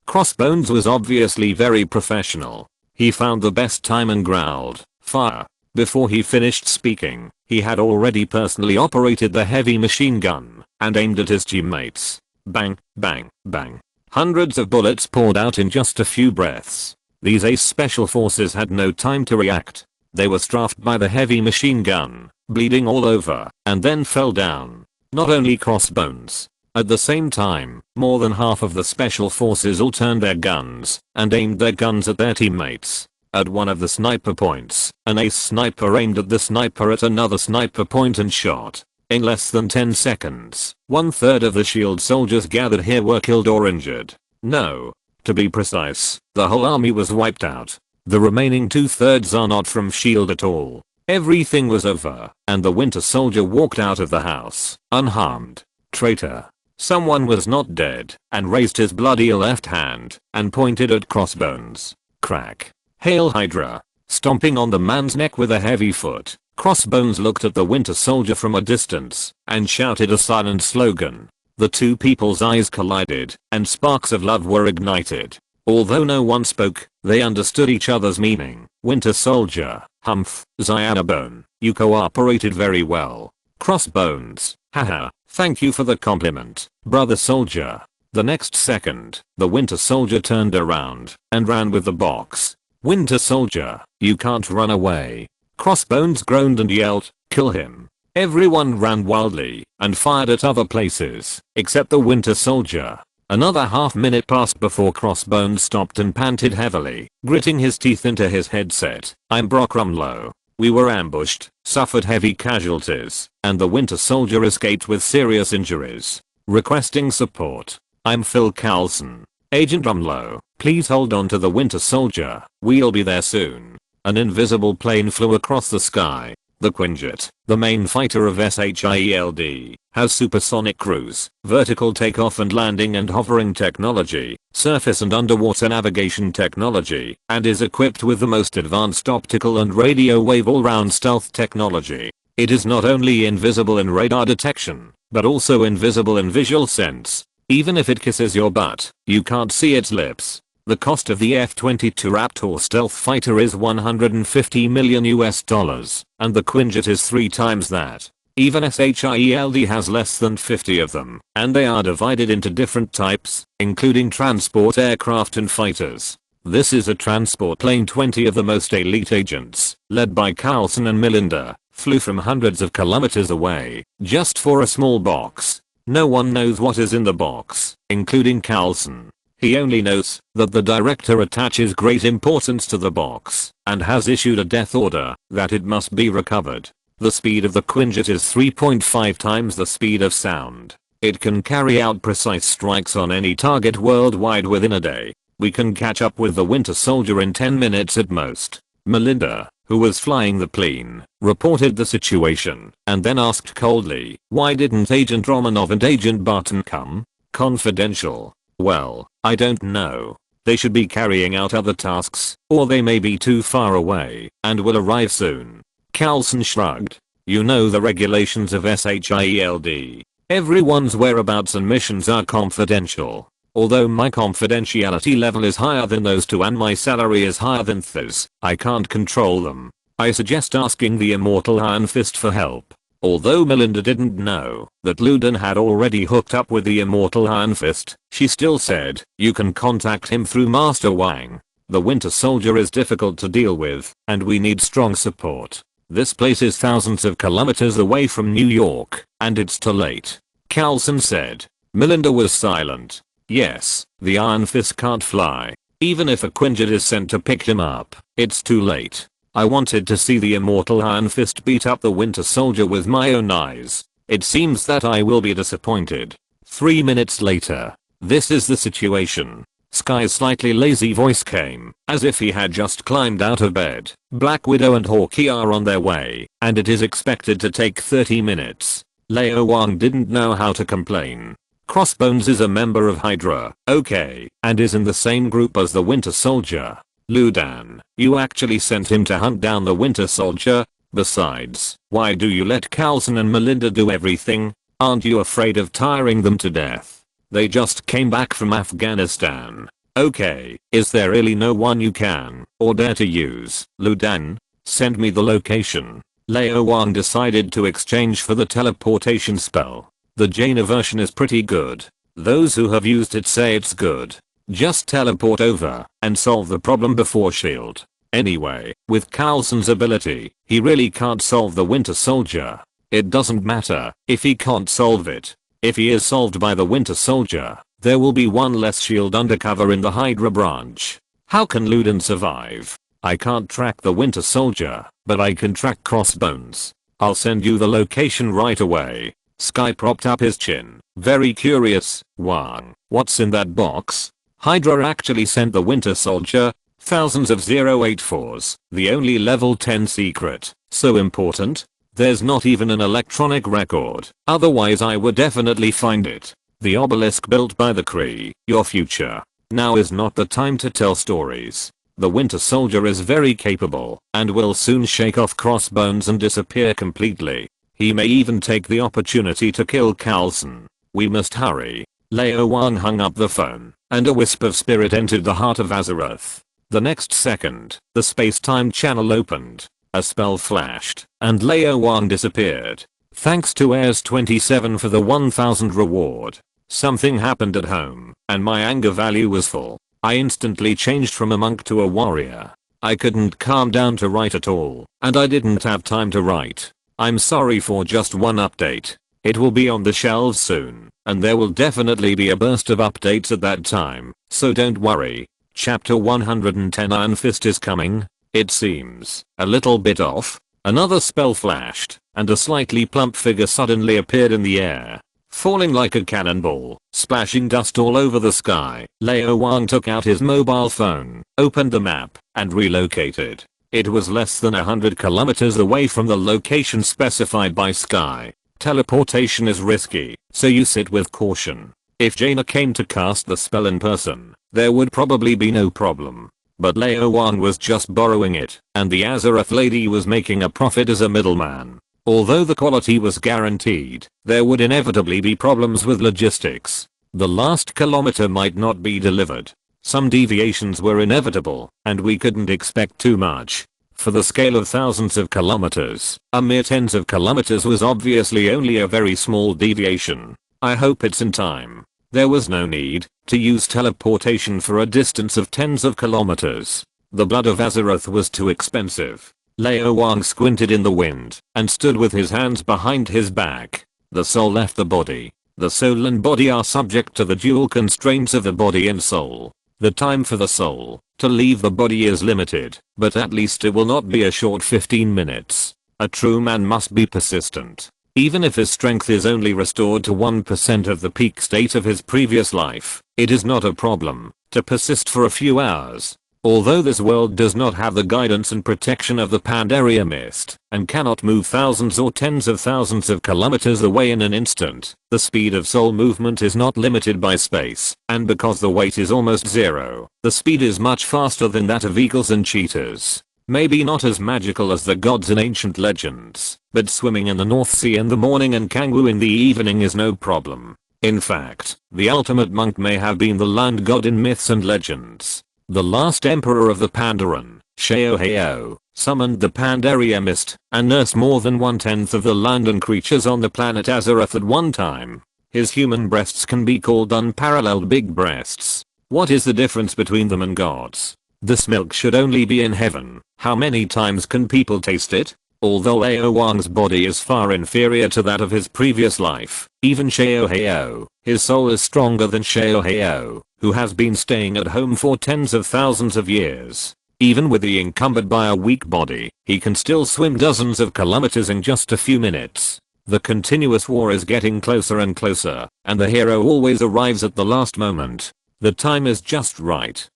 Crossbones was obviously very professional. He found the best time and growled, "Fire." Before he finished speaking, He had already personally operated the heavy machine gun and aimed at his teammates. Bang, bang, bang. Hundreds of bullets poured out in just a few breaths. These ace special forces had no time to react. They were strafed by the heavy machine gun, bleeding all over, and then fell down. Not only Crossbones. At the same time, more than half of the special forces all turned their guns and aimed their guns at their teammates. At one of the sniper points, an ace sniper aimed at the sniper at another sniper point and shot. In less than 10 seconds, 1/3 of the shield soldiers gathered here were killed or injured. No. To be precise, the whole army was wiped out. The remaining 2/3 are not from shield at all. Everything was over, and the Winter Soldier walked out of the house, unharmed. Traitor. Someone was not dead, and raised his bloody left hand, and pointed at Crossbones. Crack. Hail Hydra. Stomping on the man's neck with a heavy foot, Crossbones looked at the Winter Soldier from a distance, and shouted a silent slogan. The two people's eyes collided, and sparks of love were ignited. Although no one spoke, they understood each other's meaning. Winter Soldier, Humph, Zianabone, you cooperated very well. Crossbones, haha, thank you for the compliment, brother soldier. The next second, the Winter Soldier turned around, and ran with the box. Winter Soldier, you can't run away. Crossbones groaned and yelled, kill him. Everyone ran wildly, and fired at other places, except the Winter Soldier. Another half-minute passed before Crossbones stopped and panted heavily, gritting his teeth into his headset. I'm Brock Rumlow. We were ambushed, suffered heavy casualties, and the Winter Soldier escaped with serious injuries. Requesting support. I'm Phil Coulson. Agent Rumlow, please hold on to the Winter Soldier, we'll be there soon. An invisible plane flew across the sky. The Quinjet, the main fighter of SHIELD, has supersonic cruise, vertical takeoff and landing and hovering technology, surface and underwater navigation technology, and is equipped with the most advanced optical and radio wave all-round stealth technology. It is not only invisible in radar detection, but also invisible in visual sense. Even if it kisses your butt, you can't see its lips. The cost of the F-22 Raptor stealth fighter is $150 million, and the Quinjet is 3 times that. Even SHIELD has less than 50 of them, and they are divided into different types, including transport aircraft and fighters. This is a transport plane. 20 of the most elite agents, led by Coulson and Melinda, flew from hundreds of kilometers away, just for a small box. No one knows what is in the box, including Coulson. He only knows that the director attaches great importance to the box and has issued a death order that it must be recovered. The speed of the Quinjet is 3.5 times the speed of sound. It can carry out precise strikes on any target worldwide within a day. We can catch up with the Winter Soldier in 10 minutes at most. Melinda, who was flying the plane, reported the situation and then asked coldly, why didn't Agent Romanov and Agent Barton come? Confidential. Well, I don't know. They should be carrying out other tasks, or they may be too far away and will arrive soon. Coulson shrugged. You know the regulations of SHIELD. Everyone's whereabouts and missions are confidential. Although my confidentiality level is higher than those two and my salary is higher than theirs, I can't control them. I suggest asking the immortal Iron Fist for help. Although Melinda didn't know that Luden had already hooked up with the immortal Iron Fist, she still said, you can contact him through Master Wang. The Winter Soldier is difficult to deal with, and we need strong support. This place is thousands of kilometers away from New York, and it's too late. Coulson said. Melinda was silent. Yes, the Iron Fist can't fly. Even if a Quinjet is sent to pick him up, it's too late. I wanted to see the immortal Iron Fist beat up the Winter Soldier with my own eyes. It seems that I will be disappointed. 3 minutes later. This is the situation. Sky's slightly lazy voice came, as if he had just climbed out of bed. Black Widow and Hawkeye are on their way, and it is expected to take 30 minutes. Lao Wang didn't know how to complain. Crossbones is a member of Hydra, okay, and is in the same group as the Winter Soldier. Ludan, you actually sent him to hunt down the Winter Soldier? Besides, why do you let Coulson and Melinda do everything? Aren't you afraid of tiring them to death? They just came back from Afghanistan. Okay, is there really no one you can, or dare to use? Ludan, send me the location. Lao Wang decided to exchange for the teleportation spell. The Jaina version is pretty good. Those who have used it say it's good. Just teleport over and solve the problem before shield. Anyway, with Carlson's ability, he really can't solve the Winter Soldier. It doesn't matter if he can't solve it. If he is solved by the Winter Soldier, there will be one less shield undercover in the Hydra branch. How can Luden survive? I can't track the Winter Soldier, but I can track Crossbones. I'll send you the location right away. Sky propped up his chin, very curious. Wang, what's in that box? Hydra actually sent the Winter Soldier. Thousands of 084s, the only level 10 secret. So important? There's not even an electronic record, otherwise I would definitely find it. The obelisk built by the Kree, your future. Now is not the time to tell stories. The Winter Soldier is very capable and will soon shake off Crossbones and disappear completely. He may even take the opportunity to kill Carlson. We must hurry. Lao Wang hung up the phone, and a wisp of spirit entered the Heart of Azeroth. The next second, the space-time channel opened. A spell flashed, and Lao Wang disappeared. Thanks to Airs27 for the 1000 reward. Something happened at home, and my anger value was full. I instantly changed from a monk to a warrior. I couldn't calm down to write at all, and I didn't have time to write. I'm sorry for just one update. It will be on the shelves soon, and there will definitely be a burst of updates at that time, so don't worry. Chapter 110 Iron Fist is coming. It seems a little bit off. Another spell flashed, and a slightly plump figure suddenly appeared in the air, falling like a cannonball, splashing dust all over the sky. Lao Wang took out his mobile phone, opened the map, and relocated. It was less than 100 kilometers away from the location specified by Sky. Teleportation is risky, so you sit with caution. If Jaina came to cast the spell in person, there would probably be no problem. But Lao Wang was just borrowing it, and the Azeroth lady was making a profit as a middleman. Although the quality was guaranteed, there would inevitably be problems with logistics. The last kilometer might not be delivered. Some deviations were inevitable, and we couldn't expect too much. For the scale of thousands of kilometers, a mere tens of kilometers was obviously only a very small deviation. I hope it's in time. There was no need to use teleportation for a distance of tens of kilometers. The blood of Azeroth was too expensive. Lao Wang squinted in the wind and stood with his hands behind his back. The soul left the body. The soul and body are subject to the dual constraints of the body and soul. The time for the soul to leave the body is limited, but at least it will not be a short 15 minutes. A true man must be persistent. Even if his strength is only restored to 1% of the peak state of his previous life, it is not a problem to persist for a few hours. Although this world does not have the guidance and protection of the Pandaria Mist, and cannot move thousands or tens of thousands of kilometers away in an instant, the speed of soul movement is not limited by space, and because the weight is almost zero, the speed is much faster than that of eagles and cheetahs. Maybe not as magical as the gods in ancient legends, but swimming in the North Sea in the morning and Kangwoo in the evening is no problem. In fact, the ultimate monk may have been the land god in myths and legends. The last emperor of the Pandaren, Sheoheo, summoned the Pandaria Mist and nursed more than 1/10 of the land and creatures on the planet Azeroth at one time. His human breasts can be called unparalleled big breasts. What is the difference between them and gods? This milk should only be in heaven. How many times can people taste it? Although Lao Wang's body is far inferior to that of his previous life, even Sheoheo, his soul is stronger than Sheoheo, who has been staying at home for tens of thousands of years. Even with the encumbered by a weak body, he can still swim dozens of kilometers in just a few minutes. The continuous war is getting closer and closer, and the hero always arrives at the last moment. The time is just right.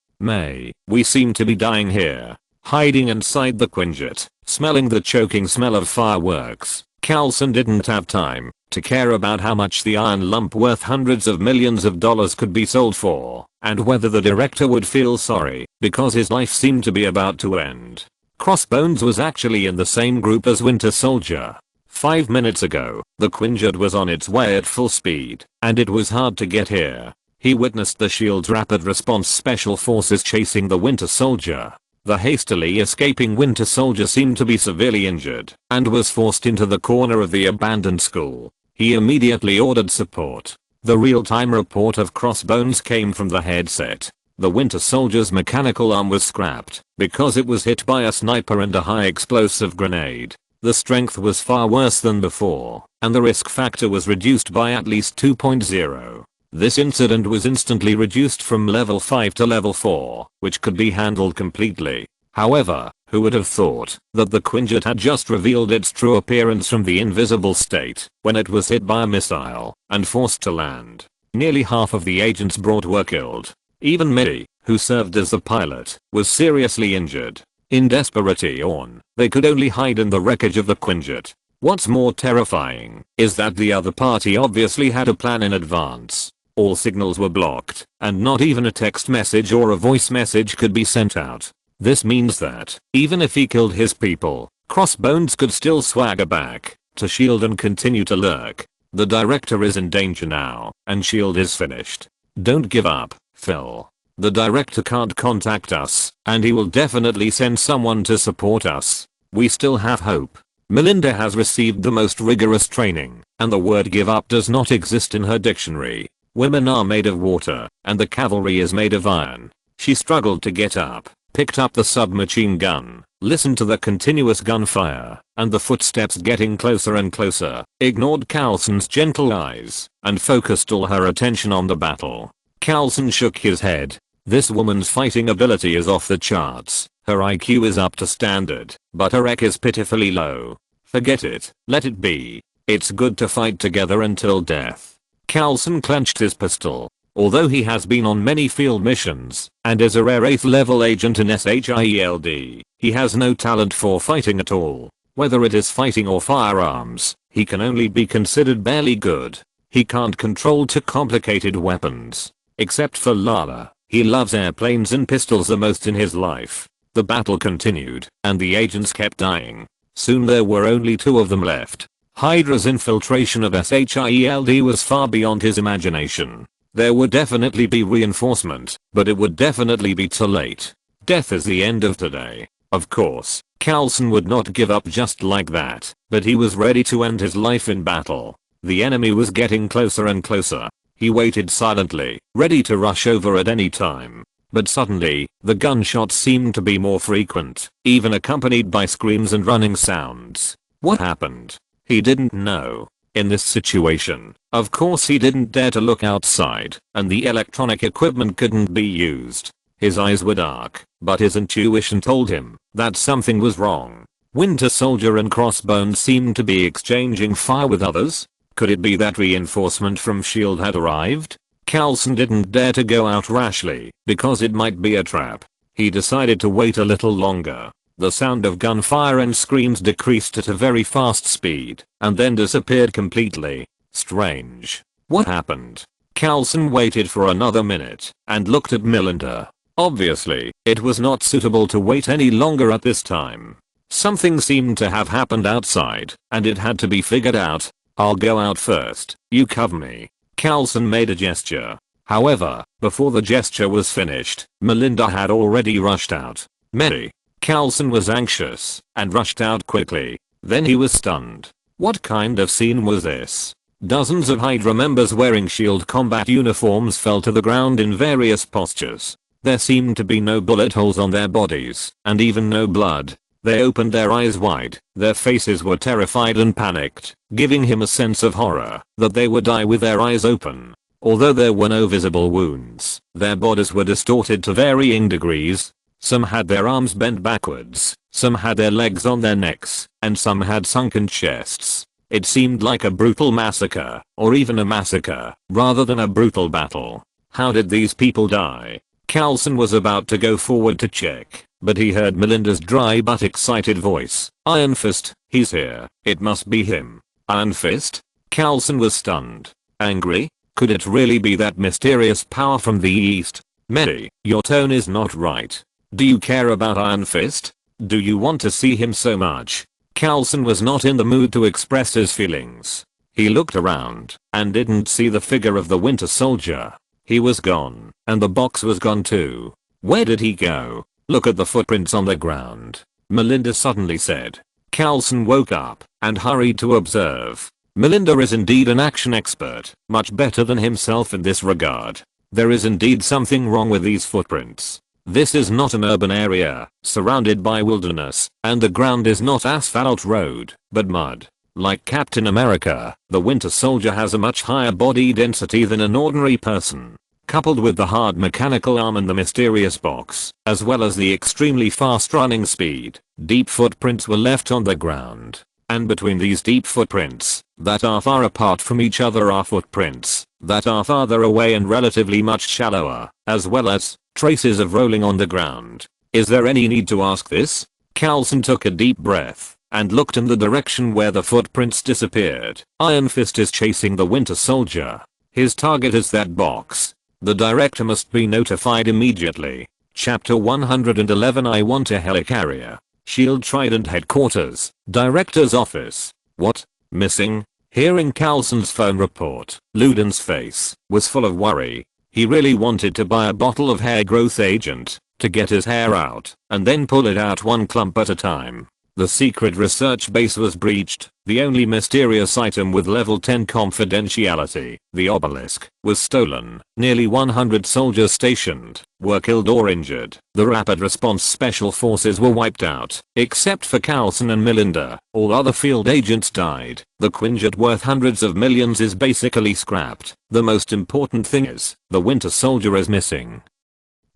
We seem to be dying here. Hiding inside the Quinjet, smelling the choking smell of fireworks, Carlson didn't have time to care about how much the iron lump worth hundreds of millions of dollars could be sold for, and whether the director would feel sorry, because his life seemed to be about to end. Crossbones was actually in the same group as Winter Soldier. 5 minutes ago, the Quinjet was on its way at full speed, and it was hard to get here. He witnessed the SHIELD's Rapid Response Special Forces chasing the Winter Soldier. The hastily escaping Winter Soldier seemed to be severely injured and was forced into the corner of the abandoned school. He immediately ordered support. The real-time report of crossbones came from the headset. The Winter Soldier's mechanical arm was scrapped because it was hit by a sniper and a high explosive grenade. The strength was far worse than before, and the risk factor was reduced by at least 2.0. This incident was instantly reduced from level 5 to level 4, which could be handled completely. However, who would have thought that the Quinjet had just revealed its true appearance from the invisible state when it was hit by a missile and forced to land? Nearly half of the agents brought were killed. Even Mitty, who served as the pilot, was seriously injured. In desperation, they could only hide in the wreckage of the Quinjet. What's more terrifying is that the other party obviously had a plan in advance. All signals were blocked, and not even a text message or a voice message could be sent out. This means that, even if he killed his people, Crossbones could still swagger back to S.H.I.E.L.D. and continue to lurk. The director is in danger now, and S.H.I.E.L.D. is finished. Don't give up, Phil. The director can't contact us, and he will definitely send someone to support us. We still have hope. Melinda has received the most rigorous training, and the word give up does not exist in her dictionary. Women are made of water, and the cavalry is made of iron. She struggled to get up, picked up the submachine gun, listened to the continuous gunfire, and the footsteps getting closer and closer, ignored Carlson's gentle eyes, and focused all her attention on the battle. Carlson shook his head. This woman's fighting ability is off the charts. Her IQ is up to standard, but her EQ is pitifully low. Forget it, let it be. It's good to fight together until death. Carlson clenched his pistol. Although he has been on many field missions, and is a rare 8th level agent in SYNOPSIS, he has no talent for fighting at all. Whether it is fighting or firearms, he can only be considered barely good. He can't control too complicated weapons. Except for Lala, he loves airplanes and pistols the most in his life. The battle continued, and the agents kept dying. Soon there were only 2 of them left. Hydra's infiltration of SHIELD was far beyond his imagination. There would definitely be reinforcement, but it would definitely be too late. Death is the end of today. Of course, Carlson would not give up just like that, but he was ready to end his life in battle. The enemy was getting closer and closer. He waited silently, ready to rush over at any time. But suddenly, the gunshots seemed to be more frequent, even accompanied by screams and running sounds. What happened? He didn't know. In this situation, of course he didn't dare to look outside, and the electronic equipment couldn't be used. His eyes were dark, but his intuition told him that something was wrong. Winter Soldier and Crossbones seemed to be exchanging fire with others. Could it be that reinforcement from S.H.I.E.L.D. had arrived? Carlson didn't dare to go out rashly, because it might be a trap. He decided to wait a little longer. The sound of gunfire and screams decreased at a very fast speed, and then disappeared completely. Strange. What happened? Carlson waited for another minute, and looked at Melinda. Obviously, it was not suitable to wait any longer at this time. Something seemed to have happened outside, and it had to be figured out. I'll go out first, you cover me. Carlson made a gesture. However, before the gesture was finished, Melinda had already rushed out. Mary. Carlson was anxious, and rushed out quickly. Then he was stunned. What kind of scene was this? Dozens of Hydra members wearing S.H.I.E.L.D. combat uniforms fell to the ground in various postures. There seemed to be no bullet holes on their bodies, and even no blood. They opened their eyes wide. Their faces were terrified and panicked, giving him a sense of horror that they would die with their eyes open. Although there were no visible wounds, their bodies were distorted to varying degrees. Some had their arms bent backwards, some had their legs on their necks, and some had sunken chests. It seemed like a brutal massacre, or even a massacre, rather than a brutal battle. How did these people die? Carlson was about to go forward to check, but he heard Melinda's dry but excited voice. Iron Fist, he's here. It must be him. Iron Fist? Carlson was stunned. Angry? Could it really be that mysterious power from the east? Mary, your tone is not right. Do you care about Iron Fist? Do you want to see him so much? Carlson was not in the mood to express his feelings. He looked around, and didn't see the figure of the Winter Soldier. He was gone, and the box was gone too. Where did he go? Look at the footprints on the ground, Melinda suddenly said. Carlson woke up and hurried to observe. Melinda is indeed an action expert, much better than himself in this regard. There is indeed something wrong with these footprints. This is not an urban area, surrounded by wilderness, and the ground is not asphalt road, but mud. Like Captain America, the Winter Soldier has a much higher body density than an ordinary person. Coupled with the hard mechanical arm and the mysterious box, as well as the extremely fast running speed, deep footprints were left on the ground. And between these deep footprints, that are far apart from each other, are footprints that are farther away and relatively much shallower, as well as traces of rolling on the ground. Is there any need to ask this? Carlson took a deep breath and looked in the direction where the footprints disappeared. Iron Fist is chasing the Winter Soldier. His target is that box. The director must be notified immediately. Chapter 111. I want a helicarrier. Shield Trident Headquarters, Director's Office. What? Missing? Hearing Carlson's phone report, Luden's face was full of worry. He really wanted to buy a bottle of hair growth agent to get his hair out and then pull it out one clump at a time. The secret research base was breached. The only mysterious item with level 10 confidentiality, the obelisk, was stolen. Nearly 100 soldiers stationed were killed or injured. The rapid response special forces were wiped out, except for Carlson and Melinda. All other field agents died. The Quinjet worth hundreds of millions is basically scrapped. The most important thing is, the Winter Soldier is missing.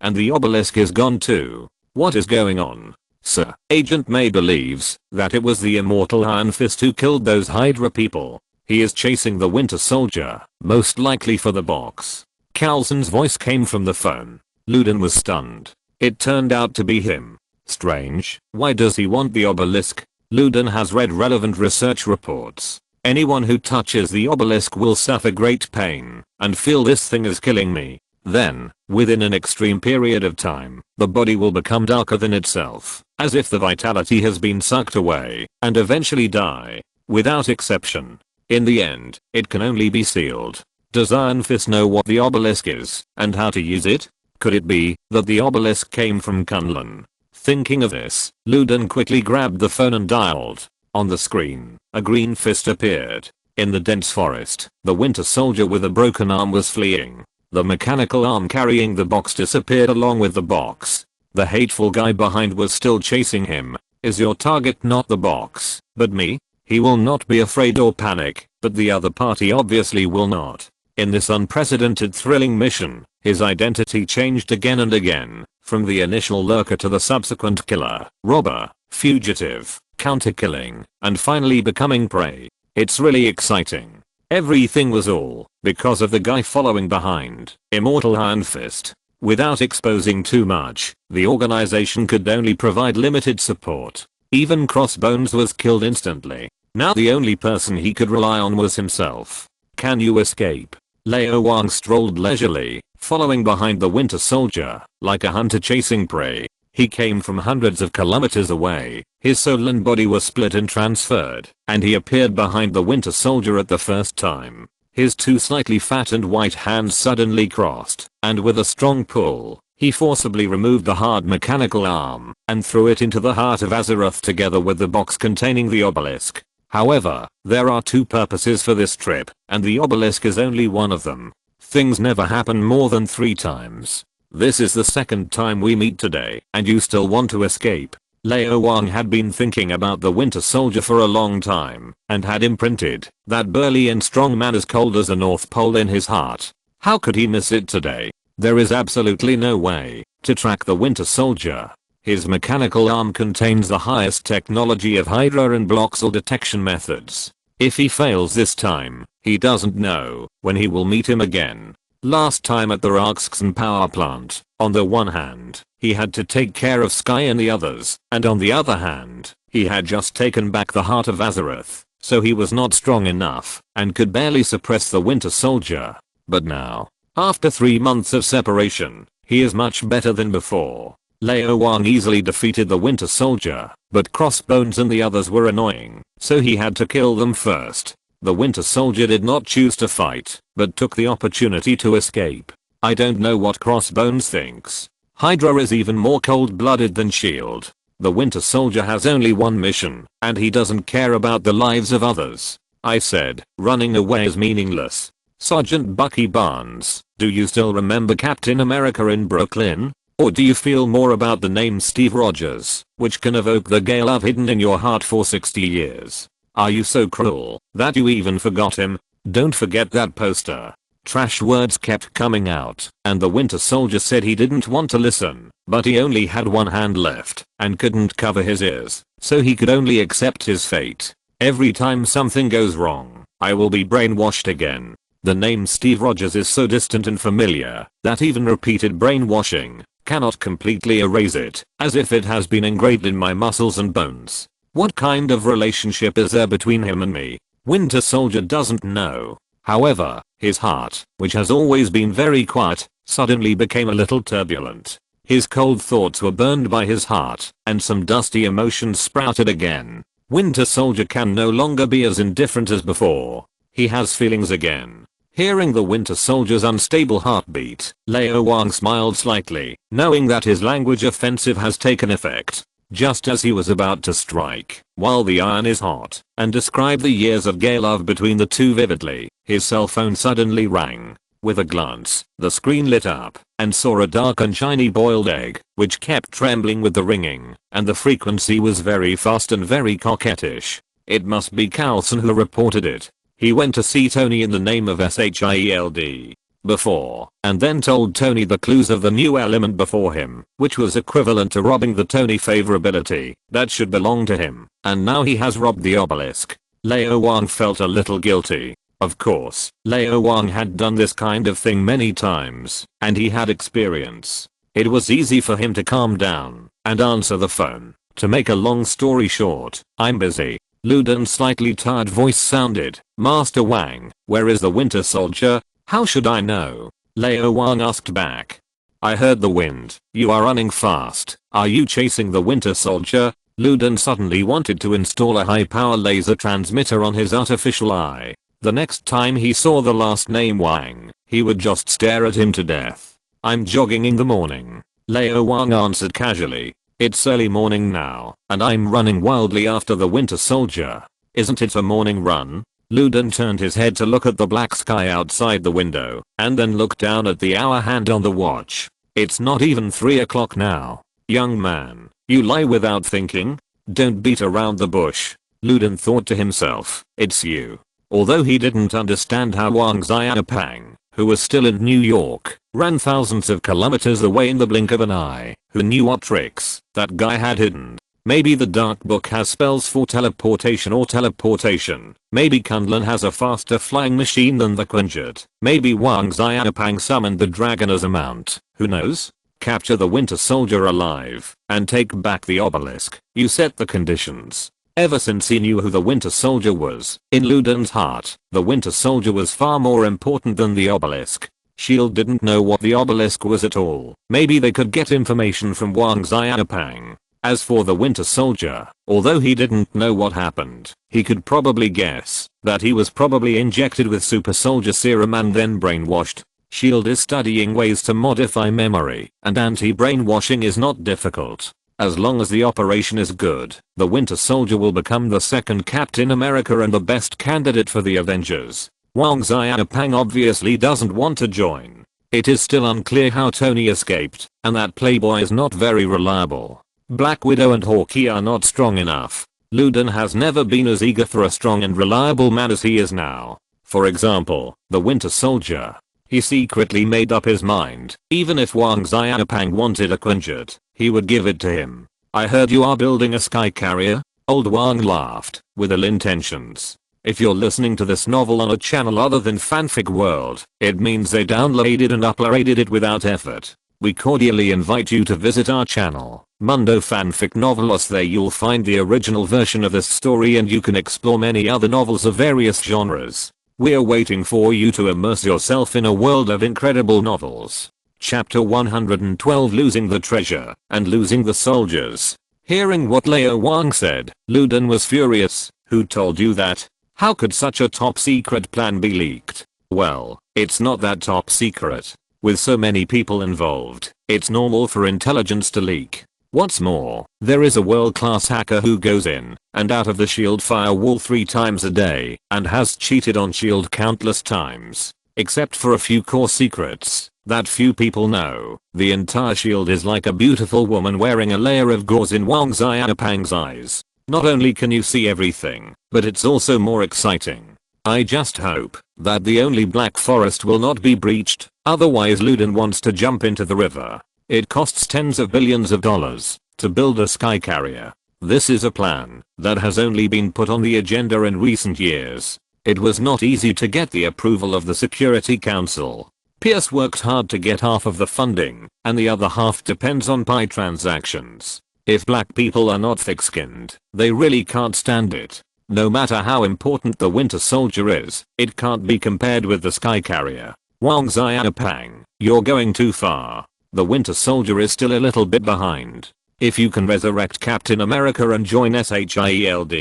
And the obelisk is gone too. What is going on? Sir, Agent May believes that it was the immortal Iron Fist who killed those Hydra people. He is chasing the Winter Soldier, most likely for the box. Carlson's voice came from the phone. Luden was stunned. It turned out to be him. Strange. Why does he want the obelisk? Luden has read relevant research reports. Anyone who touches the obelisk will suffer great pain and feel this thing is killing me. Then, within an extreme period of time, the body will become darker than itself, as if the vitality has been sucked away, and eventually die, without exception. In the end, it can only be sealed. Does Iron Fist know what the obelisk is, and how to use it? Could it be that the obelisk came from Kunlun? Thinking of this, Luden quickly grabbed the phone and dialed. On the screen, a green fist appeared. In the dense forest, the Winter Soldier with a broken arm was fleeing. The mechanical arm carrying the box disappeared along with the box. The hateful guy behind was still chasing him. Is your target not the box, but me? He will not be afraid or panic, but the other party obviously will not. In this unprecedented thrilling mission, his identity changed again and again, from the initial lurker to the subsequent killer, robber, fugitive, counter-killing, and finally becoming prey. It's really exciting. Everything was all because of the guy following behind, Immortal Iron Fist. Without exposing too much, the organization could only provide limited support. Even Crossbones was killed instantly. Now the only person he could rely on was himself. Can you escape? Lao Wang strolled leisurely, following behind the Winter Soldier, like a hunter chasing prey. He came from hundreds of kilometers away. His soul and body were split and transferred, and he appeared behind the Winter Soldier at the first time. His two slightly fattened white hands suddenly crossed, and with a strong pull, he forcibly removed the hard mechanical arm and threw it into the Heart of Azeroth together with the box containing the obelisk. However, there are two purposes for this trip, and the obelisk is only one of them. Things never happen more than 3 times. This is the second time we meet today, and you still want to escape. Lao Wang had been thinking about the Winter Soldier for a long time, and had imprinted that burly and strong man as cold as the North Pole in his heart. How could he miss it today? There is absolutely no way to track the Winter Soldier. His mechanical arm contains the highest technology of Hydra and blocks all detection methods. If he fails this time, he doesn't know when he will meet him again. Last time at the Raxxon power plant, on the one hand, he had to take care of Sky and the others, and on the other hand, he had just taken back the Heart of Azeroth, so he was not strong enough, and could barely suppress the Winter Soldier. But now, after 3 months of separation, he is much better than before. Lao Wang easily defeated the Winter Soldier, but Crossbones and the others were annoying, so he had to kill them first. The Winter Soldier did not choose to fight, but took the opportunity to escape. I don't know what Crossbones thinks. Hydra is even more cold-blooded than SHIELD. The Winter Soldier has only one mission, and he doesn't care about the lives of others. I said, running away is meaningless. Sergeant Bucky Barnes, do you still remember Captain America in Brooklyn? Or do you feel more about the name Steve Rogers, which can evoke the gay love hidden in your heart for 60 years? Are you so cruel that you even forgot him? Don't forget that poster. Trash words kept coming out, and the Winter Soldier said he didn't want to listen, but he only had one hand left, and couldn't cover his ears, so he could only accept his fate. Every time something goes wrong, I will be brainwashed again. The name Steve Rogers is so distant and familiar, that even repeated brainwashing cannot completely erase it, as if it has been engraved in my muscles and bones. What kind of relationship is there between him and me? Winter Soldier doesn't know. However, his heart, which has always been very quiet, suddenly became a little turbulent. His cold thoughts were burned by his heart, and some dusty emotions sprouted again. Winter Soldier can no longer be as indifferent as before. He has feelings again. Hearing the Winter Soldier's unstable heartbeat, Lao Wang smiled slightly, knowing that his language offensive has taken effect. Just as he was about to strike, while the iron is hot, and describe the years of gay love between the two vividly, his cell phone suddenly rang. With a glance, the screen lit up, and saw a dark and shiny boiled egg, which kept trembling with the ringing, and the frequency was very fast and very coquettish. It must be Carlson who reported it. He went to see Tony in the name of SHIELD before, and then told Tony the clues of the new element before him, which was equivalent to robbing the Tony favorability that should belong to him, and now he has robbed the obelisk. Lao Wang felt a little guilty. Of course, Lao Wang had done this kind of thing many times, and he had experience. It was easy for him to calm down and answer the phone. To make a long story short, I'm busy. Luden's slightly tired voice sounded. Master Wang, where is the Winter Soldier? How should I know? Lao Wang asked back. I heard the wind. You are running fast. Are you chasing the Winter Soldier? Luden suddenly wanted to install a high-power laser transmitter on his artificial eye. The next time he saw the last name Wang, he would just stare at him to death. I'm jogging in the morning. Lao Wang answered casually. It's early morning now, and I'm running wildly after the Winter Soldier. Isn't it a morning run? Luden turned his head to look at the black sky outside the window, and then looked down at the hour hand on the watch. It's not even 3 o'clock now. Young man, you lie without thinking? Don't beat around the bush. Luden thought to himself, it's you. Although he didn't understand how Wang Xiaopang, who was still in New York, ran thousands of kilometers away in the blink of an eye, who knew what tricks that guy had hidden. Maybe the Dark Book has spells for teleportation or teleportation. Maybe Kunlun has a faster flying machine than the Quinjet. Maybe Wang Xiaopang summoned the dragon as a mount. Who knows? Capture the Winter Soldier alive and take back the obelisk. You set the conditions. Ever since he knew who the Winter Soldier was, in Luden's heart, the Winter Soldier was far more important than the obelisk. SHIELD didn't know what the obelisk was at all. Maybe they could get information from Wang Xiaopang. As for the Winter Soldier, although he didn't know what happened, he could probably guess that he was probably injected with super soldier serum and then brainwashed. SHIELD is studying ways to modify memory, and anti-brainwashing is not difficult. As long as the operation is good, the Winter Soldier will become the second Captain America and the best candidate for the Avengers. Wang Xiaopang obviously doesn't want to join. It is still unclear how Tony escaped, and that Playboy is not very reliable. Black Widow and Hawkeye are not strong enough. Luden has never been as eager for a strong and reliable man as he is now. For example, the Winter Soldier. He secretly made up his mind, even if Wang Xiaopang wanted a Quinjet, he would give it to him. I heard you are building a sky carrier? Old Wang laughed, with ill intentions. If you're listening to this novel on a channel other than Fanfic World, it means they downloaded and uploaded it without effort. We cordially invite you to visit our channel, Mundo Fanfic Novelos. There you'll find the original version of this story and you can explore many other novels of various genres. We're waiting for you to immerse yourself in a world of incredible novels. Chapter 112, Losing the Treasure and Losing the Soldiers. Hearing what Lao Wang said, Luden was furious. Who told you that? How could such a top secret plan be leaked? Well, it's not that top secret. With so many people involved, it's normal for intelligence to leak. What's more, there is a world-class hacker who goes in and out of the shield firewall 3 times a day and has cheated on shield countless times. Except for a few core secrets that few people know, the entire shield is like a beautiful woman wearing a layer of gauze in Wang Xiaopang's eyes. Not only can you see everything, but it's also more exciting. I just hope that the only black forest will not be breached, otherwise Luden wants to jump into the river. It costs tens of billions of dollars to build a sky carrier. This is a plan that has only been put on the agenda in recent years. It was not easy to get the approval of the Security Council. Pierce worked hard to get half of the funding, and the other half depends on pie transactions. If black people are not thick-skinned, they really can't stand it. No matter how important the Winter Soldier is, it can't be compared with the sky carrier. Wang Xiaopang, you're going too far. The Winter Soldier is still a little bit behind. If you can resurrect Captain America and join SHIELD,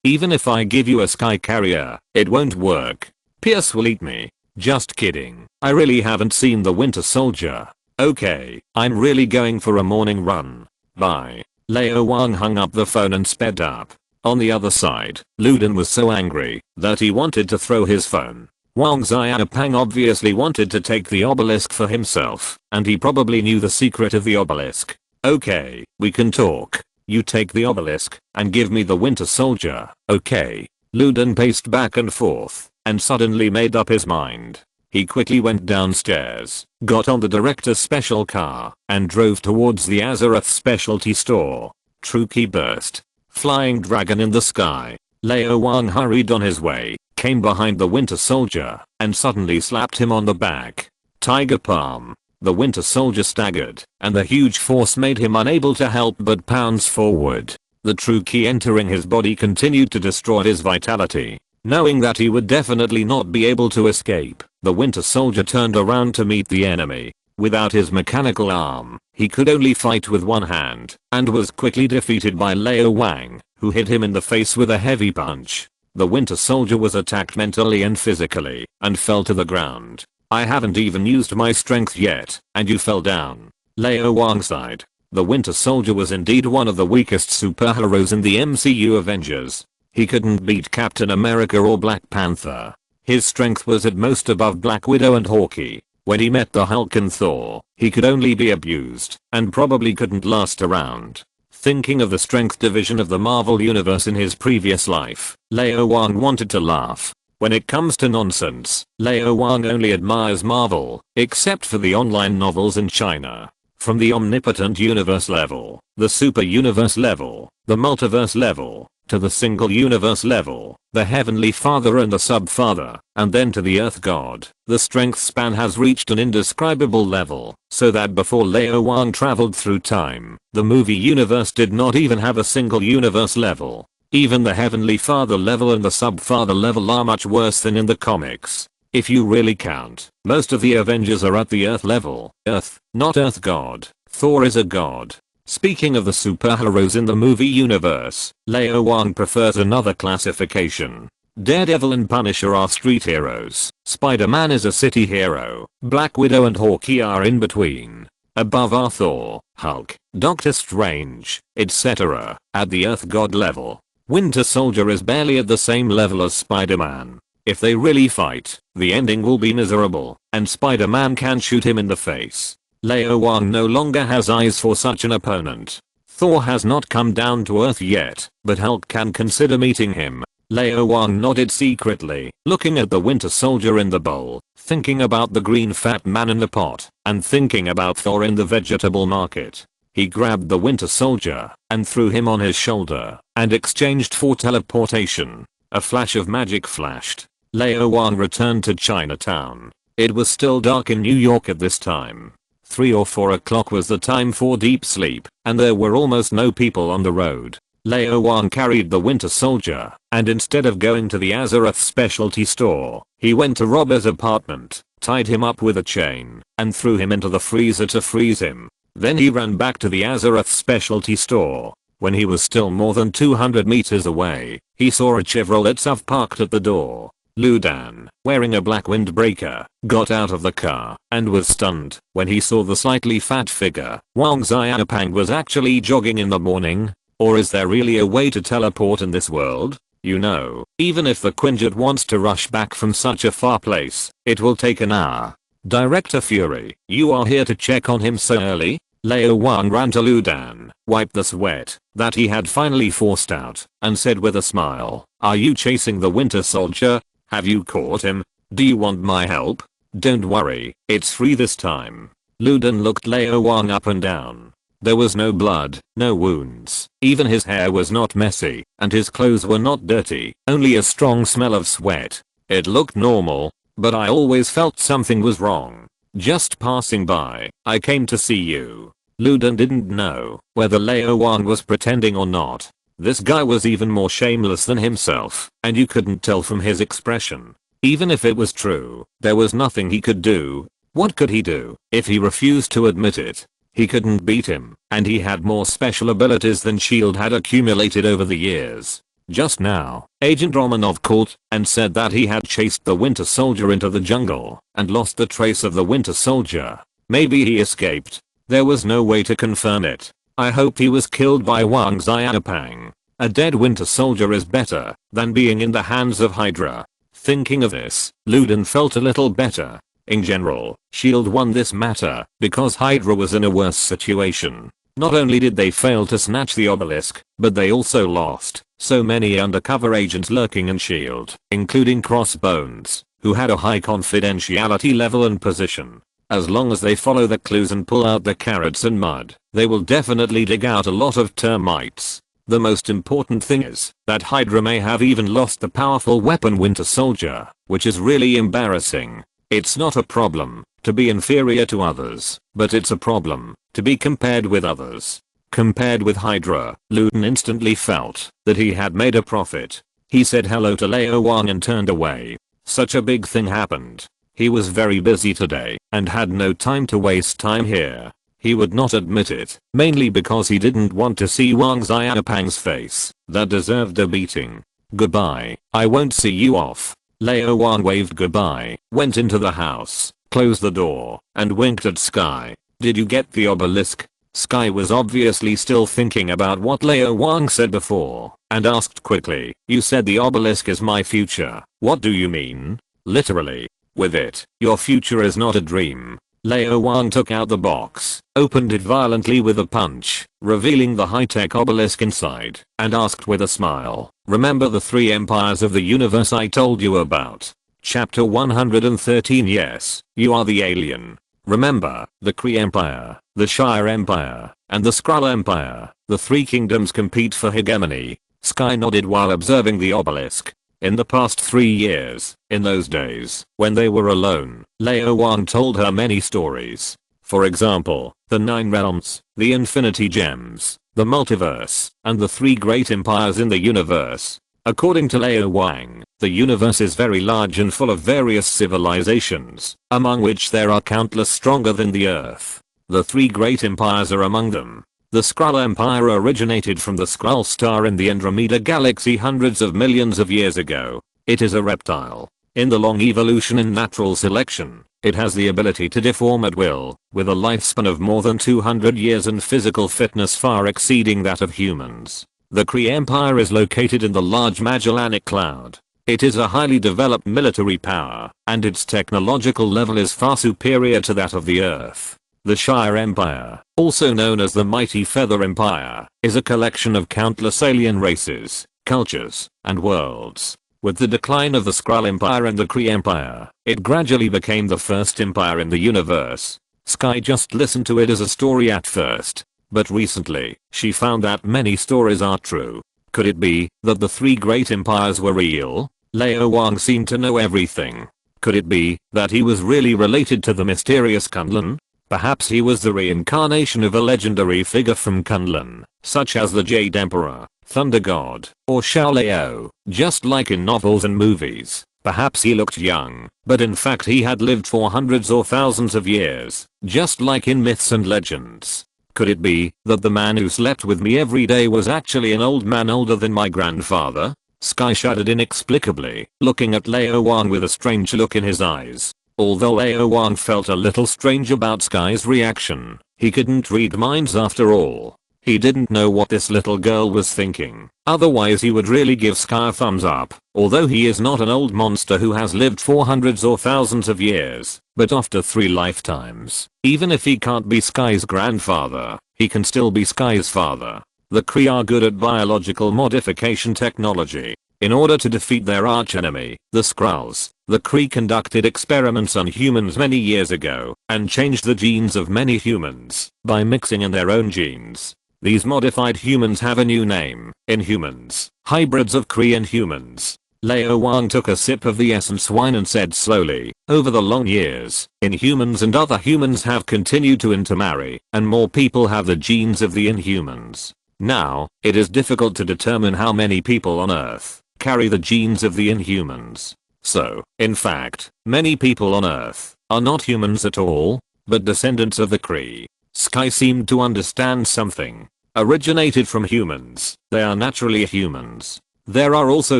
even if I give you a sky carrier, it won't work. Pierce will eat me. Just kidding. I really haven't seen the Winter Soldier. Okay, I'm really going for a morning run. Bye. Lao Wang hung up the phone and sped up. On the other side, Luden was so angry that he wanted to throw his phone. Wang Xiaopang obviously wanted to take the obelisk for himself, and he probably knew the secret of the obelisk. Okay, we can talk. You take the obelisk and give me the Winter Soldier, okay? Luden paced back and forth and suddenly made up his mind. He quickly went downstairs, got on the director's special car, and drove towards the Azeroth specialty store. True key burst. Flying dragon in the sky. Lao Wang hurried on his way, came behind the Winter Soldier, and suddenly slapped him on the back. Tiger palm. The Winter Soldier staggered, and the huge force made him unable to help but pounce forward. The true key entering his body continued to destroy his vitality. Knowing that he would definitely not be able to escape, the Winter Soldier turned around to meet the enemy. Without his mechanical arm, he could only fight with one hand, and was quickly defeated by Lao Wang, who hit him in the face with a heavy punch. The Winter Soldier was attacked mentally and physically, and fell to the ground. I haven't even used my strength yet, and you fell down. Lao Wang sighed. The Winter Soldier was indeed one of the weakest superheroes in the MCU Avengers. He couldn't beat Captain America or Black Panther. His strength was at most above Black Widow and Hawkeye. When he met the Hulk and Thor, he could only be abused, and probably couldn't last around. Thinking of the strength division of the Marvel Universe in his previous life, Lao Wang wanted to laugh. When it comes to nonsense, Lao Wang only admires Marvel, except for the online novels in China. From the omnipotent universe level, the super universe level, the multiverse level, to the single universe level, the Heavenly Father and the Sub-Father, and then to the Earth God, the strength span has reached an indescribable level, so that before Lao Wang traveled through time, the movie universe did not even have a single universe level. Even the Heavenly Father level and the Sub-Father level are much worse than in the comics. If you really count, most of the Avengers are at the Earth level. Earth, not Earth God. Thor is a god. Speaking of the superheroes in the movie universe, Lao Wang prefers another classification. Daredevil and Punisher are street heroes. Spider-Man is a city hero. Black Widow and Hawkeye are in between. Above are Thor, Hulk, Doctor Strange, etc. At the Earth God level. Winter Soldier is barely at the same level as Spider-Man. If they really fight, the ending will be miserable, and Spider-Man can shoot him in the face. Lao Wang no longer has eyes for such an opponent. Thor has not come down to Earth yet, but Hulk can consider meeting him. Lao Wang nodded secretly, looking at the Winter Soldier in the bowl, thinking about the green fat man in the pot, and thinking about Thor in the vegetable market. He grabbed the Winter Soldier and threw him on his shoulder and exchanged for teleportation. A flash of magic flashed. Lao Wang returned to Chinatown. It was still dark in New York at this time. 3 or 4 o'clock was the time for deep sleep, and there were almost no people on the road. Lao Wang carried the Winter Soldier, and instead of going to the Azeroth specialty store, he went to Robber's apartment, tied him up with a chain, and threw him into the freezer to freeze him. Then he ran back to the Azeroth specialty store. When he was still more than 200 meters away, he saw a Chevrolet SUV parked at the door. Lu Dan, wearing a black windbreaker, got out of the car and was stunned when he saw the slightly fat figure. Wang Xiaopang was actually jogging in the morning? Or is there really a way to teleport in this world? You know, even if the Quinjet wants to rush back from such a far place, it will take an hour. Director Fury, you are here to check on him so early? Lao Wang ran to Lu Dan, wiped the sweat that he had finally forced out, and said with a smile, "Are you chasing the Winter Soldier? Have you caught him? Do you want my help?" "Don't worry, it's free this time." Lu Dan looked Lao Wang up and down. There was no blood, no wounds, even his hair was not messy, and his clothes were not dirty, only a strong smell of sweat. It looked normal, but I always felt something was wrong. "Just passing by, I came to see you." Lu Dan didn't know whether Lao Wang was pretending or not. This guy was even more shameless than himself, and you couldn't tell from his expression. Even if it was true, there was nothing he could do. What could he do if he refused to admit it? He couldn't beat him, and he had more special abilities than S.H.I.E.L.D. had accumulated over the years. Just now, Agent Romanov called and said that he had chased the Winter Soldier into the jungle and lost the trace of the Winter Soldier. Maybe he escaped. There was no way to confirm it. I hope he was killed by Wang Xiaopang. A dead Winter Soldier is better than being in the hands of Hydra. Thinking of this, Lu Dan felt a little better. In general, S.H.I.E.L.D. won this matter because Hydra was in a worse situation. Not only did they fail to snatch the obelisk, but they also lost so many undercover agents lurking in S.H.I.E.L.D., including Crossbones, who had a high confidentiality level and position. As long as they follow the clues and pull out the carrots and mud, they will definitely dig out a lot of termites. The most important thing is that Hydra may have even lost the powerful weapon Winter Soldier, which is really embarrassing. It's not a problem to be inferior to others, but it's a problem to be compared with others. Compared with Hydra, Lu Dan instantly felt that he had made a profit. He said hello to Lao Wang and turned away. Such a big thing happened. He was very busy today and had no time to waste time here. He would not admit it, mainly because he didn't want to see Wang Xiaopang's face. That deserved a beating. "Goodbye, I won't see you off." Lao Wang waved goodbye, went into the house, closed the door, and winked at Sky. "Did you get the obelisk?" Sky was obviously still thinking about what Lao Wang said before, and asked quickly, "You said the obelisk is my future. What do you mean?" "Literally. With it, your future is not a dream." Lao Wang took out the box, opened it violently with a punch, revealing the high-tech obelisk inside, and asked with a smile, "Remember the 3 empires of the universe I told you about?" Chapter 113. Yes, you are the alien. Remember, the Kree Empire, the Shire Empire, and the Skrull Empire, the 3 kingdoms compete for hegemony. Sky nodded while observing the obelisk. In the past 3 years, in those days, when they were alone, Lao Wang told her many stories. For example, the 9 realms, the infinity gems, the multiverse, and the 3 great empires in the universe. According to Lao Wang, the universe is very large and full of various civilizations, among which there are countless stronger than the Earth. The 3 great empires are among them. The Skrull Empire originated from the Skrull star in the Andromeda galaxy hundreds of millions of years ago. It is a reptile. In the long evolution and natural selection, it has the ability to deform at will, with a lifespan of more than 200 years and physical fitness far exceeding that of humans. The Kree Empire is located in the Large Magellanic Cloud. It is a highly developed military power, and its technological level is far superior to that of the Earth. The Shire Empire, also known as the Mighty Feather Empire, is a collection of countless alien races, cultures, and worlds. With the decline of the Skrull Empire and the Kree Empire, it gradually became the first empire in the universe. Sky just listened to it as a story at first, but recently, she found that many stories are true. Could it be that the 3 great empires were real? Lao Wang seemed to know everything. Could it be that he was really related to the mysterious Kunlun? Perhaps he was the reincarnation of a legendary figure from Kunlun, such as the Jade Emperor, Thunder God, or Xiao Lao, just like in novels and movies. Perhaps he looked young, but in fact he had lived for hundreds or thousands of years, just like in myths and legends. Could it be that the man who slept with me every day was actually an old man older than my grandfather? Sky shuddered inexplicably, looking at Lao Wang with a strange look in his eyes. Although Lao Wang felt a little strange about Sky's reaction, he couldn't read minds after all. He didn't know what this little girl was thinking, otherwise he would really give Sky a thumbs up, although he is not an old monster who has lived for hundreds or thousands of years, but after 3 lifetimes, even if he can't be Sky's grandfather, he can still be Sky's father. The Kree are good at biological modification technology. In order to defeat their archenemy, the Skrulls, the Kree conducted experiments on humans many years ago, and changed the genes of many humans, by mixing in their own genes. These modified humans have a new name, Inhumans, hybrids of Kree and humans. Lao Wang took a sip of the essence wine and said slowly, over the long years, Inhumans and other humans have continued to intermarry, and more people have the genes of the Inhumans. Now, it is difficult to determine how many people on Earth carry the genes of the Inhumans. So, in fact, many people on Earth are not humans at all, but descendants of the Kree. Sky seemed to understand something. Originated from humans, they are naturally humans. There are also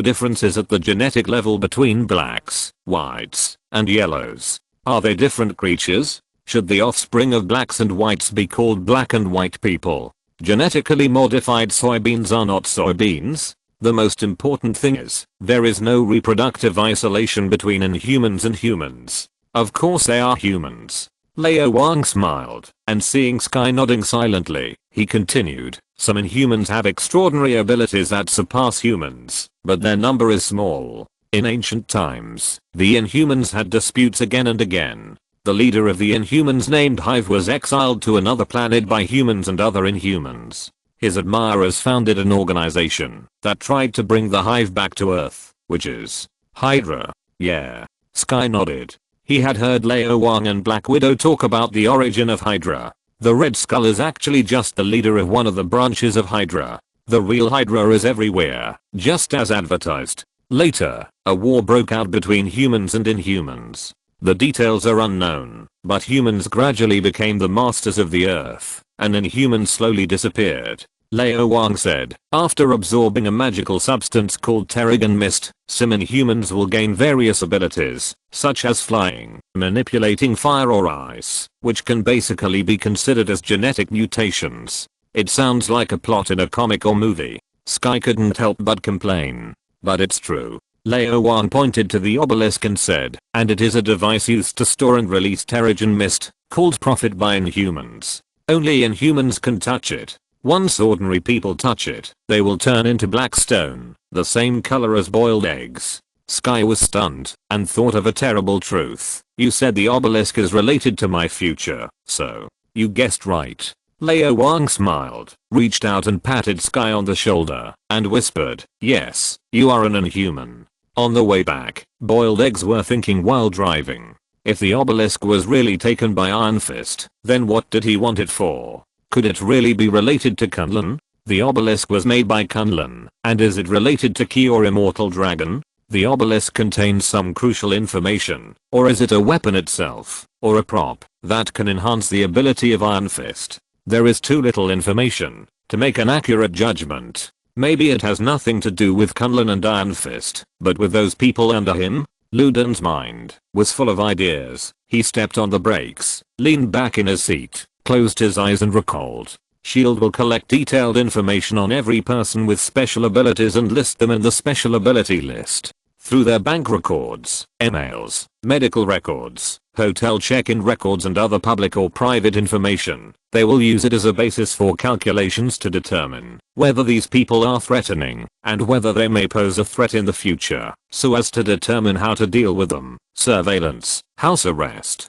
differences at the genetic level between blacks, whites, and yellows. Are they different creatures? Should the offspring of blacks and whites be called black and white people? Genetically modified soybeans are not soybeans. The most important thing is, there is no reproductive isolation between Inhumans and humans. Of course they are humans. Lao Wang smiled, and seeing Sky nodding silently, he continued, some Inhumans have extraordinary abilities that surpass humans, but their number is small. In ancient times, the Inhumans had disputes again and again. The leader of the Inhumans named Hive was exiled to another planet by humans and other Inhumans. His admirers founded an organization that tried to bring the Hive back to Earth, which is Hydra. Yeah. Sky nodded. He had heard Lao Wang and Black Widow talk about the origin of Hydra. The Red Skull is actually just the leader of one of the branches of Hydra. The real Hydra is everywhere, just as advertised. Later, a war broke out between humans and Inhumans. The details are unknown, but humans gradually became the masters of the Earth, and Inhumans slowly disappeared. Lao Wang said, after absorbing a magical substance called Terrigen Mist, some Inhumans will gain various abilities, such as flying, manipulating fire or ice, which can basically be considered as genetic mutations. It sounds like a plot in a comic or movie. Sky couldn't help but complain. But it's true. Lao Wang pointed to the obelisk and said, and it is a device used to store and release Terrigen Mist, called Prophet by Inhumans. Only Inhumans can touch it. Once ordinary people touch it, they will turn into black stone, the same color as boiled eggs. Sky was stunned, and thought of a terrible truth. You said the obelisk is related to my future, so, you guessed right. Lao Wang smiled, reached out and patted Sky on the shoulder, and whispered, yes, you are an Inhuman. On the way back, boiled eggs were thinking while driving. If the obelisk was really taken by Iron Fist, then what did he want it for? Could it really be related to Kunlun? The obelisk was made by Kunlun, and is it related to Ki or Immortal Dragon? The obelisk contains some crucial information, or is it a weapon itself, or a prop, that can enhance the ability of Iron Fist? There is too little information to make an accurate judgment. Maybe it has nothing to do with Kunlun and Iron Fist, but with those people under him? Luden's mind was full of ideas. He stepped on the brakes, leaned back in his seat, closed his eyes and recalled. SHIELD will collect detailed information on every person with special abilities and list them in the special ability list. Through their bank records, emails, medical records, hotel check-in records and other public or private information, they will use it as a basis for calculations to determine whether these people are threatening and whether they may pose a threat in the future, so as to determine how to deal with them. Surveillance, house arrest,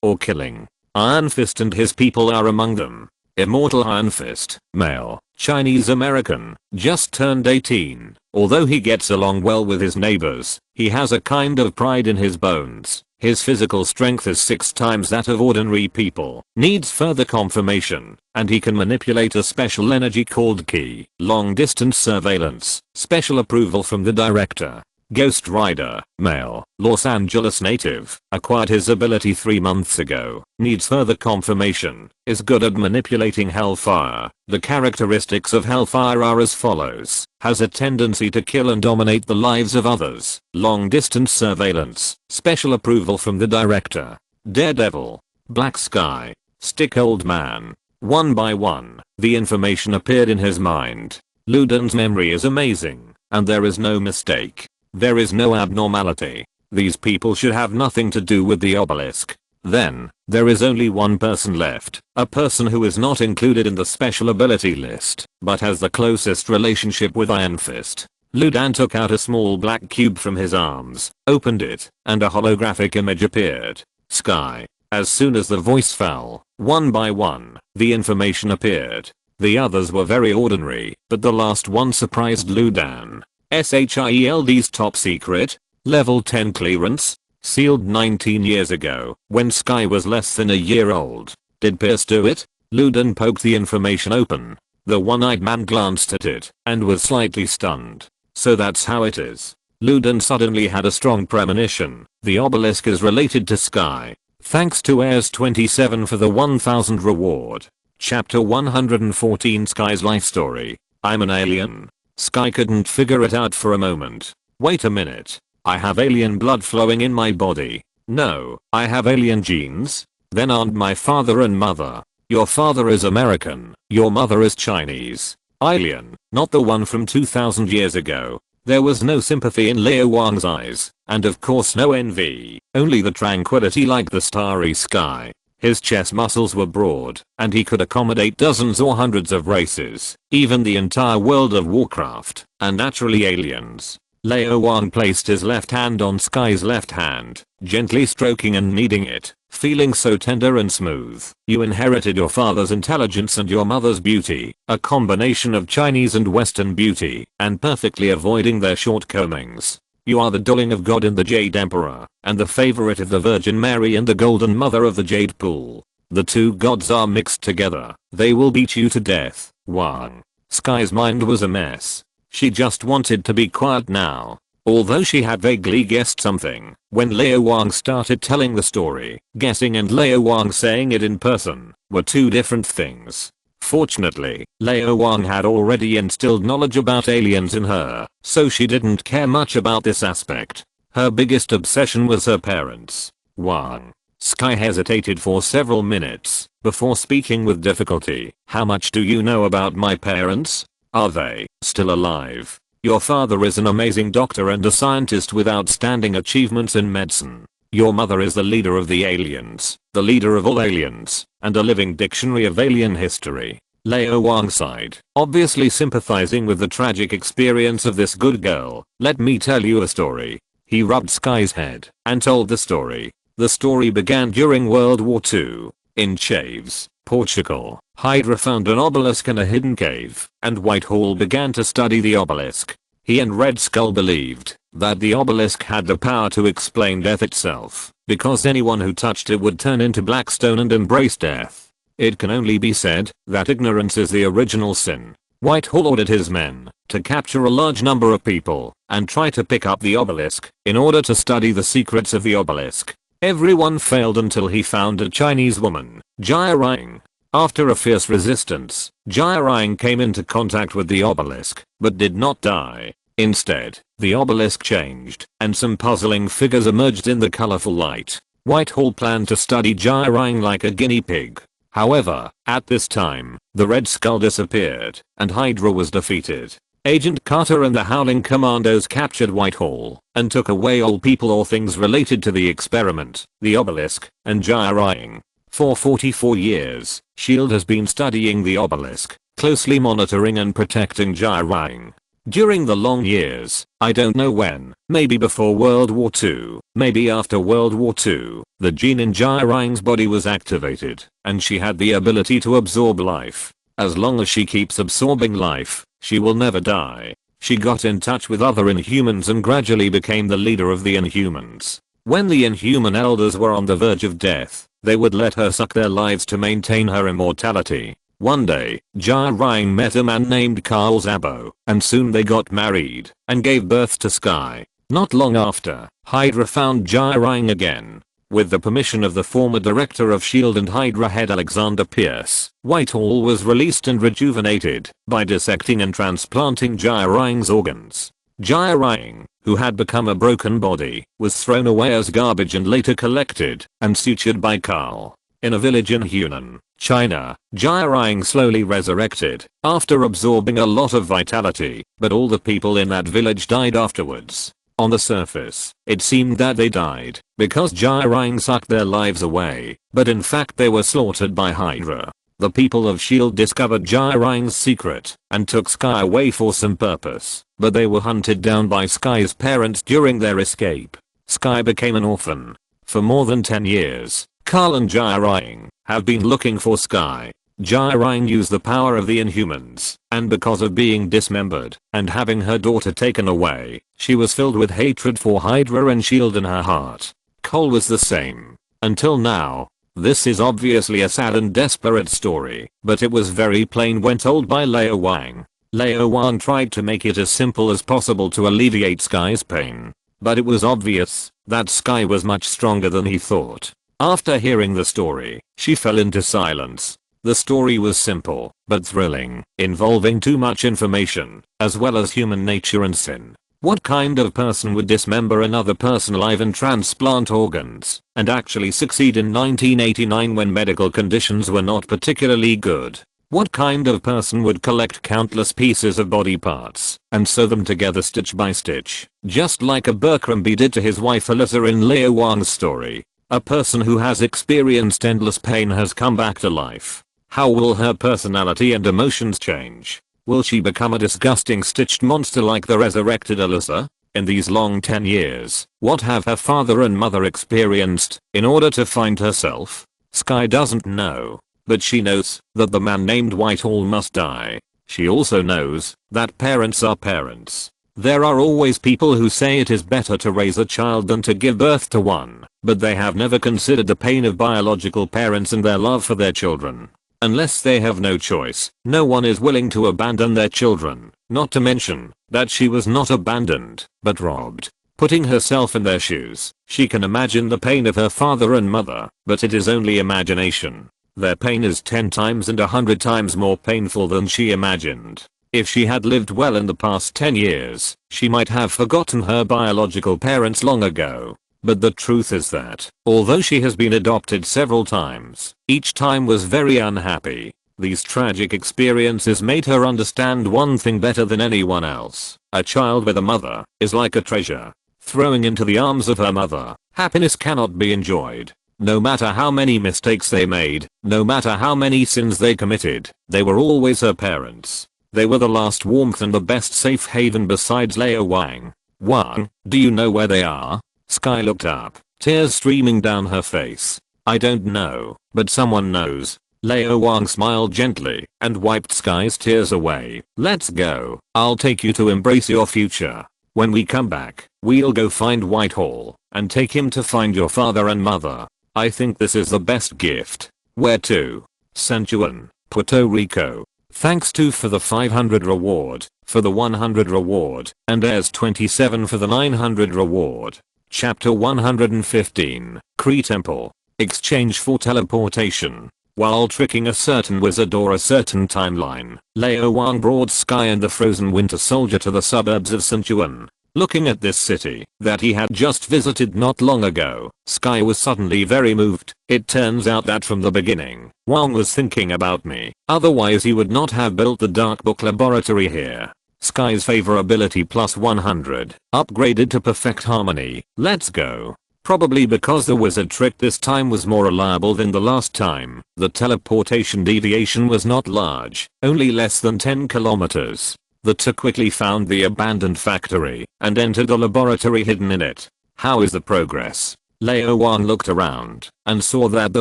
or killing. Iron Fist and his people are among them. Immortal Iron Fist, male, Chinese American, just turned 18. Although he gets along well with his neighbors, he has a kind of pride in his bones. His physical strength is 6 times that of ordinary people. Needs further confirmation, and he can manipulate a special energy called Ki. Long distance surveillance, special approval from the director. Ghost Rider, male, Los Angeles native, acquired his ability 3 months ago, needs further confirmation, is good at manipulating hellfire. The characteristics of hellfire are as follows: has a tendency to kill and dominate the lives of others, long distance surveillance, special approval from the director. Daredevil, Black Sky, Stick Old Man. One by one, the information appeared in his mind. Luden's memory is amazing, and there is no mistake. There is no abnormality. These people should have nothing to do with the obelisk. Then, there is only one person left, a person who is not included in the special ability list, but has the closest relationship with Iron Fist. Ludan took out a small black cube from his arms, opened it, and a holographic image appeared. Sky. As soon as the voice fell, one by one, the information appeared. The others were very ordinary, but the last one surprised Ludan. SHIELD's top secret, level 10 clearance, sealed 19 years ago, when Sky was less than a year old. Did Pierce do it? Ludan poked the information open. The one-eyed man glanced at it, and was slightly stunned. So that's how it is. Ludan suddenly had a strong premonition. The obelisk is related to Sky. Thanks to Airs27 for the 1000 reward. Chapter 114 Sky's life story. I'm an alien. Sky couldn't figure it out for a moment. Wait a minute. I have alien blood flowing in my body. No, I have alien genes. Then aren't my father and mother. Your father is American. Your mother is Chinese. Alien, not the one from 2000 years ago. There was no sympathy in Lao Wang's eyes, and of course no envy, only the tranquility like the starry sky. His chest muscles were broad, and he could accommodate dozens or hundreds of races, even the entire world of Warcraft, and naturally aliens. Lao Wang placed his left hand on Sky's left hand, gently stroking and kneading it, feeling so tender and smooth. You inherited your father's intelligence and your mother's beauty, a combination of Chinese and Western beauty, and perfectly avoiding their shortcomings. You are the darling of God and the Jade Emperor, and the favorite of the Virgin Mary and the Golden Mother of the Jade Pool. The two gods are mixed together. They will beat you to death, Wang. Sky's mind was a mess. She just wanted to be quiet now. Although she had vaguely guessed something, when Lao Wang started telling the story, guessing and Lao Wang saying it in person were two different things. Fortunately, Lao Wang had already instilled knowledge about aliens in her, so she didn't care much about this aspect. Her biggest obsession was her parents. Wang. Sky hesitated for several minutes, before speaking with difficulty. How much do you know about my parents? Are they still alive? Your father is an amazing doctor and a scientist with outstanding achievements in medicine. Your mother is the leader of the aliens, the leader of all aliens, and a living dictionary of alien history. Lao Wang sighed, obviously sympathizing with the tragic experience of this good girl. Let me tell you a story. He rubbed Sky's head and told the story. The story began during World War II. In Chaves, Portugal, Hydra found an obelisk in a hidden cave, and Whitehall began to study the obelisk. He and Red Skull believed that the obelisk had the power to explain death itself, because anyone who touched it would turn into black stone and embrace death. It can only be said that ignorance is the original sin. Whitehall ordered his men to capture a large number of people and try to pick up the obelisk in order to study the secrets of the obelisk. Everyone failed until he found a Chinese woman, Jia Ring. After a fierce resistance, Jia Ring came into contact with the obelisk, but did not die. Instead, the obelisk changed, and some puzzling figures emerged in the colorful light. Whitehall planned to study Jia Ring like a guinea pig. However, at this time, the Red Skull disappeared, and Hydra was defeated. Agent Carter and the Howling Commandos captured Whitehall, and took away all people or things related to the experiment, the obelisk, and Jia Ring. For 44 years, S.H.I.E.L.D. has been studying the obelisk, closely monitoring and protecting Jia Ring. During the long years, I don't know when, maybe before World War II, maybe after World War II, the gene in Jia Ring's body was activated, and she had the ability to absorb life. As long as she keeps absorbing life, she will never die. She got in touch with other Inhumans and gradually became the leader of the Inhumans. When the Inhuman elders were on the verge of death, they would let her suck their lives to maintain her immortality. One day, Jia Ring met a man named Carl Zabo, and soon they got married and gave birth to Sky. Not long after, Hydra found Jirang again. With the permission of the former director of S.H.I.E.L.D. and Hydra head Alexander Pierce, Whitehall was released and rejuvenated by dissecting and transplanting Jirang's organs. Jirang, who had become a broken body, was thrown away as garbage and later collected and sutured by Carl. In a village in Hunan, China, Jirang slowly resurrected after absorbing a lot of vitality, but all the people in that village died afterwards. On the surface, it seemed that they died because Jirang sucked their lives away, but in fact they were slaughtered by Hydra. The people of S.H.I.E.L.D. discovered Jirang's secret and took Sky away for some purpose, but they were hunted down by Sky's parents during their escape. Sky became an orphan. For more than 10 years, Carl and Jirang have been looking for Sky. Jirang used the power of the Inhumans, and because of being dismembered and having her daughter taken away, she was filled with hatred for Hydra and S.H.I.E.L.D. in her heart. Cole was the same. Until now. This is obviously a sad and desperate story, but it was very plain when told by Lao Wang. Lao Wang tried to make it as simple as possible to alleviate Sky's pain. But it was obvious that Sky was much stronger than he thought. After hearing the story, she fell into silence. The story was simple, but thrilling, involving too much information, as well as human nature and sin. What kind of person would dismember another person alive and transplant organs, and actually succeed in 1989 when medical conditions were not particularly good? What kind of person would collect countless pieces of body parts, and sew them together stitch by stitch, just like Abercrombie did to his wife Alyssa in Lao Wang's story? A person who has experienced endless pain has come back to life. How will her personality and emotions change? Will she become a disgusting stitched monster like the resurrected Alyssa? In these long 10 years, what have her father and mother experienced in order to find herself? Sky doesn't know, but she knows that the man named Whitehall must die. She also knows that parents are parents. There are always people who say it is better to raise a child than to give birth to one, but they have never considered the pain of biological parents and their love for their children. Unless they have no choice, no one is willing to abandon their children, not to mention that she was not abandoned, but robbed. Putting herself in their shoes, she can imagine the pain of her father and mother, but it is only imagination. Their pain is 10 times and 100 times more painful than she imagined. If she had lived well in the past 10 years, she might have forgotten her biological parents long ago. But the truth is that, although she has been adopted several times, each time was very unhappy. These tragic experiences made her understand one thing better than anyone else. A child with a mother is like a treasure. Throwing into the arms of her mother, happiness cannot be enjoyed. No matter how many mistakes they made, no matter how many sins they committed, they were always her parents. They were the last warmth and the best safe haven besides Lao Wang. Wang, do you know where they are? Sky looked up, tears streaming down her face. I don't know, but someone knows. Lao Wang smiled gently and wiped Sky's tears away. Let's go. I'll take you to embrace your future. When we come back, we'll go find Whitehall and take him to find your father and mother. I think this is the best gift. Where to? San Juan, Puerto Rico. Thanks to for the 500 reward, for the 100 reward, and there's 27 for the 900 reward. Chapter 115, Kree Temple. Exchange for teleportation. While tricking a certain wizard or a certain timeline, Lao Wang brought Sky and the frozen winter soldier to the suburbs of San Juan. Looking at this city that he had just visited not long ago, Sky was suddenly very moved. It turns out that from the beginning, Wang was thinking about me. Otherwise he would not have built the Dark Book Laboratory here. Sky's favorability plus 100, upgraded to perfect harmony. Let's go. Probably because the wizard trick this time was more reliable than the last time. The teleportation deviation was not large, only less than 10 kilometers. The two quickly found the abandoned factory and entered the laboratory hidden in it. How is the progress? Lao Wang looked around and saw that the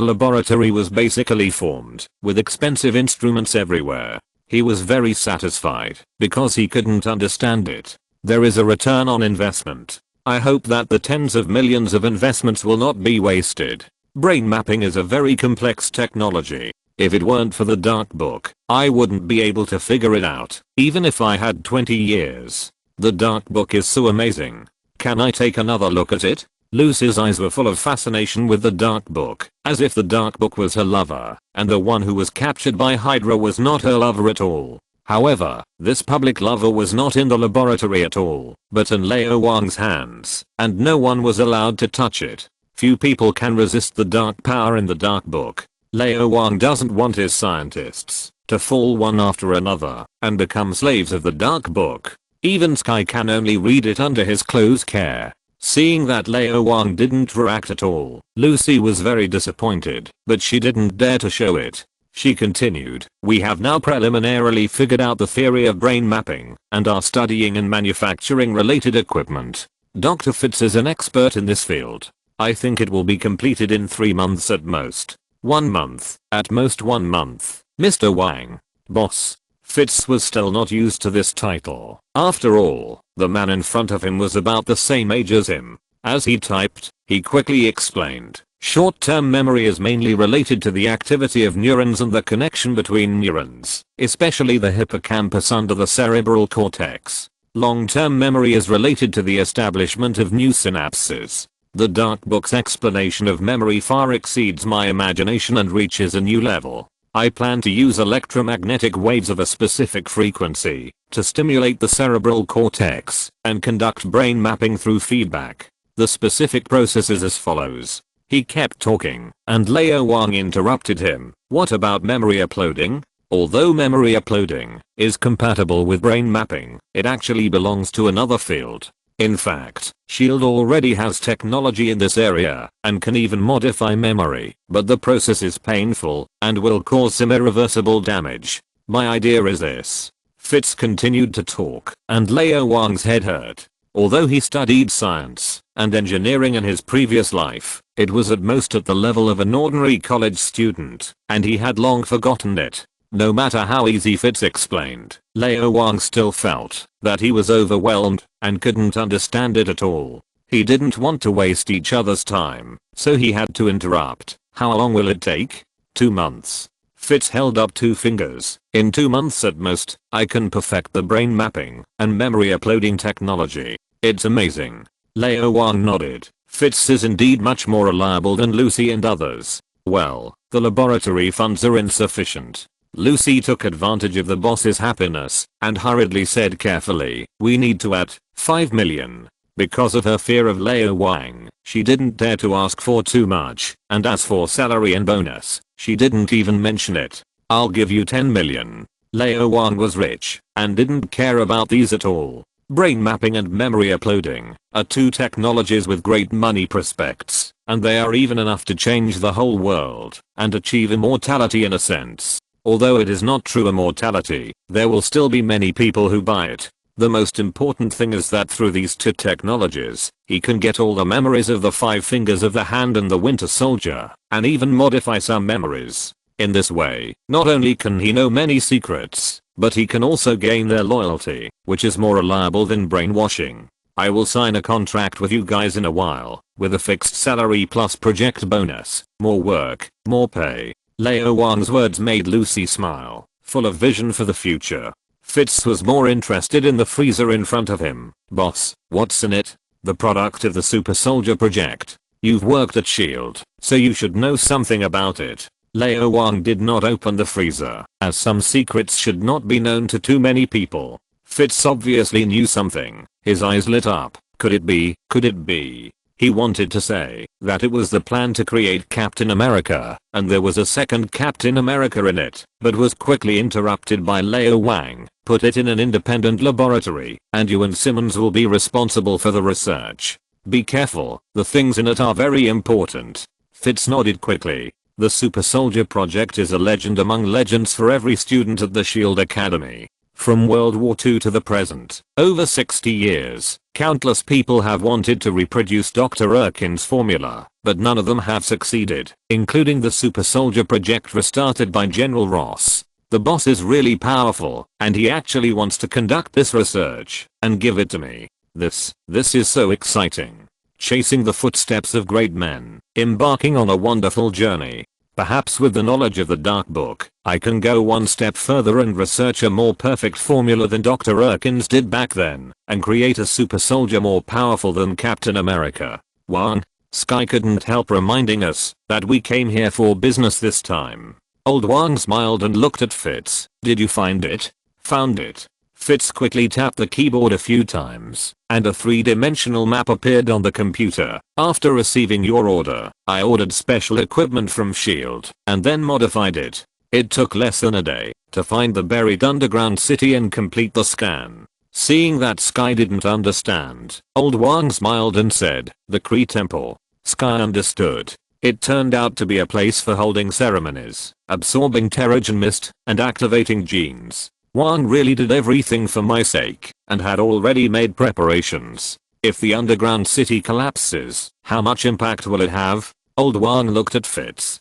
laboratory was basically formed with expensive instruments everywhere. He was very satisfied because he couldn't understand it. There is a return on investment. I hope that the tens of millions of investments will not be wasted. Brain mapping is a very complex technology. If it weren't for the Dark Book, I wouldn't be able to figure it out, even if I had 20 years. The Dark Book is so amazing. Can I take another look at it? Lucy's eyes were full of fascination with the dark book, as if the dark book was her lover, and the one who was captured by Hydra was not her lover at all. However, this public lover was not in the laboratory at all, but in Lao Wang's hands, and no one was allowed to touch it. Few people can resist the dark power in the dark book. Lao Wang doesn't want his scientists to fall one after another and become slaves of the dark book. Even Sky can only read it under his close care. Seeing that Lao Wang didn't react at all, Lucy was very disappointed, but she didn't dare to show it. She continued, "We have now preliminarily figured out the theory of brain mapping and are studying and manufacturing related equipment. Dr. Fitz is an expert in this field. I think it will be completed in 3 months at most. 1 month, at most 1 month, Mr. Wang." Boss. Fitz was still not used to this title. After all, the man in front of him was about the same age as him. As he typed, he quickly explained, "Short-term memory is mainly related to the activity of neurons and the connection between neurons, especially the hippocampus under the cerebral cortex. Long-term memory is related to the establishment of new synapses. The dark book's explanation of memory far exceeds my imagination and reaches a new level. I plan to use electromagnetic waves of a specific frequency to stimulate the cerebral cortex and conduct brain mapping through feedback. The specific process is as follows." He kept talking, and Lao Wang interrupted him. "What about memory uploading? Although memory uploading is compatible with brain mapping, it actually belongs to another field. In fact, SHIELD already has technology in this area and can even modify memory, but the process is painful and will cause some irreversible damage. My idea is this." Fitz continued to talk, and Lao Wang's head hurt. Although he studied science and engineering in his previous life, it was at most at the level of an ordinary college student, and he had long forgotten it. No matter how easy Fitz explained, Lao Wang still felt that he was overwhelmed and couldn't understand it at all. He didn't want to waste each other's time, so he had to interrupt. "How long will it take?" 2 months. Fitz held up 2 fingers. "In 2 months at most, I can perfect the brain mapping and memory uploading technology. It's amazing." Lao Wang nodded. Fitz is indeed much more reliable than Lucy and others. Well, the laboratory funds are insufficient. Lucy took advantage of the boss's happiness and hurriedly said carefully, "We need to add 5 million. Because of her fear of Lao Wang, she didn't dare to ask for too much, and as for salary and bonus, she didn't even mention it. "I'll give you 10 million. Lao Wang was rich and didn't care about these at all. Brain mapping and memory uploading are 2 technologies with great money prospects, and they are even enough to change the whole world and achieve immortality in a sense. Although it is not true immortality, there will still be many people who buy it. The most important thing is that through these 2 technologies, he can get all the memories of the 5 fingers of the hand and the Winter Soldier, and even modify some memories. In this way, not only can he know many secrets, but he can also gain their loyalty, which is more reliable than brainwashing. I will sign a contract with you guys in a while, with a fixed salary plus project bonus, more work, more pay." Lao Wang's words made Lucy smile, full of vision for the future. Fitz was more interested in the freezer in front of him. "Boss, what's in it?" "The product of the Super Soldier project. You've worked at SHIELD, so you should know something about it." Lao Wang did not open the freezer, as some secrets should not be known to too many people. Fitz obviously knew something. His eyes lit up. Could it be? Could it be? He wanted to say that it was the plan to create Captain America, and there was a second Captain America in it, but was quickly interrupted by Lao Wang. "Put it in an independent laboratory, and you and Simmons will be responsible for the research. Be careful, the things in it are very important." Fitz nodded quickly. The Super Soldier Project is a legend among legends for every student at the SHIELD Academy. From World War II to the present, over 60 years, countless people have wanted to reproduce Dr. Erkin's formula, but none of them have succeeded, including the Super Soldier Project restarted by General Ross. The boss is really powerful, and he actually wants to conduct this research and give it to me. This is so exciting. Chasing the footsteps of great men, embarking on a wonderful journey. Perhaps with the knowledge of the Dark Book, I can go one step further and research a more perfect formula than Dr. Erkins did back then, and create a super soldier more powerful than Captain America. Wang, Sky couldn't help reminding us that we came here for business this time. Old Wang smiled and looked at Fitz. Did you find it? Found it. Fitz quickly tapped the keyboard a few times, and a three-dimensional map appeared on the computer. After receiving your order, I ordered special equipment from S.H.I.E.L.D. and then modified it. It took less than a day to find the buried underground city and complete the scan. Seeing that Sky didn't understand, Old Wang smiled and said, the Kree Temple. Sky understood. It turned out to be a place for holding ceremonies, absorbing Terrigen Mist, and activating genes. Wang really did everything for my sake, and had already made preparations. If the underground city collapses, how much impact will it have? Old Wang looked at Fitz.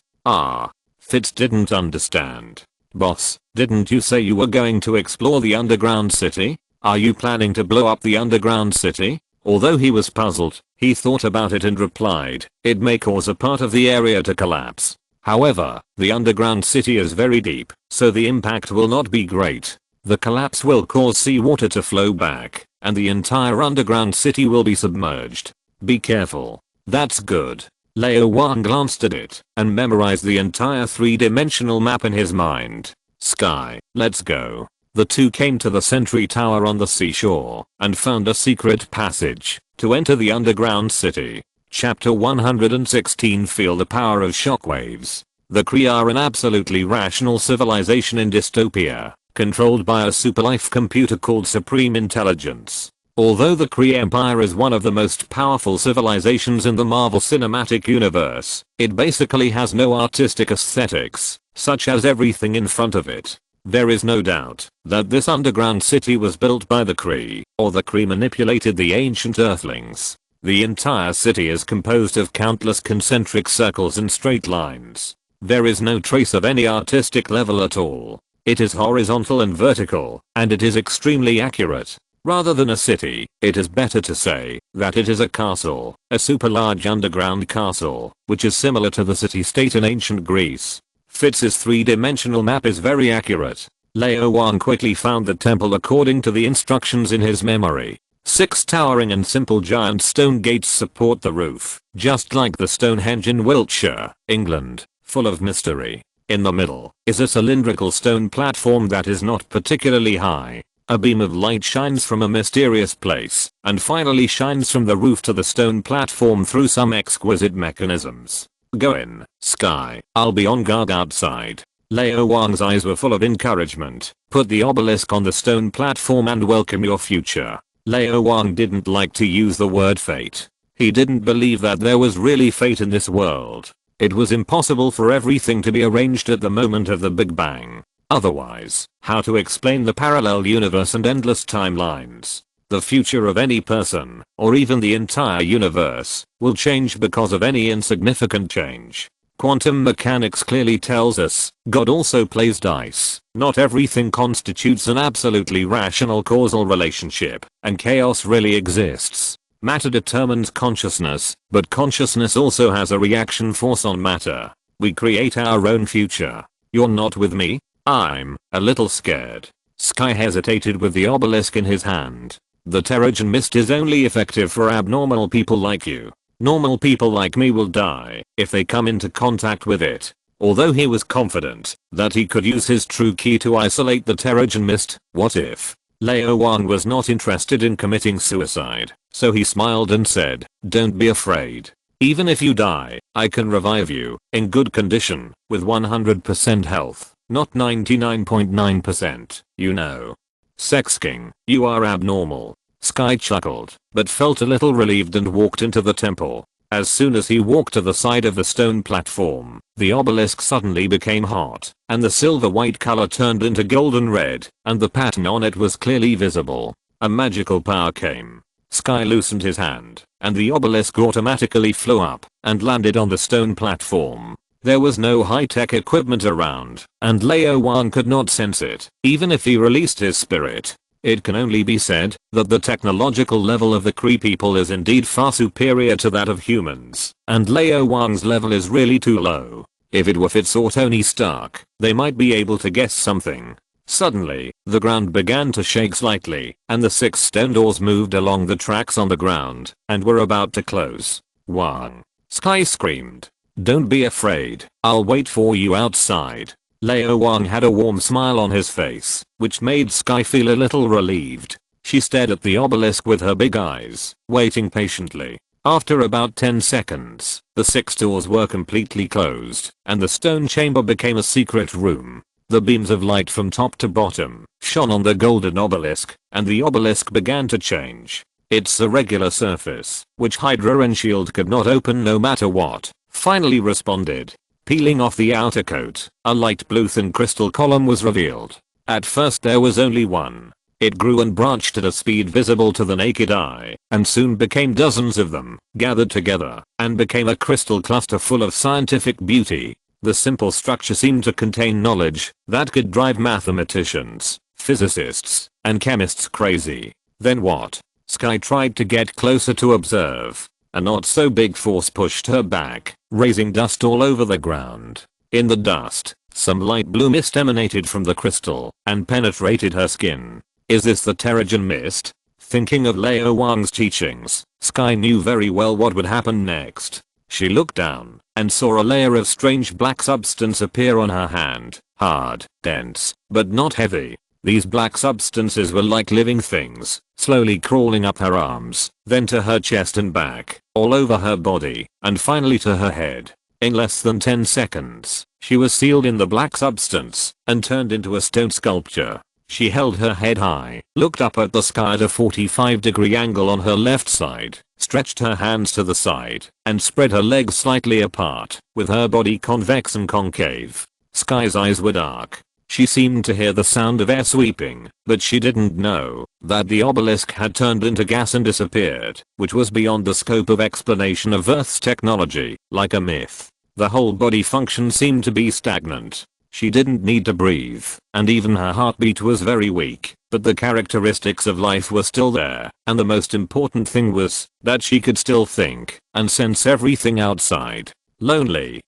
Fitz didn't understand. Boss, didn't you say you were going to explore the underground city? Are you planning to blow up the underground city? Although he was puzzled, he thought about it and replied, it may cause a part of the area to collapse. However, the underground city is very deep, so the impact will not be great. The collapse will cause seawater to flow back, and the entire underground city will be submerged. Be careful. That's good. Lao Wang glanced at it, and memorized the entire three-dimensional map in his mind. Sky, let's go. The two came to the sentry tower on the seashore, and found a secret passage to enter the underground city. Chapter 116. Feel the power of shockwaves. The Kree are an absolutely rational civilization in dystopia, controlled by a super-life computer called Supreme Intelligence. Although the Kree Empire is one of the most powerful civilizations in the Marvel Cinematic Universe, it basically has no artistic aesthetics, such as everything in front of it. There is no doubt that this underground city was built by the Kree, or the Kree manipulated the ancient Earthlings. The entire city is composed of countless concentric circles and straight lines. There is no trace of any artistic level at all. It is horizontal and vertical, and it is extremely accurate. Rather than a city, it is better to say that it is a castle, a super large underground castle, which is similar to the city-state in ancient Greece. Fitz's three-dimensional map is very accurate. Lao Wang quickly found the temple according to the instructions in his memory. 6 towering and simple giant stone gates support the roof, just like the Stonehenge in Wiltshire, England, full of mystery. In the middle is a cylindrical stone platform that is not particularly high. A beam of light shines from a mysterious place, and finally shines from the roof to the stone platform through some exquisite mechanisms. Go in, Sky, I'll be on guard outside. Lao Wang's eyes were full of encouragement. Put the obelisk on the stone platform and welcome your future. Lao Wang didn't like to use the word fate. He didn't believe that there was really fate in this world. It was impossible for everything to be arranged at the moment of the Big Bang. Otherwise, how to explain the parallel universe and endless timelines? The future of any person, or even the entire universe, will change because of any insignificant change. Quantum mechanics clearly tells us, God also plays dice. Not everything constitutes an absolutely rational causal relationship, and chaos really exists. Matter determines consciousness, but consciousness also has a reaction force on matter. We create our own future. You're not with me? I'm a little scared. Sky hesitated with the obelisk in his hand. The Terrigen Mist is only effective for abnormal people like you. Normal people like me will die if they come into contact with it. Although he was confident that he could use his true key to isolate the Terrigen Mist, what if? Lao Wang was not interested in committing suicide, so he smiled and said, don't be afraid. Even if you die, I can revive you, in good condition, with 100% health, not 99.9%, you know. Sex King, you are abnormal. Sky chuckled, but felt a little relieved and walked into the temple. As soon as he walked to the side of the stone platform, the obelisk suddenly became hot, and the silver-white color turned into golden red, and the pattern on it was clearly visible. A magical power came. Sky loosened his hand, and the obelisk automatically flew up and landed on the stone platform. There was no high-tech equipment around, and Lao Wang could not sense it, even if he released his spirit. It can only be said that the technological level of the Kree people is indeed far superior to that of humans, and Lao Wang's level is really too low. If it were Fitz or Tony Stark, they might be able to guess something. Suddenly, the ground began to shake slightly, and the 6 stone doors moved along the tracks on the ground, and were about to close. Wang. Sky screamed. "Don't be afraid, I'll wait for you outside." Lao Wang had a warm smile on his face, which made Sky feel a little relieved. She stared at the obelisk with her big eyes, waiting patiently. After about 10 seconds, the 6 doors were completely closed, and the stone chamber became a secret room. The beams of light from top to bottom shone on the golden obelisk, and the obelisk began to change. Its irregular surface, which Hydra and Shield could not open no matter what, finally responded. Peeling off the outer coat, a light blue thin crystal column was revealed. At first there was only one. It grew and branched at a speed visible to the naked eye, and soon became dozens of them, gathered together, and became a crystal cluster full of scientific beauty. The simple structure seemed to contain knowledge that could drive mathematicians, physicists, and chemists crazy. Then what? Sky tried to get closer to observe. A not so big force pushed her back, raising dust all over the ground. In the dust, some light blue mist emanated from the crystal and penetrated her skin. Is this the Terrigen mist? Thinking of Lao Wang's teachings, Sky knew very well what would happen next. She looked down and saw a layer of strange black substance appear on her hand, hard, dense, but not heavy. These black substances were like living things, slowly crawling up her arms, then to her chest and back, all over her body, and finally to her head. In less than 10 seconds, she was sealed in the black substance and turned into a stone sculpture. She held her head high, looked up at the sky at a 45-degree angle on her left side, stretched her hands to the side, and spread her legs slightly apart, with her body convex and concave. Sky's eyes were dark. She seemed to hear the sound of air sweeping, but she didn't know that the obelisk had turned into gas and disappeared, which was beyond the scope of explanation of Earth's technology, like a myth. The whole body function seemed to be stagnant. She didn't need to breathe, and even her heartbeat was very weak, but the characteristics of life were still there, and the most important thing was that she could still think and sense everything outside. Lonely,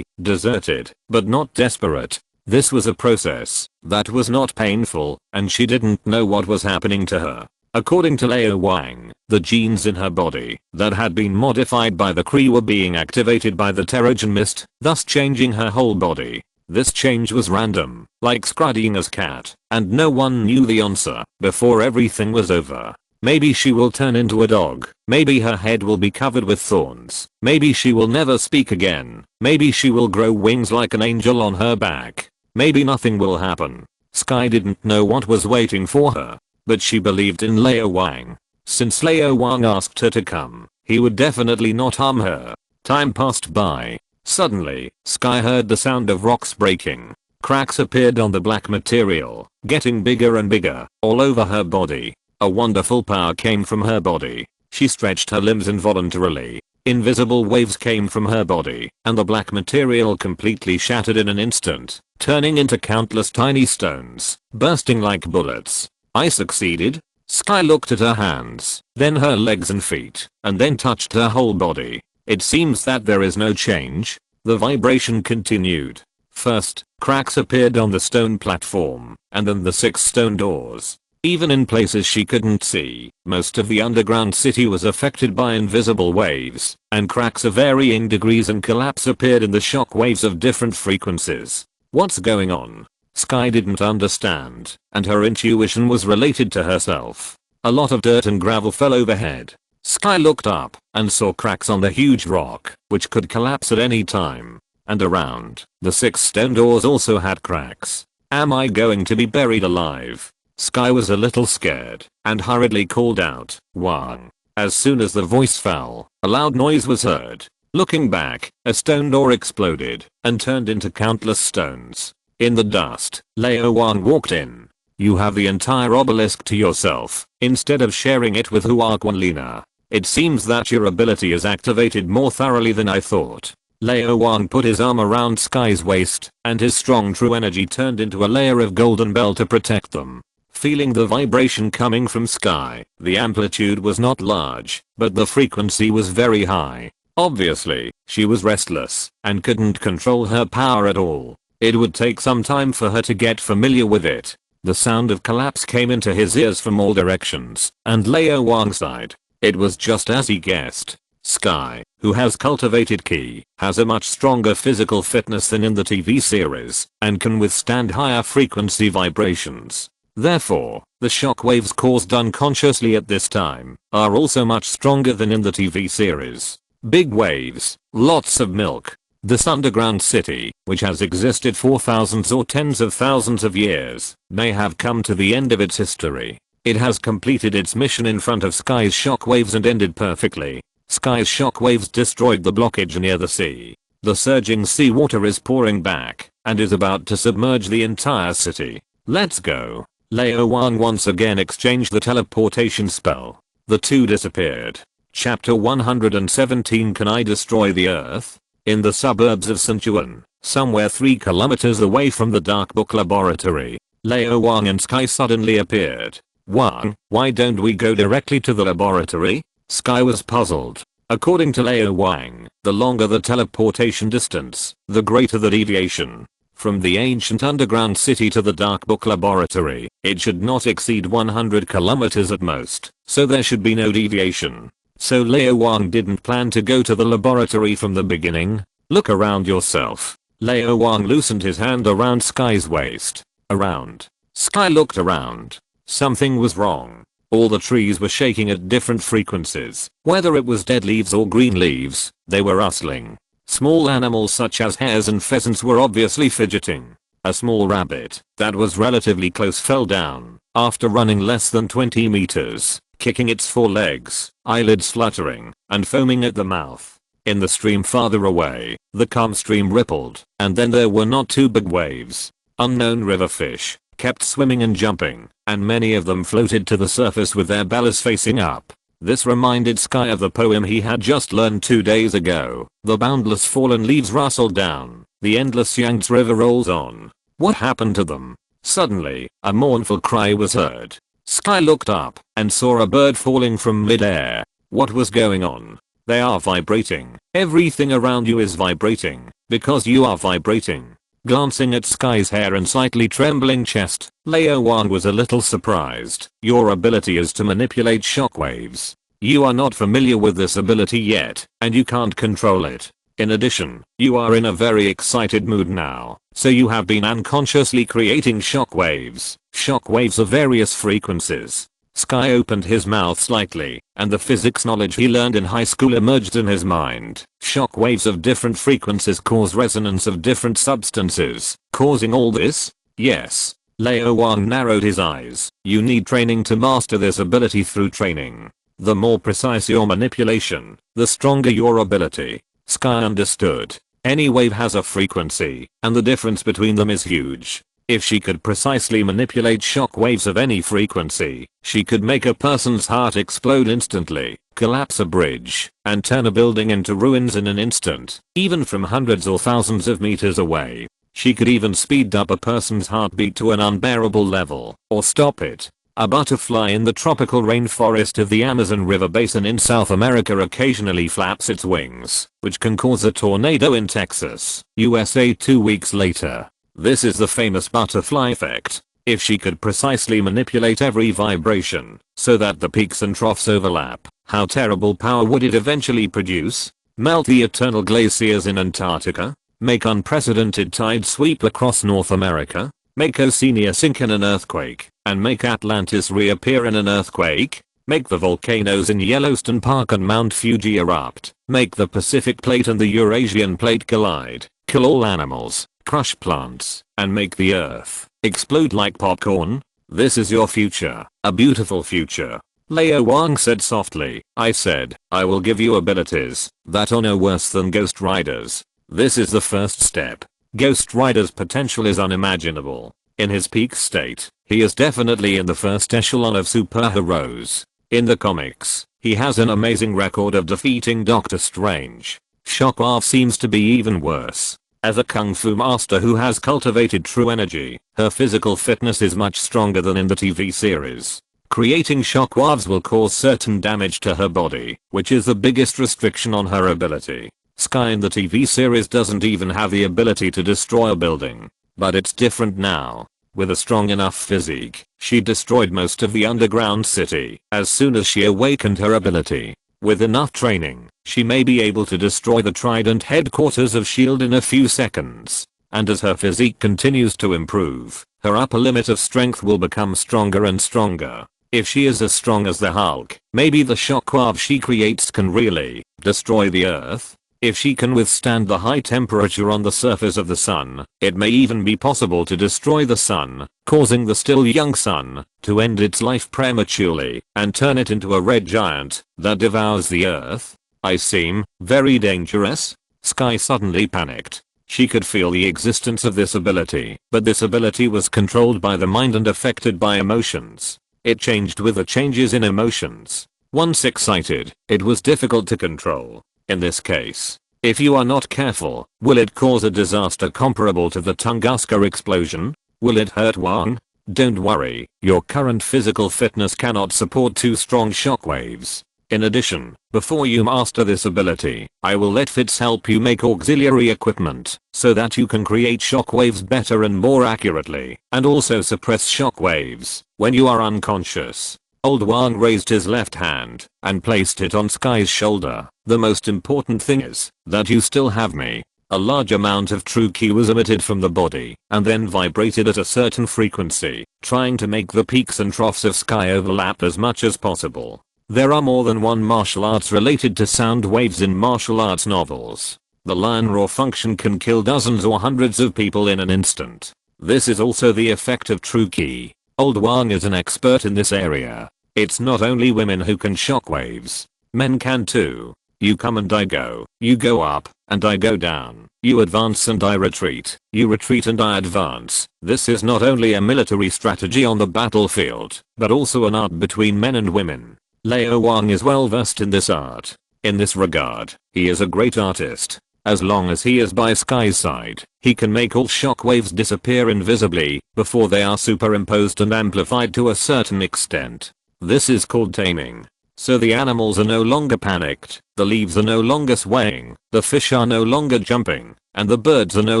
deserted, but not desperate. This was a process that was not painful, and she didn't know what was happening to her. According to Lao Wang, the genes in her body that had been modified by the Kree were being activated by the Terrigen mist, thus changing her whole body. This change was random, like Scrudinger's cat, and no one knew the answer before everything was over. Maybe she will turn into a dog. Maybe her head will be covered with thorns. Maybe she will never speak again. Maybe she will grow wings like an angel on her back. Maybe nothing will happen. Sky didn't know what was waiting for her, but she believed in Lao Wang. Since Lao Wang asked her to come, he would definitely not harm her. Time passed by. Suddenly, Sky heard the sound of rocks breaking. Cracks appeared on the black material, getting bigger and bigger, all over her body. A wonderful power came from her body. She stretched her limbs involuntarily. Invisible waves came from her body, and the black material completely shattered in an instant, turning into countless tiny stones, bursting like bullets. I succeeded? Sky looked at her hands, then her legs and feet, and then touched her whole body. It seems that there is no change. The vibration continued. First, cracks appeared on the stone platform, and then the 6 stone doors. Even in places she couldn't see, most of the underground city was affected by invisible waves, and cracks of varying degrees and collapse appeared in the shock waves of different frequencies. What's going on? Sky didn't understand, and her intuition was related to herself. A lot of dirt and gravel fell overhead. Sky looked up and saw cracks on the huge rock, which could collapse at any time. And around, the 6 stone doors also had cracks. Am I going to be buried alive? Sky was a little scared and hurriedly called out, "Wang." As soon as the voice fell, a loud noise was heard. Looking back, a stone door exploded and turned into countless stones. In the dust, Lao Wang walked in. "You have the entire obelisk to yourself, instead of sharing it with Huaquanlina. It seems that your ability is activated more thoroughly than I thought." Lao Wang put his arm around Sky's waist, and his strong true energy turned into a layer of golden bell to protect them. Feeling the vibration coming from Sky, the amplitude was not large, but the frequency was very high. Obviously, she was restless and couldn't control her power at all. It would take some time for her to get familiar with it. The sound of collapse came into his ears from all directions, and Lao Wang sighed. It was just as he guessed. Sky, who has cultivated Ki, has a much stronger physical fitness than in the TV series, and can withstand higher frequency vibrations. Therefore, the shock waves caused unconsciously at this time are also much stronger than in the TV series. Big waves, lots of milk. This underground city, which has existed for thousands or tens of thousands of years, may have come to the end of its history. It has completed its mission in front of Sky's shockwaves and ended perfectly. Sky's shockwaves destroyed the blockage near the sea. The surging seawater is pouring back and is about to submerge the entire city. Let's go. Lao Wang once again exchanged the teleportation spell. The two disappeared. Chapter 117. Can I destroy the earth? In the suburbs of Sichuan, somewhere 3 kilometers away from the Dark Book Laboratory, Lao Wang and Sky suddenly appeared. Wang, why don't we go directly to the laboratory? Sky was puzzled. According to Lao Wang, the longer the teleportation distance, the greater the deviation. From the ancient underground city to the Dark Book Laboratory, it should not exceed 100 kilometers at most, so there should be no deviation. So Lao Wang didn't plan to go to the laboratory from the beginning. Look around yourself. Lao Wang loosened his hand around Sky's waist. Around. Sky looked around. Something was wrong. All the trees were shaking at different frequencies. Whether it was dead leaves or green leaves, they were rustling. Small animals such as hares and pheasants were obviously fidgeting. A small rabbit that was relatively close fell down after running less than 20 meters, kicking its forelegs, eyelids fluttering, and foaming at the mouth. In the stream farther away, the calm stream rippled, and then there were not 2 big waves. Unknown river fish kept swimming and jumping, and many of them floated to the surface with their bellies facing up. This reminded Sky of the poem he had just learned 2 days ago. The boundless fallen leaves rustled down, the endless Yangtze River rolls on. What happened to them? Suddenly, a mournful cry was heard. Sky looked up and saw a bird falling from mid-air. What was going on? They are vibrating. Everything around you is vibrating, because you are vibrating. Glancing at Sky's hair and slightly trembling chest, Lao Wang was a little surprised. Your ability is to manipulate shockwaves. You are not familiar with this ability yet, and you can't control it. In addition, you are in a very excited mood now, so you have been unconsciously creating shockwaves. Shockwaves of various frequencies. Sky opened his mouth slightly, and the physics knowledge he learned in high school emerged in his mind. Shockwaves of different frequencies cause resonance of different substances, causing all this? Yes. Lao Wang narrowed his eyes. You need training to master this ability through training. The more precise your manipulation, the stronger your ability. Sky understood. Any wave has a frequency, and the difference between them is huge. If she could precisely manipulate shock waves of any frequency, she could make a person's heart explode instantly, collapse a bridge, and turn a building into ruins in an instant, even from hundreds or thousands of meters away. She could even speed up a person's heartbeat to an unbearable level, or stop it. A butterfly in the tropical rainforest of the Amazon River basin in South America occasionally flaps its wings, which can cause a tornado in Texas, USA 2 weeks later. This is the famous butterfly effect. If she could precisely manipulate every vibration, so that the peaks and troughs overlap, how terrible power would it eventually produce? Melt the eternal glaciers in Antarctica? Make unprecedented tides sweep across North America? Make Oceania sink in an earthquake, and make Atlantis reappear in an earthquake? Make the volcanoes in Yellowstone Park and Mount Fuji erupt? Make the Pacific Plate and the Eurasian Plate collide? Kill all animals, crush plants, and make the earth explode like popcorn? This is your future, a beautiful future. Lao Wang said softly. I said, I will give you abilities that are no worse than Ghost Rider's. This is the first step. Ghost Rider's potential is unimaginable. In his peak state, he is definitely in the first echelon of superheroes. In the comics, he has an amazing record of defeating Doctor Strange. Shockwave seems to be even worse. As a kung fu master who has cultivated true energy, her physical fitness is much stronger than in the TV series. Creating shockwaves will cause certain damage to her body, which is the biggest restriction on her ability. Sky in the TV series doesn't even have the ability to destroy a building. But it's different now. With a strong enough physique, she destroyed most of the underground city as soon as she awakened her ability. With enough training, she may be able to destroy the Trident headquarters of S.H.I.E.L.D. in a few seconds. And as her physique continues to improve, her upper limit of strength will become stronger and stronger. If she is as strong as the Hulk, maybe the shockwave she creates can really destroy the Earth. If she can withstand the high temperature on the surface of the sun, it may even be possible to destroy the sun, causing the still young sun to end its life prematurely and turn it into a red giant that devours the Earth. I seem very dangerous? Sky suddenly panicked. She could feel the existence of this ability, but this ability was controlled by the mind and affected by emotions. It changed with the changes in emotions. Once excited, it was difficult to control. In this case, if you are not careful, will it cause a disaster comparable to the Tunguska explosion? Will it hurt Wang? Don't worry, your current physical fitness cannot support 2 strong shockwaves. In addition, before you master this ability, I will let Fitz help you make auxiliary equipment so that you can create shockwaves better and more accurately, and also suppress shockwaves when you are unconscious. Old Wang raised his left hand and placed it on Sky's shoulder. The most important thing is that you still have me. A large amount of true ki was emitted from the body and then vibrated at a certain frequency, trying to make the peaks and troughs of Sky overlap as much as possible. There are more than one martial arts related to sound waves in martial arts novels. The lion roar function can kill dozens or hundreds of people in an instant. This is also the effect of true ki. Old Wang is an expert in this area. It's not only women who can shockwaves. Men can too. You come and I go. You go up and I go down. You advance and I retreat. You retreat and I advance. This is not only a military strategy on the battlefield, but also an art between men and women. Lao Wang is well versed in this art. In this regard, he is a great artist. As long as he is by Sky's side, he can make all shockwaves disappear invisibly before they are superimposed and amplified to a certain extent. This is called taming. So the animals are no longer panicked, the leaves are no longer swaying, the fish are no longer jumping, and the birds are no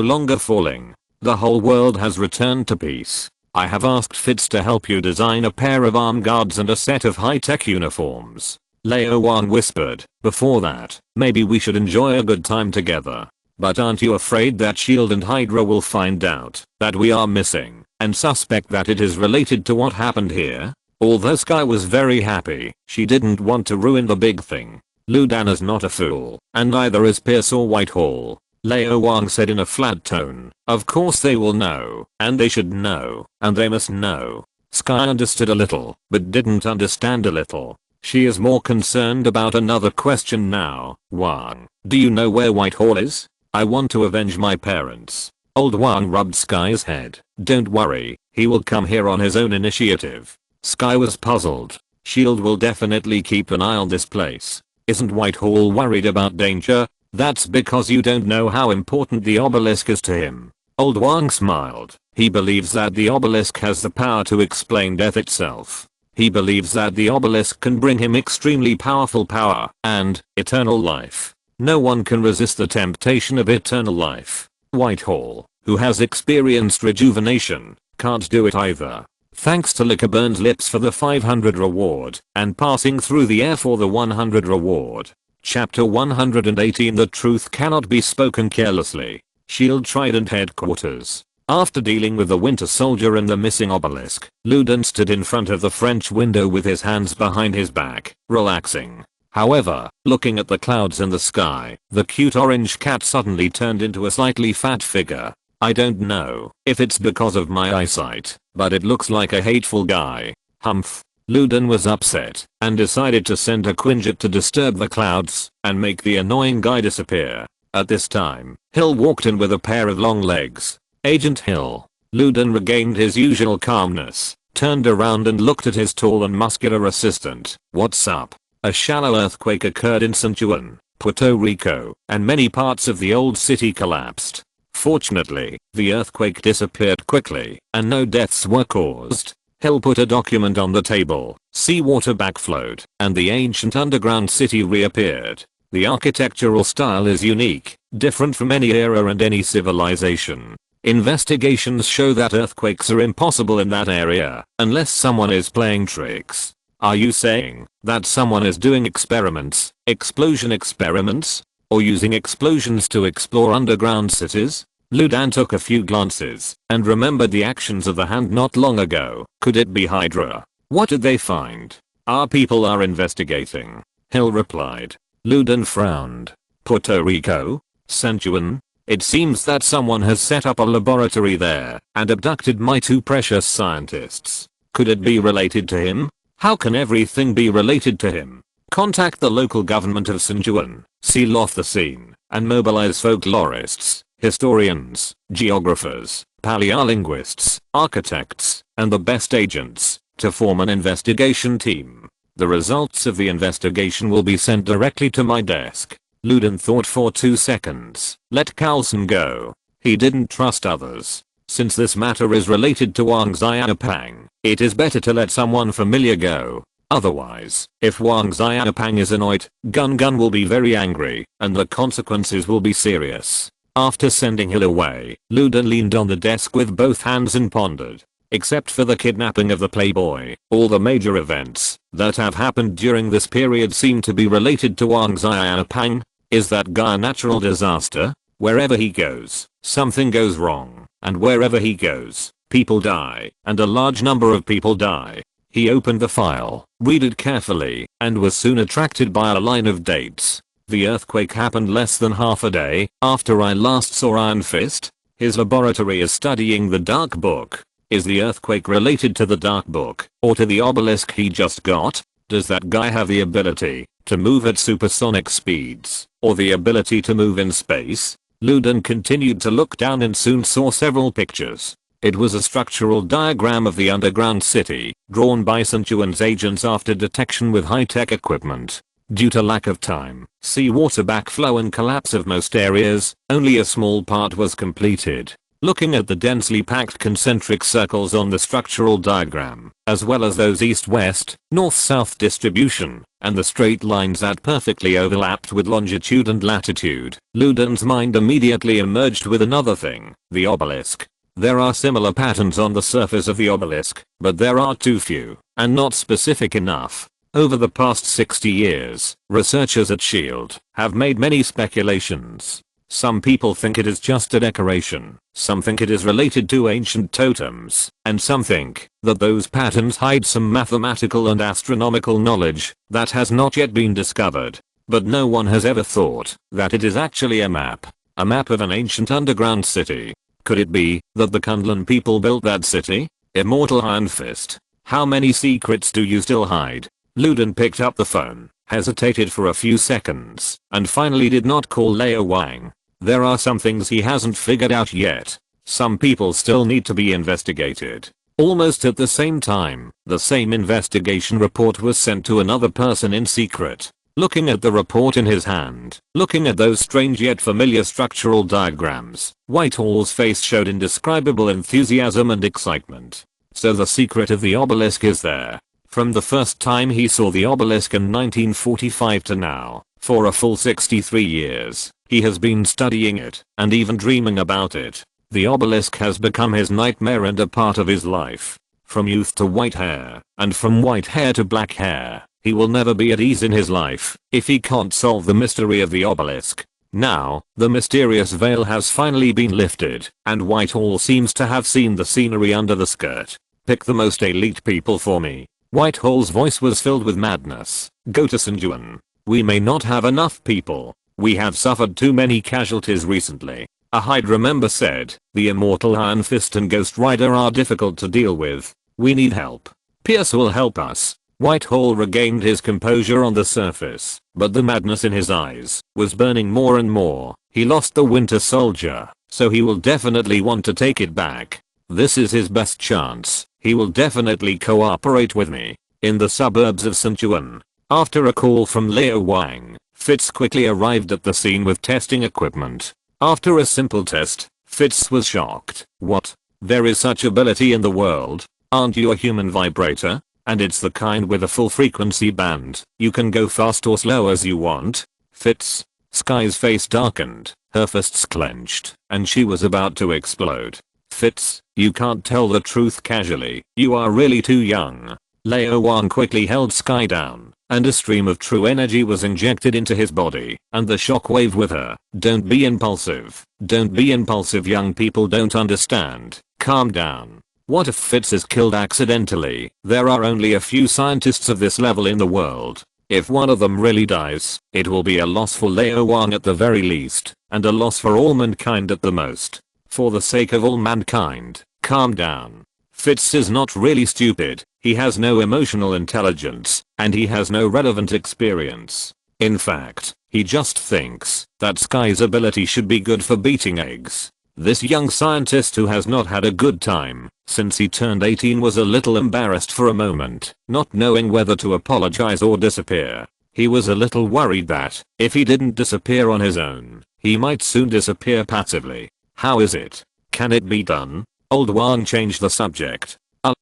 longer falling. The whole world has returned to peace. I have asked Fitz to help you design a pair of arm guards and a set of high-tech uniforms. Lao Wang whispered. Before that, maybe we should enjoy a good time together. But aren't you afraid that S.H.I.E.L.D. and Hydra will find out that we are missing and suspect that it is related to what happened here? Although Sky was very happy, she didn't want to ruin the big thing. Ludan is not a fool, and neither is Pierce or Whitehall. Lao Wang said in a flat tone. Of course they will know, and they should know, and they must know. Sky understood a little, but didn't understand a little. She is more concerned about another question now. Wang, do you know where Whitehall is? I want to avenge my parents. Old Wang rubbed Sky's head. Don't worry, he will come here on his own initiative. Sky was puzzled. S.H.I.E.L.D. will definitely keep an eye on this place. Isn't Whitehall worried about danger? That's because you don't know how important the obelisk is to him. Old Wang smiled. He believes that the obelisk has the power to explain death itself. He believes that the obelisk can bring him extremely powerful power and eternal life. No one can resist the temptation of eternal life. Whitehall, who has experienced rejuvenation, can't do it either. Thanks to Lickerburn's lips for the 500 reward and passing through the air for the 100 reward. Chapter 118. The truth cannot be spoken carelessly. S.H.I.E.L.D. Trident Headquarters. After dealing with the Winter Soldier and the missing obelisk, Ludan stood in front of the French window with his hands behind his back, relaxing. However, looking at the clouds in the sky, the cute orange cat suddenly turned into a slightly fat figure. I don't know if it's because of my eyesight, but it looks like a hateful guy. Humph. Ludan was upset and decided to send a Quinjet to disturb the clouds and make the annoying guy disappear. At this time, Hill walked in with a pair of long legs. Agent Hill. Ludan regained his usual calmness, turned around and looked at his tall and muscular assistant. What's up? A shallow earthquake occurred in San Juan, Puerto Rico, and many parts of the old city collapsed. Fortunately, the earthquake disappeared quickly, and no deaths were caused. Hill put a document on the table. Seawater backflowed, and the ancient underground city reappeared. The architectural style is unique, different from any era and any civilization. Investigations show that earthquakes are impossible in that area, unless someone is playing tricks. Are you saying that someone is doing experiments, explosion experiments? Or using explosions to explore underground cities? Ludan took a few glances and remembered the actions of the hand not long ago. Could it be Hydra? What did they find? Our people are investigating. Hill replied. Ludan frowned. Puerto Rico? Sanchuan? It seems that someone has set up a laboratory there and abducted my two precious scientists. Could it be related to him? How can everything be related to him? Contact the local government of Sanchuan, seal off the scene, and mobilize folklorists, historians, geographers, paleolinguists, architects, and the best agents to form an investigation team. The results of the investigation will be sent directly to my desk. Ludan thought for 2 seconds. Let Carlson go. He didn't trust others. Since this matter is related to Wang Xiaopang, it is better to let someone familiar go. Otherwise, if Wang Xiaopang is annoyed, Gun will be very angry, and the consequences will be serious. After sending Hill away, Ludan leaned on the desk with both hands and pondered. Except for the kidnapping of the Playboy, all the major events that have happened during this period seem to be related to Wang Xiaopang. Is that guy a natural disaster? Wherever he goes, something goes wrong, and wherever he goes, people die, and a large number of people die. He opened the file, read it carefully, and was soon attracted by a line of dates. The earthquake happened less than half a day after I last saw Iron Fist. His laboratory is studying the Dark Book. Is the earthquake related to the Dark Book, or to the obelisk he just got? Does that guy have the ability to move at supersonic speeds, or the ability to move in space? Ludan continued to look down and soon saw several pictures. It was a structural diagram of the underground city, drawn by Sanchuan's agents after detection with high-tech equipment. Due to lack of time, seawater backflow and collapse of most areas, only a small part was completed. Looking at the densely packed concentric circles on the structural diagram, as well as those east-west, north-south distribution, and the straight lines that perfectly overlapped with longitude and latitude, Ludan's mind immediately emerged with another thing, the obelisk. There are similar patterns on the surface of the obelisk, but there are too few, and not specific enough. Over the past 60 years, researchers at SHIELD have made many speculations. Some people think it is just a decoration, some think it is related to ancient totems, and some think that those patterns hide some mathematical and astronomical knowledge that has not yet been discovered. But no one has ever thought that it is actually a map of an ancient underground city. Could it be that the Kunlun people built that city? Immortal Iron Fist. How many secrets do you still hide? Ludan picked up the phone, hesitated for a few seconds, and finally did not call Lao Wang. There are some things he hasn't figured out yet. Some people still need to be investigated. Almost at the same time, the same investigation report was sent to another person in secret. Looking at the report in his hand, looking at those strange yet familiar structural diagrams, Whitehall's face showed indescribable enthusiasm and excitement. So the secret of the obelisk is there. From the first time he saw the obelisk in 1945 to now, for a full 63 years, he has been studying it, and even dreaming about it. The obelisk has become his nightmare and a part of his life. From youth to white hair, and from white hair to black hair. He will never be at ease in his life if he can't solve the mystery of the obelisk. Now, the mysterious veil has finally been lifted, and Whitehall seems to have seen the scenery under the skirt. Pick the most elite people for me. Whitehall's voice was filled with madness. Go to Sanchuan. We may not have enough people. We have suffered too many casualties recently. A Hydra member said, the Immortal Iron Fist and Ghost Rider are difficult to deal with. We need help. Pierce will help us. Whitehall regained his composure on the surface, but the madness in his eyes was burning more and more. He lost the Winter Soldier, so he will definitely want to take it back. This is his best chance. He will definitely cooperate with me. In the suburbs of Sanchuan, after a call from Lao Wang, Fitz quickly arrived at the scene with testing equipment. After a simple test, Fitz was shocked. What? There is such ability in the world? Aren't you a human vibrator? And it's the kind with a full frequency band. You can go fast or slow as you want. Fitz. Sky's face darkened, her fists clenched, and she was about to explode. Fitz, you can't tell the truth casually. You are really too young. Lao Wang quickly held Sky down, and a stream of true energy was injected into his body, and the shockwave with her. Don't be impulsive. Don't be impulsive. Young people don't understand. Calm down. What if Fitz is killed accidentally? There are only a few scientists of this level in the world. If one of them really dies, it will be a loss for Lao Wang at the very least, and a loss for all mankind at the most. For the sake of all mankind, calm down. Fitz is not really stupid, he has no emotional intelligence, and he has no relevant experience. In fact, he just thinks that Sky's ability should be good for beating eggs. This young scientist who has not had a good time since he turned 18 was a little embarrassed for a moment, not knowing whether to apologize or disappear. He was a little worried that, if he didn't disappear on his own, he might soon disappear passively. How is it? Can it be done? Old Wang changed the subject.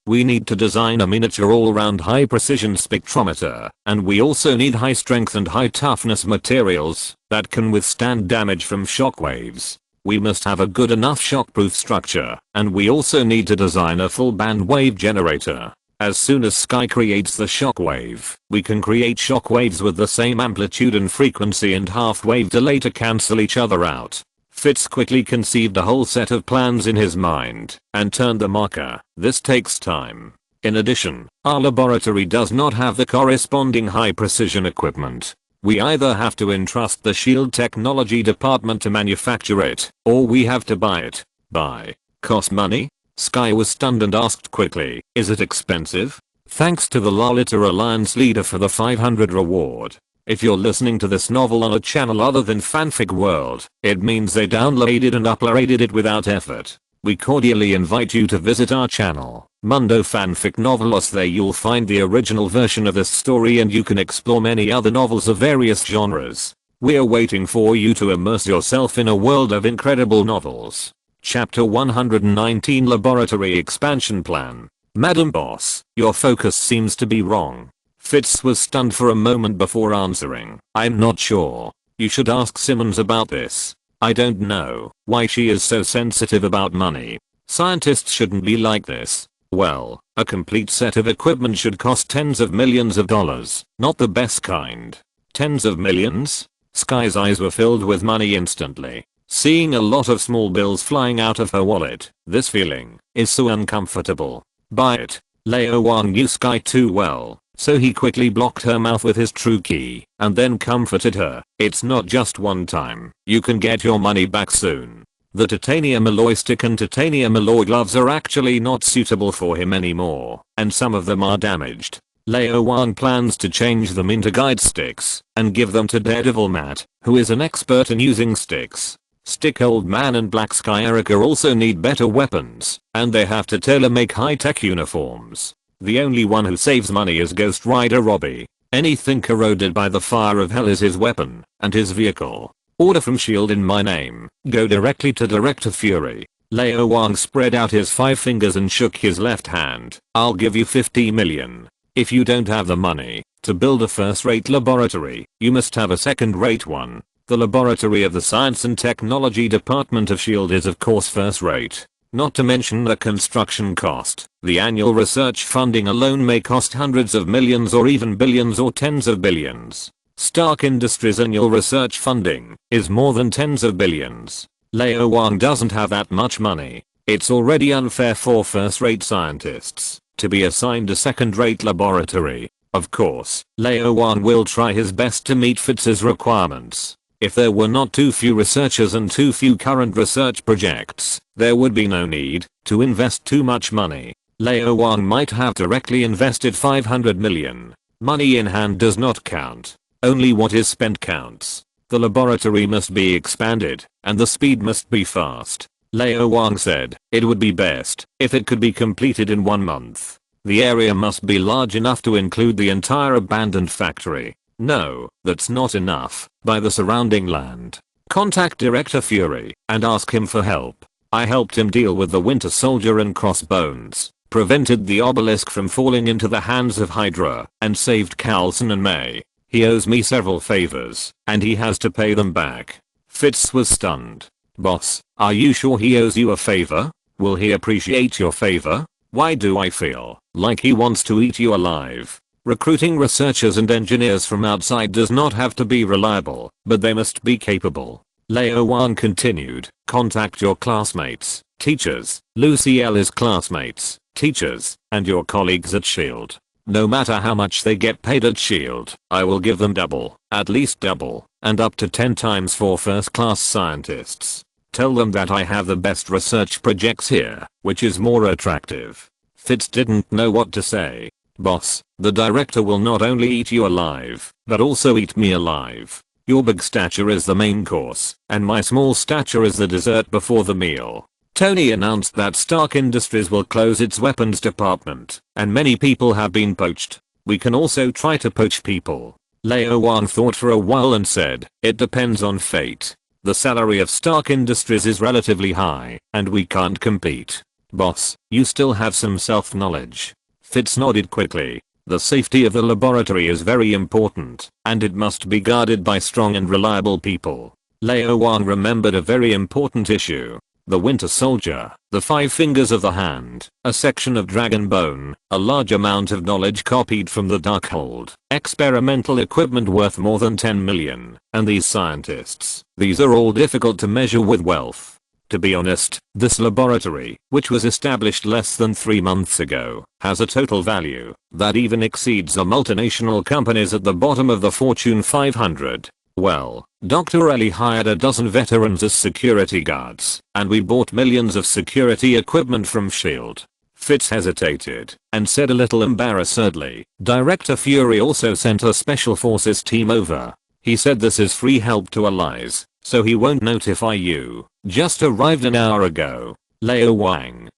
We need to design a miniature all-round high-precision spectrometer, and we also need high-strength and high-toughness materials that can withstand damage from shockwaves. We must have a good enough shockproof structure, and we also need to design a full band wave generator. As soon as Sky creates the shockwave, we can create shockwaves with the same amplitude and frequency and half-wave delay to cancel each other out. Fitz quickly conceived a whole set of plans in his mind, and turned the marker. This takes time. In addition, our laboratory does not have the corresponding high-precision equipment. We either have to entrust the SHIELD technology department to manufacture it, or we have to buy it. Buy. Cost money? Sky was stunned and asked quickly, is it expensive? Thanks to the Lalita Alliance leader for the 500 reward. If you're listening to this novel on a channel other than Fanfic World, it means they downloaded and uploaded it without effort. We cordially invite you to visit our channel, Mundo Fanfic Novelos. There you'll find the original version of this story and you can explore many other novels of various genres. We're waiting for you to immerse yourself in a world of incredible novels. Chapter 119 Laboratory Expansion Plan. Madam Boss, your focus seems to be wrong. Fitz was stunned for a moment before answering. I'm not sure. You should ask Simmons about this. I don't know why she is so sensitive about money. Scientists shouldn't be like this. Well, a complete set of equipment should cost tens of millions of dollars, not the best kind. Tens of millions? Sky's eyes were filled with money instantly. Seeing a lot of small bills flying out of her wallet, this feeling is so uncomfortable. Buy it. Lao Wang knew Sky too well, so he quickly blocked her mouth with his true key, and then comforted her. It's not just one time. You can get your money back soon. The titanium alloy stick and titanium alloy gloves are actually not suitable for him anymore, and some of them are damaged. Lao Wang plans to change them into guide sticks, and give them to Daredevil Matt, who is an expert in using sticks. Stick Old Man and Black Sky Erica also need better weapons, and they have to tailor-make high-tech uniforms. The only one who saves money is Ghost Rider Robbie. Anything corroded by the fire of hell is his weapon, and his vehicle. Order from SHIELD in my name. Go directly to Director Fury. Lao Wang spread out his 5 fingers and shook his left hand. I'll give you 50 million. If you don't have the money to build a first-rate laboratory, you must have a second-rate one. The laboratory of the Science and Technology Department of SHIELD is of course first-rate. Not to mention the construction cost. The annual research funding alone may cost hundreds of millions or even billions or tens of billions. Stark Industries' annual research funding is more than tens of billions. Lao Wang doesn't have that much money. It's already unfair for first-rate scientists to be assigned a second-rate laboratory. Of course, Lao Wang will try his best to meet Fitz's requirements. If there were not too few researchers and too few current research projects, there would be no need to invest too much money. Lao Wang might have directly invested 500 million. Money in hand does not count. Only what is spent counts. The laboratory must be expanded, and the speed must be fast. Lao Wang said it would be best if it could be completed in 1 month. The area must be large enough to include the entire abandoned factory. No, that's not enough. By the surrounding land. Contact Director Fury and ask him for help. I helped him deal with the Winter Soldier and Crossbones. prevented the obelisk from falling into the hands of Hydra, and saved Carlson and May. He owes me several favors, and he has to pay them back. Fitz was stunned. Boss, are you sure he owes you a favor? Will he appreciate your favor? Why do I feel like he wants to eat you alive? Recruiting researchers and engineers from outside does not have to be reliable, but they must be capable. Lao Wang continued, contact your classmates, teachers, Lucy L's classmates, teachers, and your colleagues at SHIELD. No matter how much they get paid at SHIELD, I will give them double, at least double, and up to 10 times for first-class scientists. Tell them that I have the best research projects here, which is more attractive. Fitz didn't know what to say. Boss, the director will not only eat you alive, but also eat me alive. Your big stature is the main course, and my small stature is the dessert before the meal. Tony announced that Stark Industries will close its weapons department, and many people have been poached. We can also try to poach people. Lao Wang thought for a while and said, it depends on fate. The salary of Stark Industries is relatively high, and we can't compete. Boss, you still have some self-knowledge. Fitz nodded quickly. The safety of the laboratory is very important, and it must be guarded by strong and reliable people. Lao Wang remembered a very important issue. The Winter Soldier, the 5 fingers of the hand, a section of dragon bone, a large amount of knowledge copied from the Darkhold, experimental equipment worth more than 10 million, and these scientists. These are all difficult to measure with wealth. To be honest, this laboratory, which was established less than 3 months ago, has a total value that even exceeds the multinational companies at the bottom of the Fortune 500. Well, Dr. Ellie hired a dozen veterans as security guards, and we bought millions of security equipment from SHIELD. Fitz hesitated, and said a little embarrassedly, Director Fury also sent a special forces team over. He said this is free help to allies, so he won't notify you. Just arrived an hour ago. Lao Wang,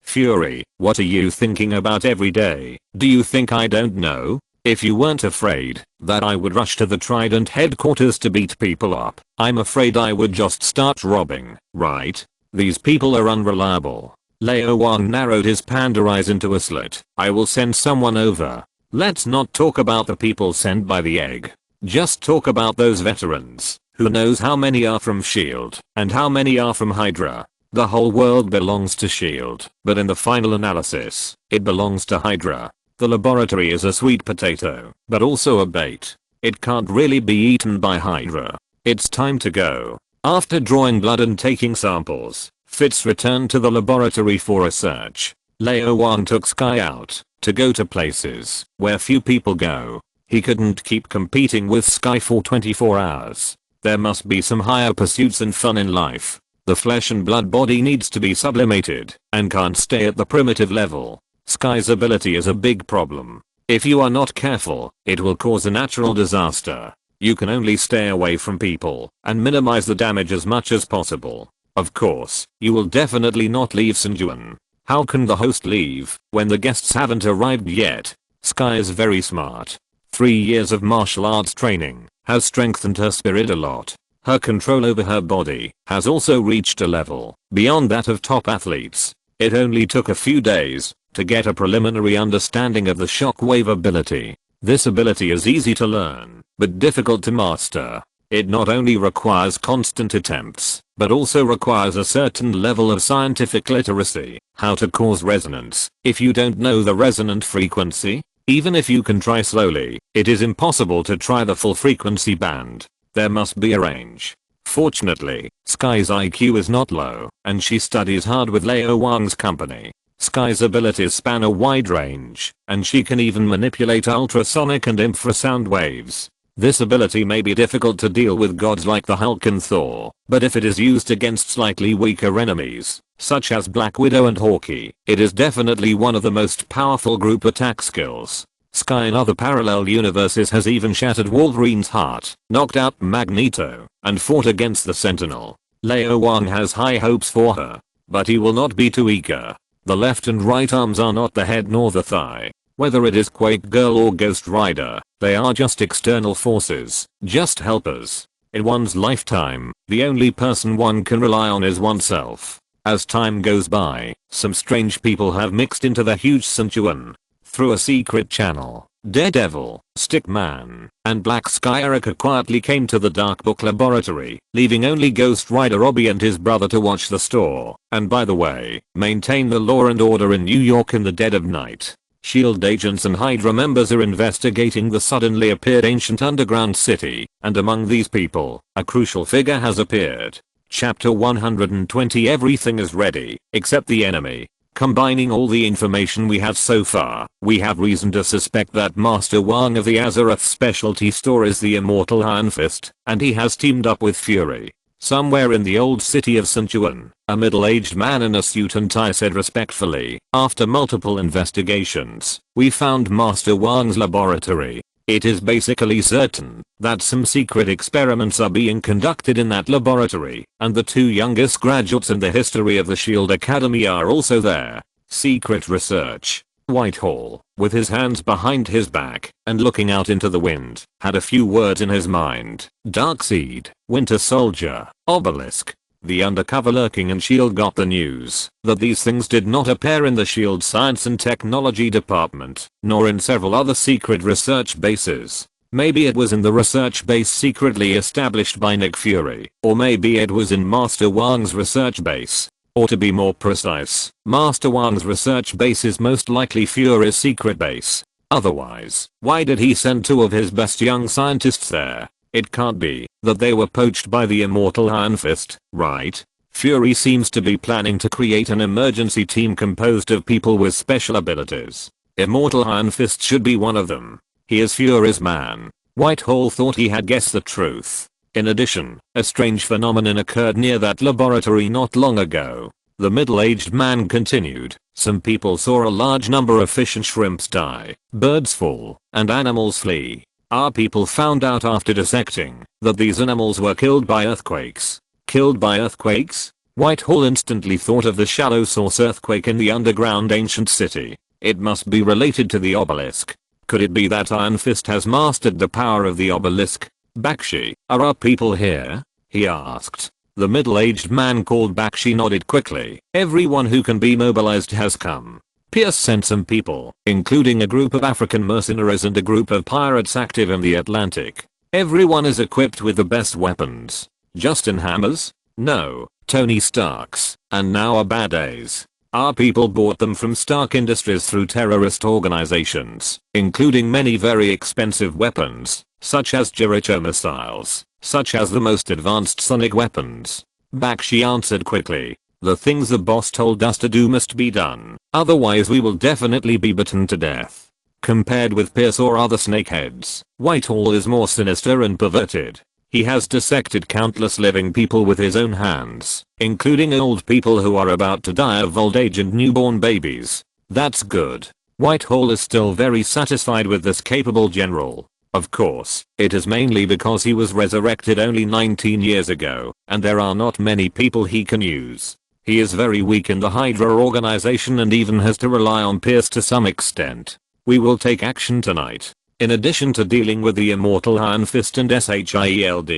Fury, what are you thinking about every day? Do you think I don't know? If you weren't afraid that I would rush to the Trident headquarters to beat people up, I'm afraid I would just start robbing, right? These people are unreliable. Lao Wang narrowed his panda eyes into a slit. I will send someone over. Let's not talk about the people sent by the egg. Just talk about those veterans. Who knows how many are from SHIELD, and how many are from Hydra? The whole world belongs to SHIELD, but in the final analysis, it belongs to Hydra. The laboratory is a sweet potato, but also a bait. It can't really be eaten by Hydra. It's time to go. After drawing blood and taking samples, Fitz returned to the laboratory for research. Lao Wang took Sky out to go to places where few people go. He couldn't keep competing with Sky for 24 hours. There must be some higher pursuits and fun in life. The flesh and blood body needs to be sublimated and can't stay at the primitive level. Sky's ability is a big problem. If you are not careful, it will cause a natural disaster. You can only stay away from people and minimize the damage as much as possible. Of course, you will definitely not leave Sanjuan. How can the host leave when the guests haven't arrived yet? Sky is very smart. 3 years of martial arts training has strengthened her spirit a lot. Her control over her body has also reached a level beyond that of top athletes. It only took a few days to get a preliminary understanding of the shockwave ability. This ability is easy to learn, but difficult to master. It not only requires constant attempts, but also requires a certain level of scientific literacy. How to cause resonance. If you don't know the resonant frequency, even if you can try slowly, it is impossible to try the full frequency band. There must be a range. Fortunately, Sky's IQ is not low, and she studies hard with Lao Wang's company. Sky's abilities span a wide range, and she can even manipulate ultrasonic and infrasound waves. This ability may be difficult to deal with gods like the Hulk and Thor, but if it is used against slightly weaker enemies, such as Black Widow and Hawkeye, it is definitely one of the most powerful group attack skills. Sky in other parallel universes has even shattered Wolverine's heart, knocked out Magneto, and fought against the Sentinel. Lao Wang has high hopes for her, but he will not be too eager. The left and right arms are not the head nor the thigh. Whether it is Quake Girl or Ghost Rider, they are just external forces, just helpers. In one's lifetime, the only person one can rely on is oneself. As time goes by, some strange people have mixed into the huge Sinchuan. Through a secret channel, Daredevil, Stickman, and Black Sky Erica quietly came to the Dark Book Laboratory, leaving only Ghost Rider Robbie and his brother to watch the store, and by the way, maintain the law and order in New York in the dead of night. SHIELD agents and Hydra members are investigating the suddenly appeared ancient underground city, and among these people, a crucial figure has appeared. Chapter 120. Everything is ready, except the enemy. Combining all the information we have so far, we have reason to suspect that Master Wang of the Azeroth specialty store is the immortal Iron Fist, and he has teamed up with Fury. Somewhere in the old city of Sinchuan, a middle-aged man in a suit and tie said respectfully, after multiple investigations, we found Master Wang's laboratory. It is basically certain that some secret experiments are being conducted in that laboratory, and the two youngest graduates in the history of the SHIELD Academy are also there. Secret research. Whitehall, with his hands behind his back and looking out into the wind, had a few words in his mind. Darkseid, Winter Soldier, Obelisk. The undercover lurking in SHIELD got the news that these things did not appear in the SHIELD Science and Technology Department, nor in several other secret research bases. Maybe it was in the research base secretly established by Nick Fury, or maybe it was in Master Wang's research base. Or to be more precise, Master Wang's research base is most likely Fury's secret base. Otherwise, why did he send two of his best young scientists there? It can't be that they were poached by the immortal Iron Fist, right? Fury seems to be planning to create an emergency team composed of people with special abilities. Immortal Iron Fist should be one of them. He is Fury's man. Whitehall thought he had guessed the truth. In addition, a strange phenomenon occurred near that laboratory not long ago. The middle-aged man continued. Some people saw a large number of fish and shrimps die, birds fall, and animals flee. Our people found out after dissecting that these animals were killed by earthquakes. Killed by earthquakes? Whitehall instantly thought of the shallow source earthquake in the underground ancient city. It must be related to the obelisk. Could it be that Iron Fist has mastered the power of the obelisk? Bakshi, are our people here? He asked. The middle-aged man called Bakshi nodded quickly. Everyone who can be mobilized has come. Pierce sent some people, including a group of African mercenaries and a group of pirates active in the Atlantic. Everyone is equipped with the best weapons. Justin Hammers? No, Tony Starks, and now are bad days. Our people bought them from Stark Industries through terrorist organizations, including many very expensive weapons, such as Jericho missiles, such as the most advanced sonic weapons. Bakshi answered quickly. The things the boss told us to do must be done, otherwise we will definitely be bitten to death. Compared with Pierce or other snakeheads, Whitehall is more sinister and perverted. He has dissected countless living people with his own hands, including old people who are about to die of old age and newborn babies. That's good. Whitehall is still very satisfied with this capable general. Of course, it is mainly because he was resurrected only 19 years ago, and there are not many people he can use. He is very weak in the Hydra organization and even has to rely on Pierce to some extent. We will take action tonight. In addition to dealing with the immortal Iron Fist and SHIELD,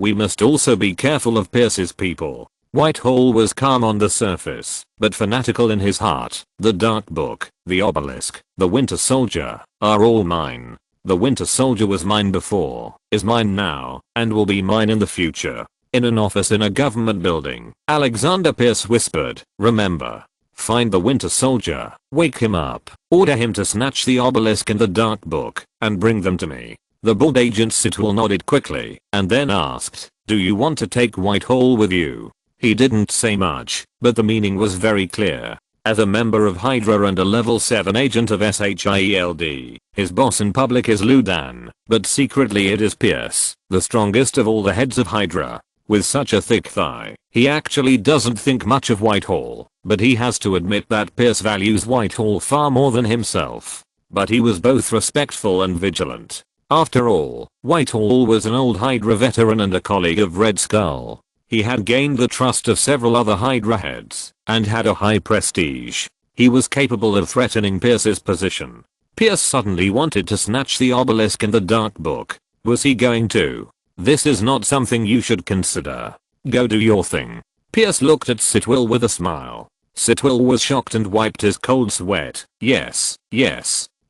we must also be careful of Pierce's people. Whitehall was calm on the surface, but fanatical in his heart. The Dark Book, the Obelisk, the Winter Soldier, are all mine. The Winter Soldier was mine before, is mine now, and will be mine in the future. In an office in a government building, Alexander Pierce whispered, remember. Find the Winter Soldier, wake him up, order him to snatch the obelisk and the Dark Book, and bring them to me. The board agent Sitwell nodded quickly, and then asked, do you want to take Whitehall with you? He didn't say much, but the meaning was very clear. As a member of Hydra and a level 7 agent of SHIELD, his boss in public is Ludan, but secretly it is Pierce, the strongest of all the heads of Hydra. With such a thick thigh, he actually doesn't think much of Whitehall, but he has to admit that Pierce values Whitehall far more than himself. But he was both respectful and vigilant. After all, Whitehall was an old Hydra veteran and a colleague of Red Skull. He had gained the trust of several other Hydra heads, and had a high prestige. He was capable of threatening Pierce's position. Pierce suddenly wanted to snatch the obelisk and the Dark Book. Was he going to? This is not something you should consider. Go do your thing. Pierce looked at Sitwell with a smile. Sitwell was shocked and wiped his cold sweat. Yes.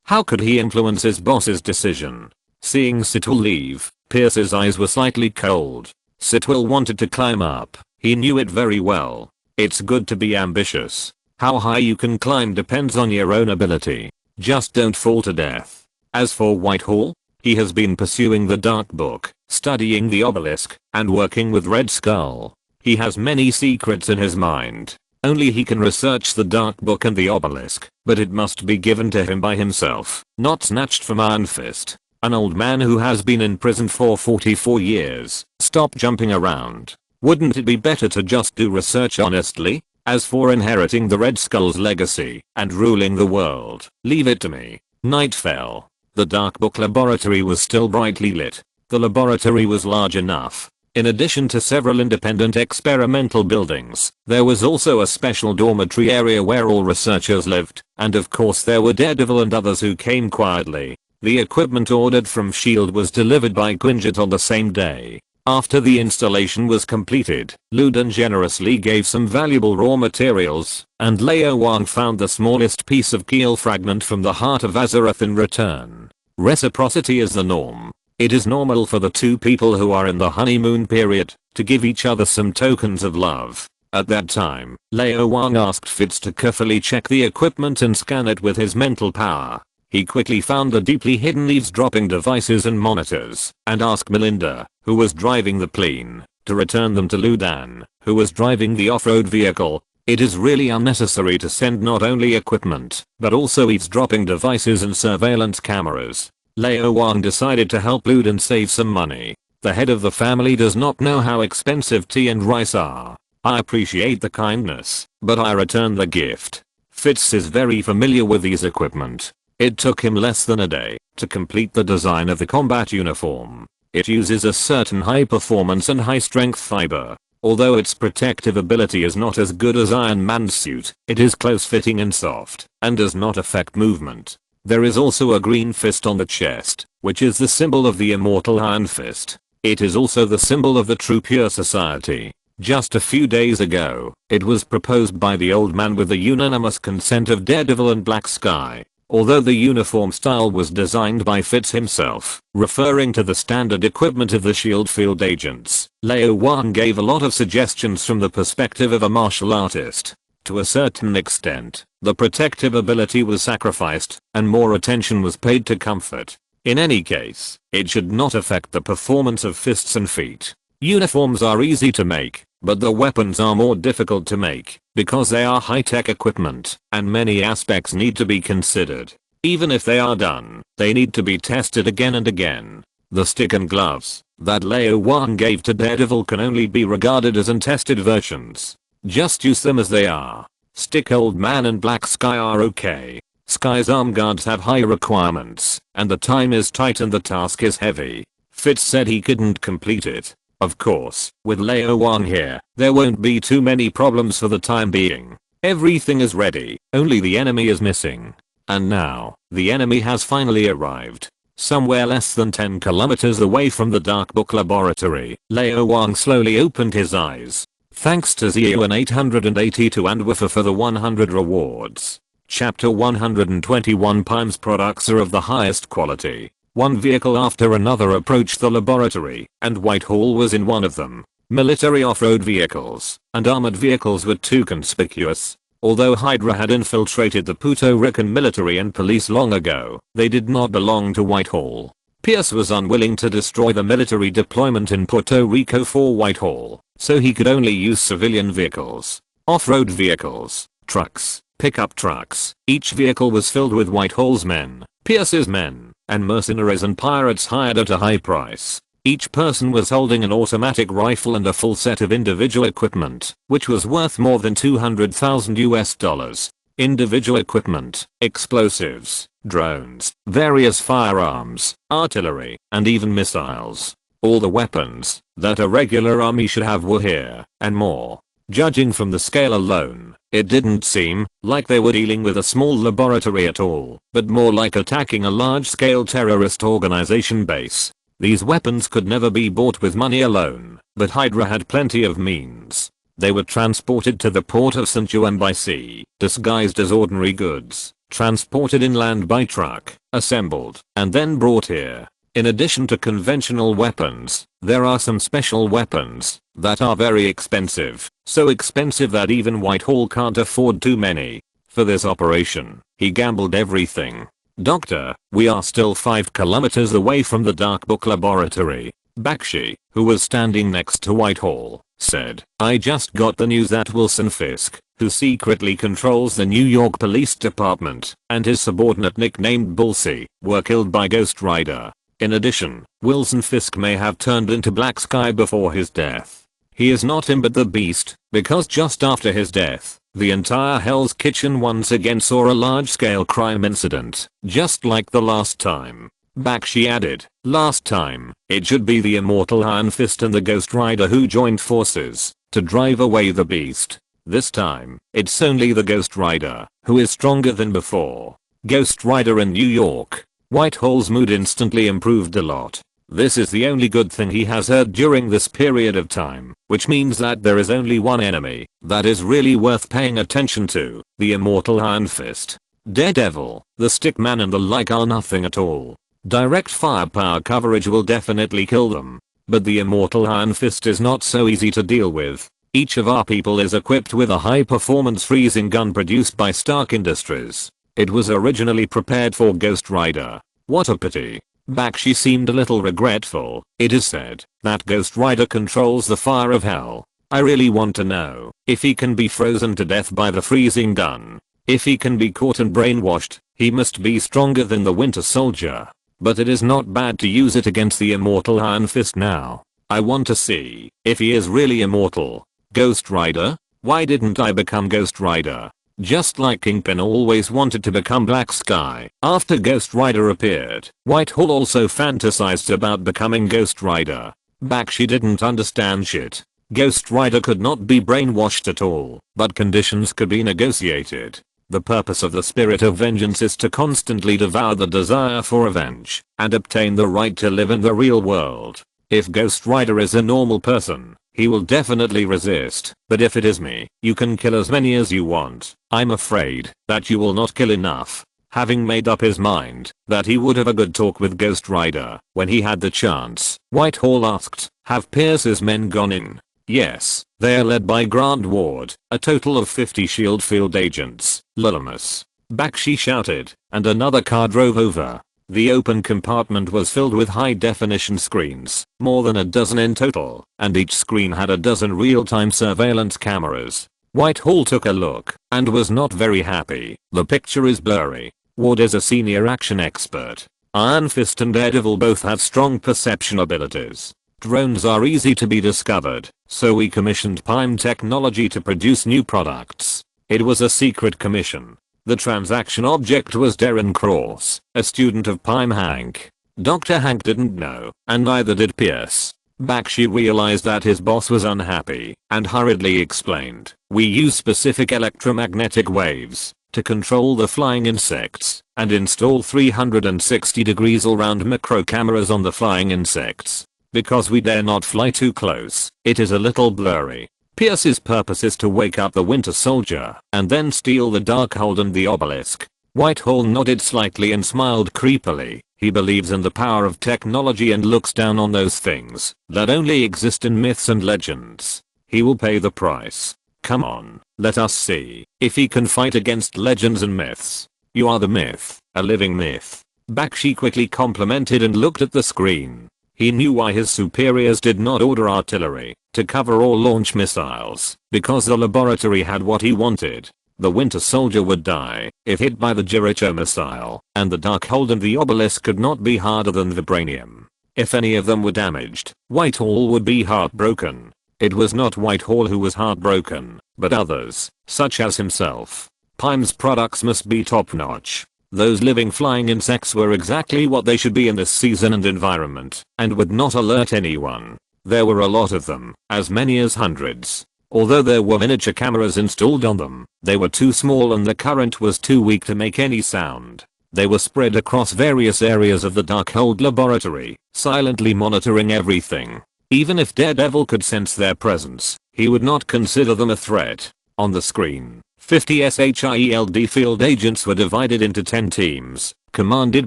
How could he influence his boss's decision? Seeing Sitwell leave, Pierce's eyes were slightly cold. Sitwell wanted to climb up. He knew it very well. It's good to be ambitious. How high you can climb depends on your own ability. Just don't fall to death. As for Whitehall, he has been pursuing the Dark Book, studying the obelisk, and working with Red Skull. He has many secrets in his mind. Only he can research the Dark Book and the obelisk, but it must be given to him by himself, not snatched from Iron Fist. An old man who has been in prison for 44 years. Stop jumping around. Wouldn't it be better to just do research honestly? As for inheriting the Red Skull's legacy and ruling the world, leave it to me. Night fell. The Dark Book laboratory was still brightly lit. The laboratory was large enough. In addition to several independent experimental buildings, there was also a special dormitory area where all researchers lived, and of course there were Daredevil and others who came quietly. The equipment ordered from S.H.I.E.L.D. was delivered by Quinjet on the same day. After the installation was completed, Luden generously gave some valuable raw materials, and Lao Wang found the smallest piece of keel fragment from the Heart of Azeroth in return. Reciprocity is the norm. It is normal for the two people who are in the honeymoon period to give each other some tokens of love. At that time, Lao Wang asked Fitz to carefully check the equipment and scan it with his mental power. He quickly found the deeply hidden eavesdropping devices and monitors, and asked Melinda, who was driving the plane, to return them to Ludan, who was driving the off-road vehicle. It is really unnecessary to send not only equipment, but also eavesdropping devices and surveillance cameras. Lao Wang decided to help Ludan save some money. The head of the family does not know how expensive tea and rice are. I appreciate the kindness, but I return the gift. Fitz is very familiar with these equipment. It took him less than a day to complete the design of the combat uniform. It uses a certain high performance and high strength fiber. Although its protective ability is not as good as Iron Man's suit, it is close fitting and soft, and does not affect movement. There is also a green fist on the chest, which is the symbol of the immortal Iron Fist. It is also the symbol of the True Pure Society. Just a few days ago, it was proposed by the old man with the unanimous consent of Daredevil and Black Sky. Although the uniform style was designed by Fitz himself, referring to the standard equipment of the S.H.I.E.L.D. field agents, Lao Wang gave a lot of suggestions from the perspective of a martial artist. To a certain extent, the protective ability was sacrificed, and more attention was paid to comfort. In any case, it should not affect the performance of fists and feet. Uniforms are easy to make, but the weapons are more difficult to make, because they are high-tech equipment, and many aspects need to be considered. Even if they are done, they need to be tested again and again. The stick and gloves that Lao Wang gave to Daredevil can only be regarded as untested versions. Just use them as they are. Stick Old Man and Black Sky are okay. Sky's arm guards have high requirements, and the time is tight and the task is heavy. Fitz said he couldn't complete it. Of course, with Lao Wang here, there won't be too many problems for the time being. Everything is ready, only the enemy is missing. And now, the enemy has finally arrived. Somewhere less than 10 kilometers away from the Dark Book laboratory, Lao Wang slowly opened his eyes. Thanks to Zio and 882 and Wiffer for the 100 rewards. Chapter 121 Pime's products are of the highest quality. One vehicle after another approached the laboratory, and Whitehall was in one of them. Military off-road vehicles and armored vehicles were too conspicuous. Although Hydra had infiltrated the Puerto Rican military and police long ago, they did not belong to Whitehall. Pierce was unwilling to destroy the military deployment in Puerto Rico for Whitehall, so he could only use civilian vehicles. Off-road vehicles, trucks, pickup trucks. Each vehicle was filled with Whitehall's men, Pierce's men, and mercenaries and pirates hired at a high price. Each person was holding an automatic rifle and a full set of individual equipment, which was worth more than $200,000. Individual equipment, explosives, drones, various firearms, artillery, and even missiles. All the weapons that a regular army should have were here, and more. Judging from the scale alone, it didn't seem like they were dealing with a small laboratory at all, but more like attacking a large-scale terrorist organization base. These weapons could never be bought with money alone, but Hydra had plenty of means. They were transported to the port of St. Juan by sea, disguised as ordinary goods, transported inland by truck, assembled, and then brought here. In addition to conventional weapons, there are some special weapons that are very expensive, so expensive that even Whitehall can't afford too many. For this operation, he gambled everything. Doctor, we are still 5 kilometers away from the Dark Book Laboratory. Bakshi, who was standing next to Whitehall, said, I just got the news that Wilson Fisk, who secretly controls the New York Police Department, and his subordinate nicknamed Bullseye, were killed by Ghost Rider. In addition, Wilson Fisk may have turned into Black Sky before his death. He is not him but the Beast, because just after his death, the entire Hell's Kitchen once again saw a large-scale crime incident, just like the last time. Bakshi added, last time, it should be the immortal Iron Fist and the Ghost Rider who joined forces to drive away the Beast. This time, it's only the Ghost Rider, who is stronger than before. Ghost Rider in New York. Whitehall's mood instantly improved a lot. This is the only good thing he has heard during this period of time, which means that there is only one enemy that is really worth paying attention to, the immortal Iron Fist. Daredevil, the Stickman and the like are nothing at all. Direct firepower coverage will definitely kill them. But the immortal Iron Fist is not so easy to deal with. Each of our people is equipped with a high-performance freezing gun produced by Stark Industries. It was originally prepared for Ghost Rider. What a pity. Bakshi seemed a little regretful. It is said that Ghost Rider controls the fire of hell. I really want to know if he can be frozen to death by the freezing gun. If he can be caught and brainwashed, he must be stronger than the Winter Soldier. But it is not bad to use it against the immortal Iron Fist now. I want to see if he is really immortal. Ghost Rider? Why didn't I become Ghost Rider? Just like Kingpin always wanted to become Black Sky. After Ghost Rider appeared, Whitehall also fantasized about becoming Ghost Rider. Bakshi didn't understand shit. Ghost Rider could not be brainwashed at all, but conditions could be negotiated. The purpose of the spirit of vengeance is to constantly devour the desire for revenge and obtain the right to live in the real world. If Ghost Rider is a normal person, he will definitely resist, but if it is me, you can kill as many as you want. I'm afraid that you will not kill enough. Having made up his mind that he would have a good talk with Ghost Rider when he had the chance, Whitehall asked, have Pierce's men gone in? Yes, they are led by Grant Ward, a total of 50 shield field agents. Lulamus. Bakshi shouted, and another car drove over. The open compartment was filled with high-definition screens, more than a dozen in total, and each screen had a dozen real-time surveillance cameras. Whitehall took a look, and was not very happy. The picture is blurry. Ward is a senior action expert. Iron Fist and Daredevil both have strong perception abilities. Drones are easy to be discovered, so we commissioned Pime Technology to produce new products. It was a secret commission. The transaction object was Darren Cross, a student of Pime Hank. Dr. Hank didn't know, and neither did Pierce. Bakshi realized that his boss was unhappy, and hurriedly explained, we use specific electromagnetic waves to control the flying insects, and install 360 degrees all-round macro cameras on the flying insects. Because we dare not fly too close, it is a little blurry. Pierce's purpose is to wake up the Winter Soldier and then steal the Darkhold and the obelisk. Whitehall nodded slightly and smiled creepily. He believes in the power of technology and looks down on those things that only exist in myths and legends. He will pay the price. Come on, let us see if he can fight against legends and myths. You are the myth, a living myth. Bakshi quickly complimented and looked at the screen. He knew why his superiors did not order artillery to cover all launch missiles, because the laboratory had what he wanted. The Winter Soldier would die if hit by the Jericho missile, and the Darkhold and the obelisk could not be harder than vibranium. If any of them were damaged, Whitehall would be heartbroken. It was not Whitehall who was heartbroken, but others, such as himself. Pime's products must be top-notch. Those living flying insects were exactly what they should be in this season and environment, and would not alert anyone. There were a lot of them, as many as hundreds. Although there were miniature cameras installed on them, they were too small and the current was too weak to make any sound. They were spread across various areas of the Darkhold laboratory, silently monitoring everything. Even if Daredevil could sense their presence, He would not consider them a threat. On the screen, 50 SHIELD field agents were divided into 10 teams, commanded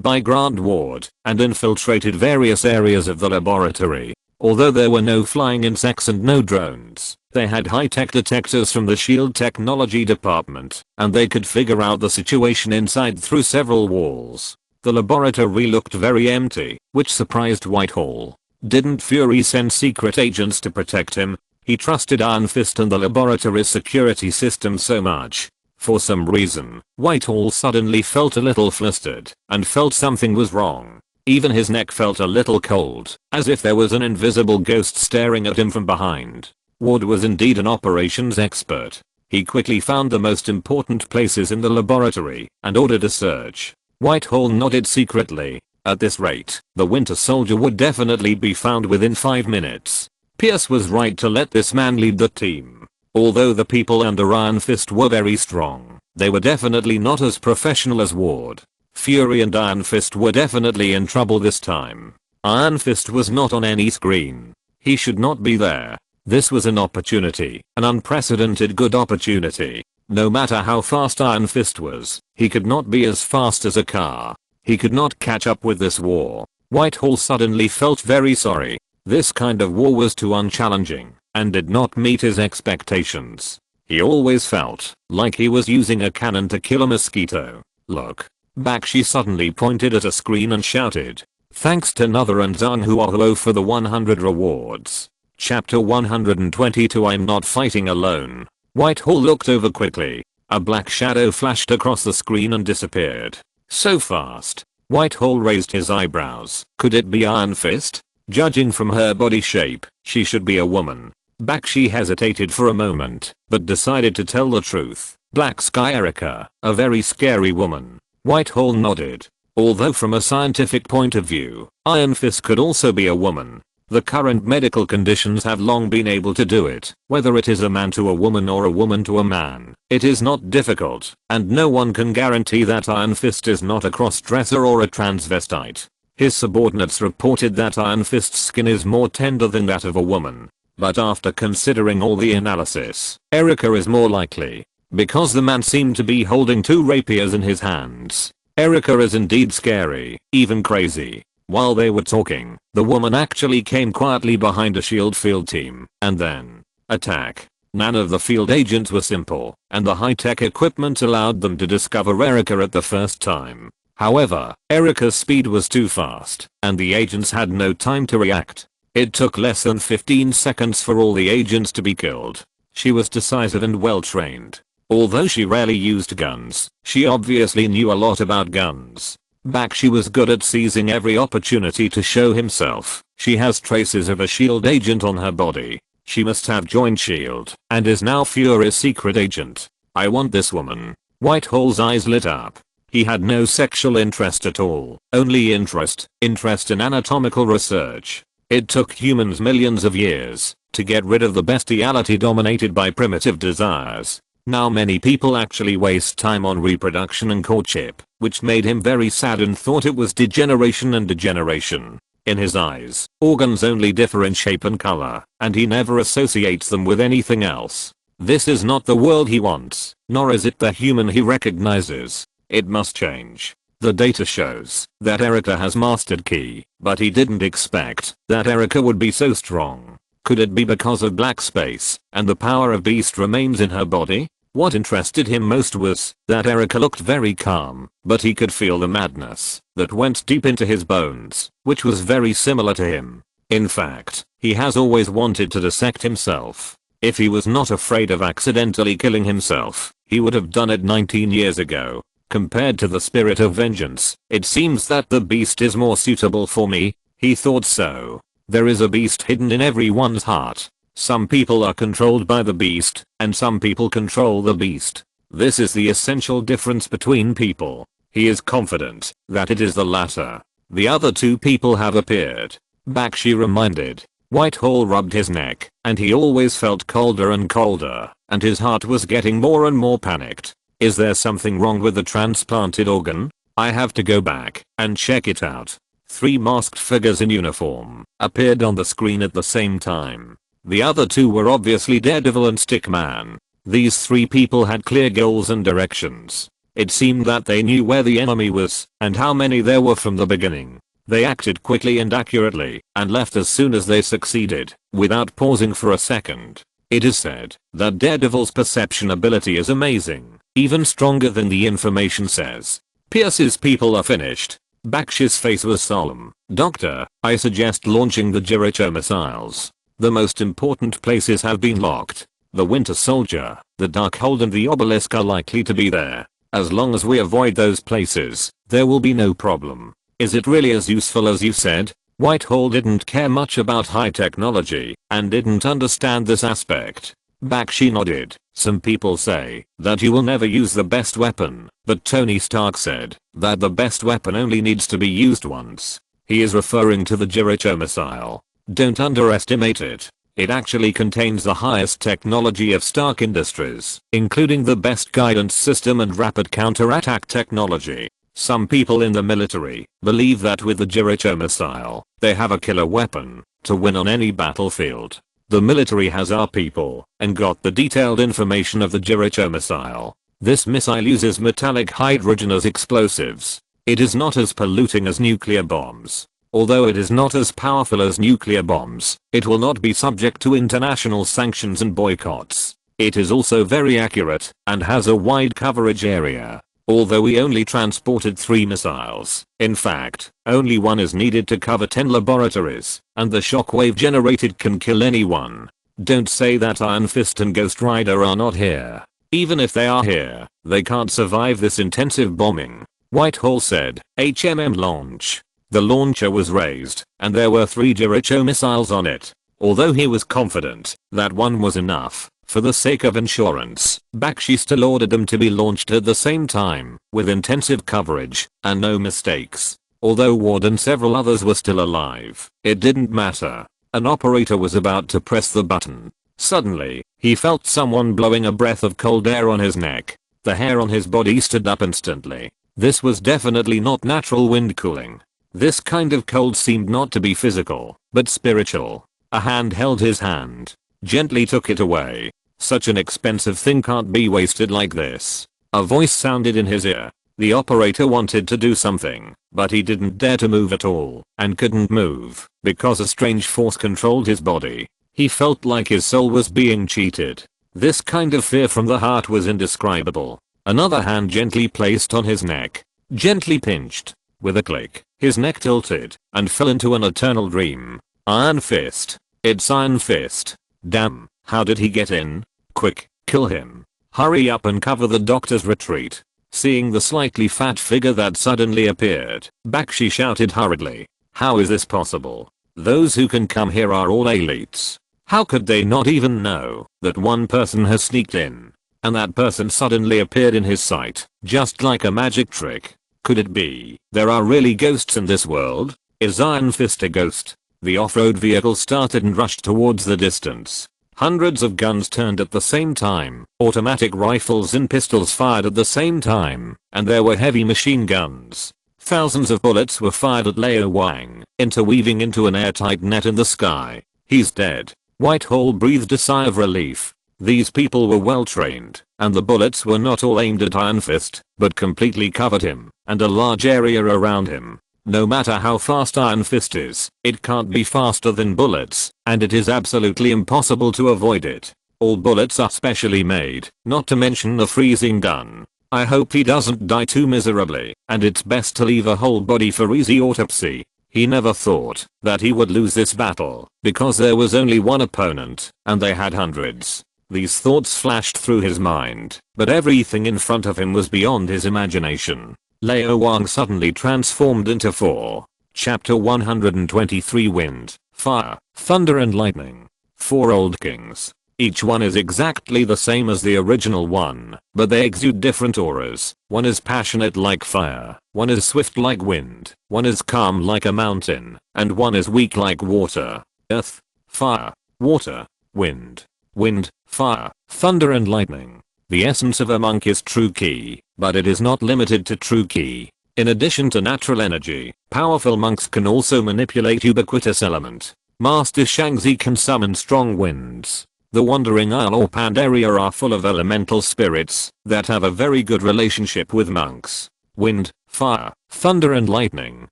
by Grant Ward, and infiltrated various areas of the laboratory. Although there were no flying insects and no drones, they had high-tech detectors from the shield technology department, and they could figure out the situation inside through several walls. The laboratory looked very empty, which surprised Whitehall. Didn't Fury send secret agents to protect him? He trusted Iron Fist and the laboratory's security system so much. For some reason, Whitehall suddenly felt a little flustered, and felt something was wrong. Even his neck felt a little cold, as if there was an invisible ghost staring at him from behind. Ward was indeed an operations expert. He quickly found the most important places in the laboratory, and ordered a search. Whitehall nodded secretly. At this rate, the Winter Soldier would definitely be found within 5 minutes. Pierce was right to let this man lead the team. Although the people under Iron Fist were very strong, they were definitely not as professional as Ward. Fury and Iron Fist were definitely in trouble this time. Iron Fist was not on any screen. He should not be there. This was an opportunity, an unprecedented good opportunity. No matter how fast Iron Fist was, he could not be as fast as a car. He could not catch up with this war. Whitehall suddenly felt very sorry. This kind of war was too unchallenging, and did not meet his expectations. He always felt like he was using a cannon to kill a mosquito. Look. Back, she suddenly pointed at a screen and shouted. Thanks to Nether and Zhang for the 100 rewards. Chapter 122. I'm not fighting alone. Whitehall looked over quickly. A black shadow flashed across the screen and disappeared. So fast. Whitehall raised his eyebrows. Could it be Iron Fist? Judging from her body shape, she should be a woman. Back, she hesitated for a moment, but decided to tell the truth. Black Sky Erica, a very scary woman. Whitehall nodded. Although from a scientific point of view, Iron Fist could also be a woman. The current medical conditions have long been able to do it, whether it is a man to a woman or a woman to a man. It is not difficult, and no one can guarantee that Iron Fist is not a cross-dresser or a transvestite. His subordinates reported that Iron Fist's skin is more tender than that of a woman. But after considering all the analysis, Erica is more likely. Because the man seemed to be holding 2 rapiers in his hands. Erica is indeed scary, even crazy. While they were talking, the woman actually came quietly behind a shield field team, and then attack. None of the field agents were simple, and the high-tech equipment allowed them to discover Erica at the first time. However, Erica's speed was too fast, and the agents had no time to react. It took less than 15 seconds for all the agents to be killed. She was decisive and well trained. Although she rarely used guns, she obviously knew a lot about guns. Back, she was good at seizing every opportunity to show himself. She has traces of a shield agent on her body. She must have joined shield, and is now Fury's secret agent. I want this woman. Whitehall's eyes lit up. He had no sexual interest at all, only interest in anatomical research. It took humans millions of years to get rid of the bestiality dominated by primitive desires. Now many people actually waste time on reproduction and courtship, which made him very sad and thought it was degeneration and degeneration. In his eyes, organs only differ in shape and color, and he never associates them with anything else. This is not the world he wants, nor is it the human he recognizes. It must change. The data shows that Erica has mastered Ki, but he didn't expect that Erica would be so strong. Could it be because of black space, and the power of beast remains in her body? What interested him most was that Erica looked very calm, but he could feel the madness that went deep into his bones, which was very similar to him. In fact, he has always wanted to dissect himself. If he was not afraid of accidentally killing himself, he would have done it 19 years ago. Compared to the spirit of vengeance, it seems that the beast is more suitable for me. He thought so. There is a beast hidden in everyone's heart. Some people are controlled by the beast, and some people control the beast. This is the essential difference between people. He is confident that it is the latter. The other 2 people have appeared. Back, she reminded. Whitehall rubbed his neck, and he always felt colder and colder, and his heart was getting more and more panicked. Is there something wrong with the transplanted organ? I have to go back and check it out. 3 masked figures in uniform appeared on the screen at the same time. The other two were obviously Daredevil and Stickman. These three people had clear goals and directions. It seemed that they knew where the enemy was and how many there were from the beginning. They acted quickly and accurately and left as soon as they succeeded, without pausing for a second. It is said that Daredevil's perception ability is amazing, even stronger than the information says. Pierce's people are finished. Bakshi's face was solemn. Doctor, I suggest launching the Jericho missiles. The most important places have been locked. The Winter Soldier, the Darkhold and the Obelisk are likely to be there. As long as we avoid those places, there will be no problem. Is it really as useful as you said? Whitehall didn't care much about high technology and didn't understand this aspect. Bakshi nodded. Some people say that you will never use the best weapon, but Tony Stark said that the best weapon only needs to be used once. He is referring to the Jericho missile. Don't underestimate it. It actually contains the highest technology of Stark Industries, including the best guidance system and rapid counterattack technology. Some people in the military believe that with the Jericho missile, they have a killer weapon to win on any battlefield. The military has our people and got the detailed information of the Jericho missile. This missile uses metallic hydrogen as explosives. It is not as polluting as nuclear bombs. Although it is not as powerful as nuclear bombs, it will not be subject to international sanctions and boycotts. It is also very accurate and has a wide coverage area. Although we only transported 3 missiles, in fact, only one is needed to cover 10 laboratories, and the shockwave generated can kill anyone. Don't say that Iron Fist and Ghost Rider are not here. Even if they are here, they can't survive this intensive bombing. Whitehall said, HMM launch. The launcher was raised, and there were 3 Jericho missiles on it. Although he was confident that one was enough, for the sake of insurance, Bakshi still ordered them to be launched at the same time, with intensive coverage, and no mistakes. Although Ward and several others were still alive, it didn't matter. An operator was about to press the button. Suddenly, he felt someone blowing a breath of cold air on his neck. The hair on his body stood up instantly. This was definitely not natural wind cooling. This kind of cold seemed not to be physical, but spiritual. A hand held his hand, gently took it away. Such an expensive thing can't be wasted like this. A voice sounded in his ear. The operator wanted to do something, but he didn't dare to move at all, and couldn't move, because a strange force controlled his body. He felt like his soul was being cheated. This kind of fear from the heart was indescribable. Another hand gently placed on his neck, gently pinched. With a click, his neck tilted, and fell into an eternal dream. Iron Fist. It's Iron Fist. Damn, how did he get in? Quick, kill him. Hurry up and cover the doctor's retreat. Seeing the slightly fat figure that suddenly appeared, Bakshi shouted hurriedly. How is this possible? Those who can come here are all elites. How could they not even know that one person has sneaked in? And that person suddenly appeared in his sight, just like a magic trick. Could it be there are really ghosts in this world? Is Iron Fist a ghost? The off-road vehicle started and rushed towards the distance. Hundreds of guns turned at the same time, automatic rifles and pistols fired at the same time, and there were heavy machine guns. Thousands of bullets were fired at Lao Wang, interweaving into an airtight net in the sky. He's dead. Whitehall breathed a sigh of relief. These people were well trained, and the bullets were not all aimed at Iron Fist, but completely covered him, and a large area around him. No matter how fast Iron Fist is, it can't be faster than bullets, and it is absolutely impossible to avoid it. All bullets are specially made, not to mention the freezing gun. I hope he doesn't die too miserably, and it's best to leave a whole body for easy autopsy. He never thought that he would lose this battle, because there was only one opponent, and they had hundreds. These thoughts flashed through his mind, but everything in front of him was beyond his imagination. Lao Wang suddenly transformed into 4. Chapter 123 Wind, Fire, Thunder and Lightning. 4 old kings. Each one is exactly the same as the original one, but they exude different auras. One is passionate like fire, one is swift like wind, one is calm like a mountain, and one is weak like water. Earth, fire, water, wind. Wind, fire, thunder and lightning. The essence of a monk is true ki, but it is not limited to true ki. In addition to natural energy, powerful monks can also manipulate ubiquitous element. Master Shangzi can summon strong winds. The Wandering Isle or Pandaria are full of elemental spirits that have a very good relationship with monks. Wind, fire, thunder and lightning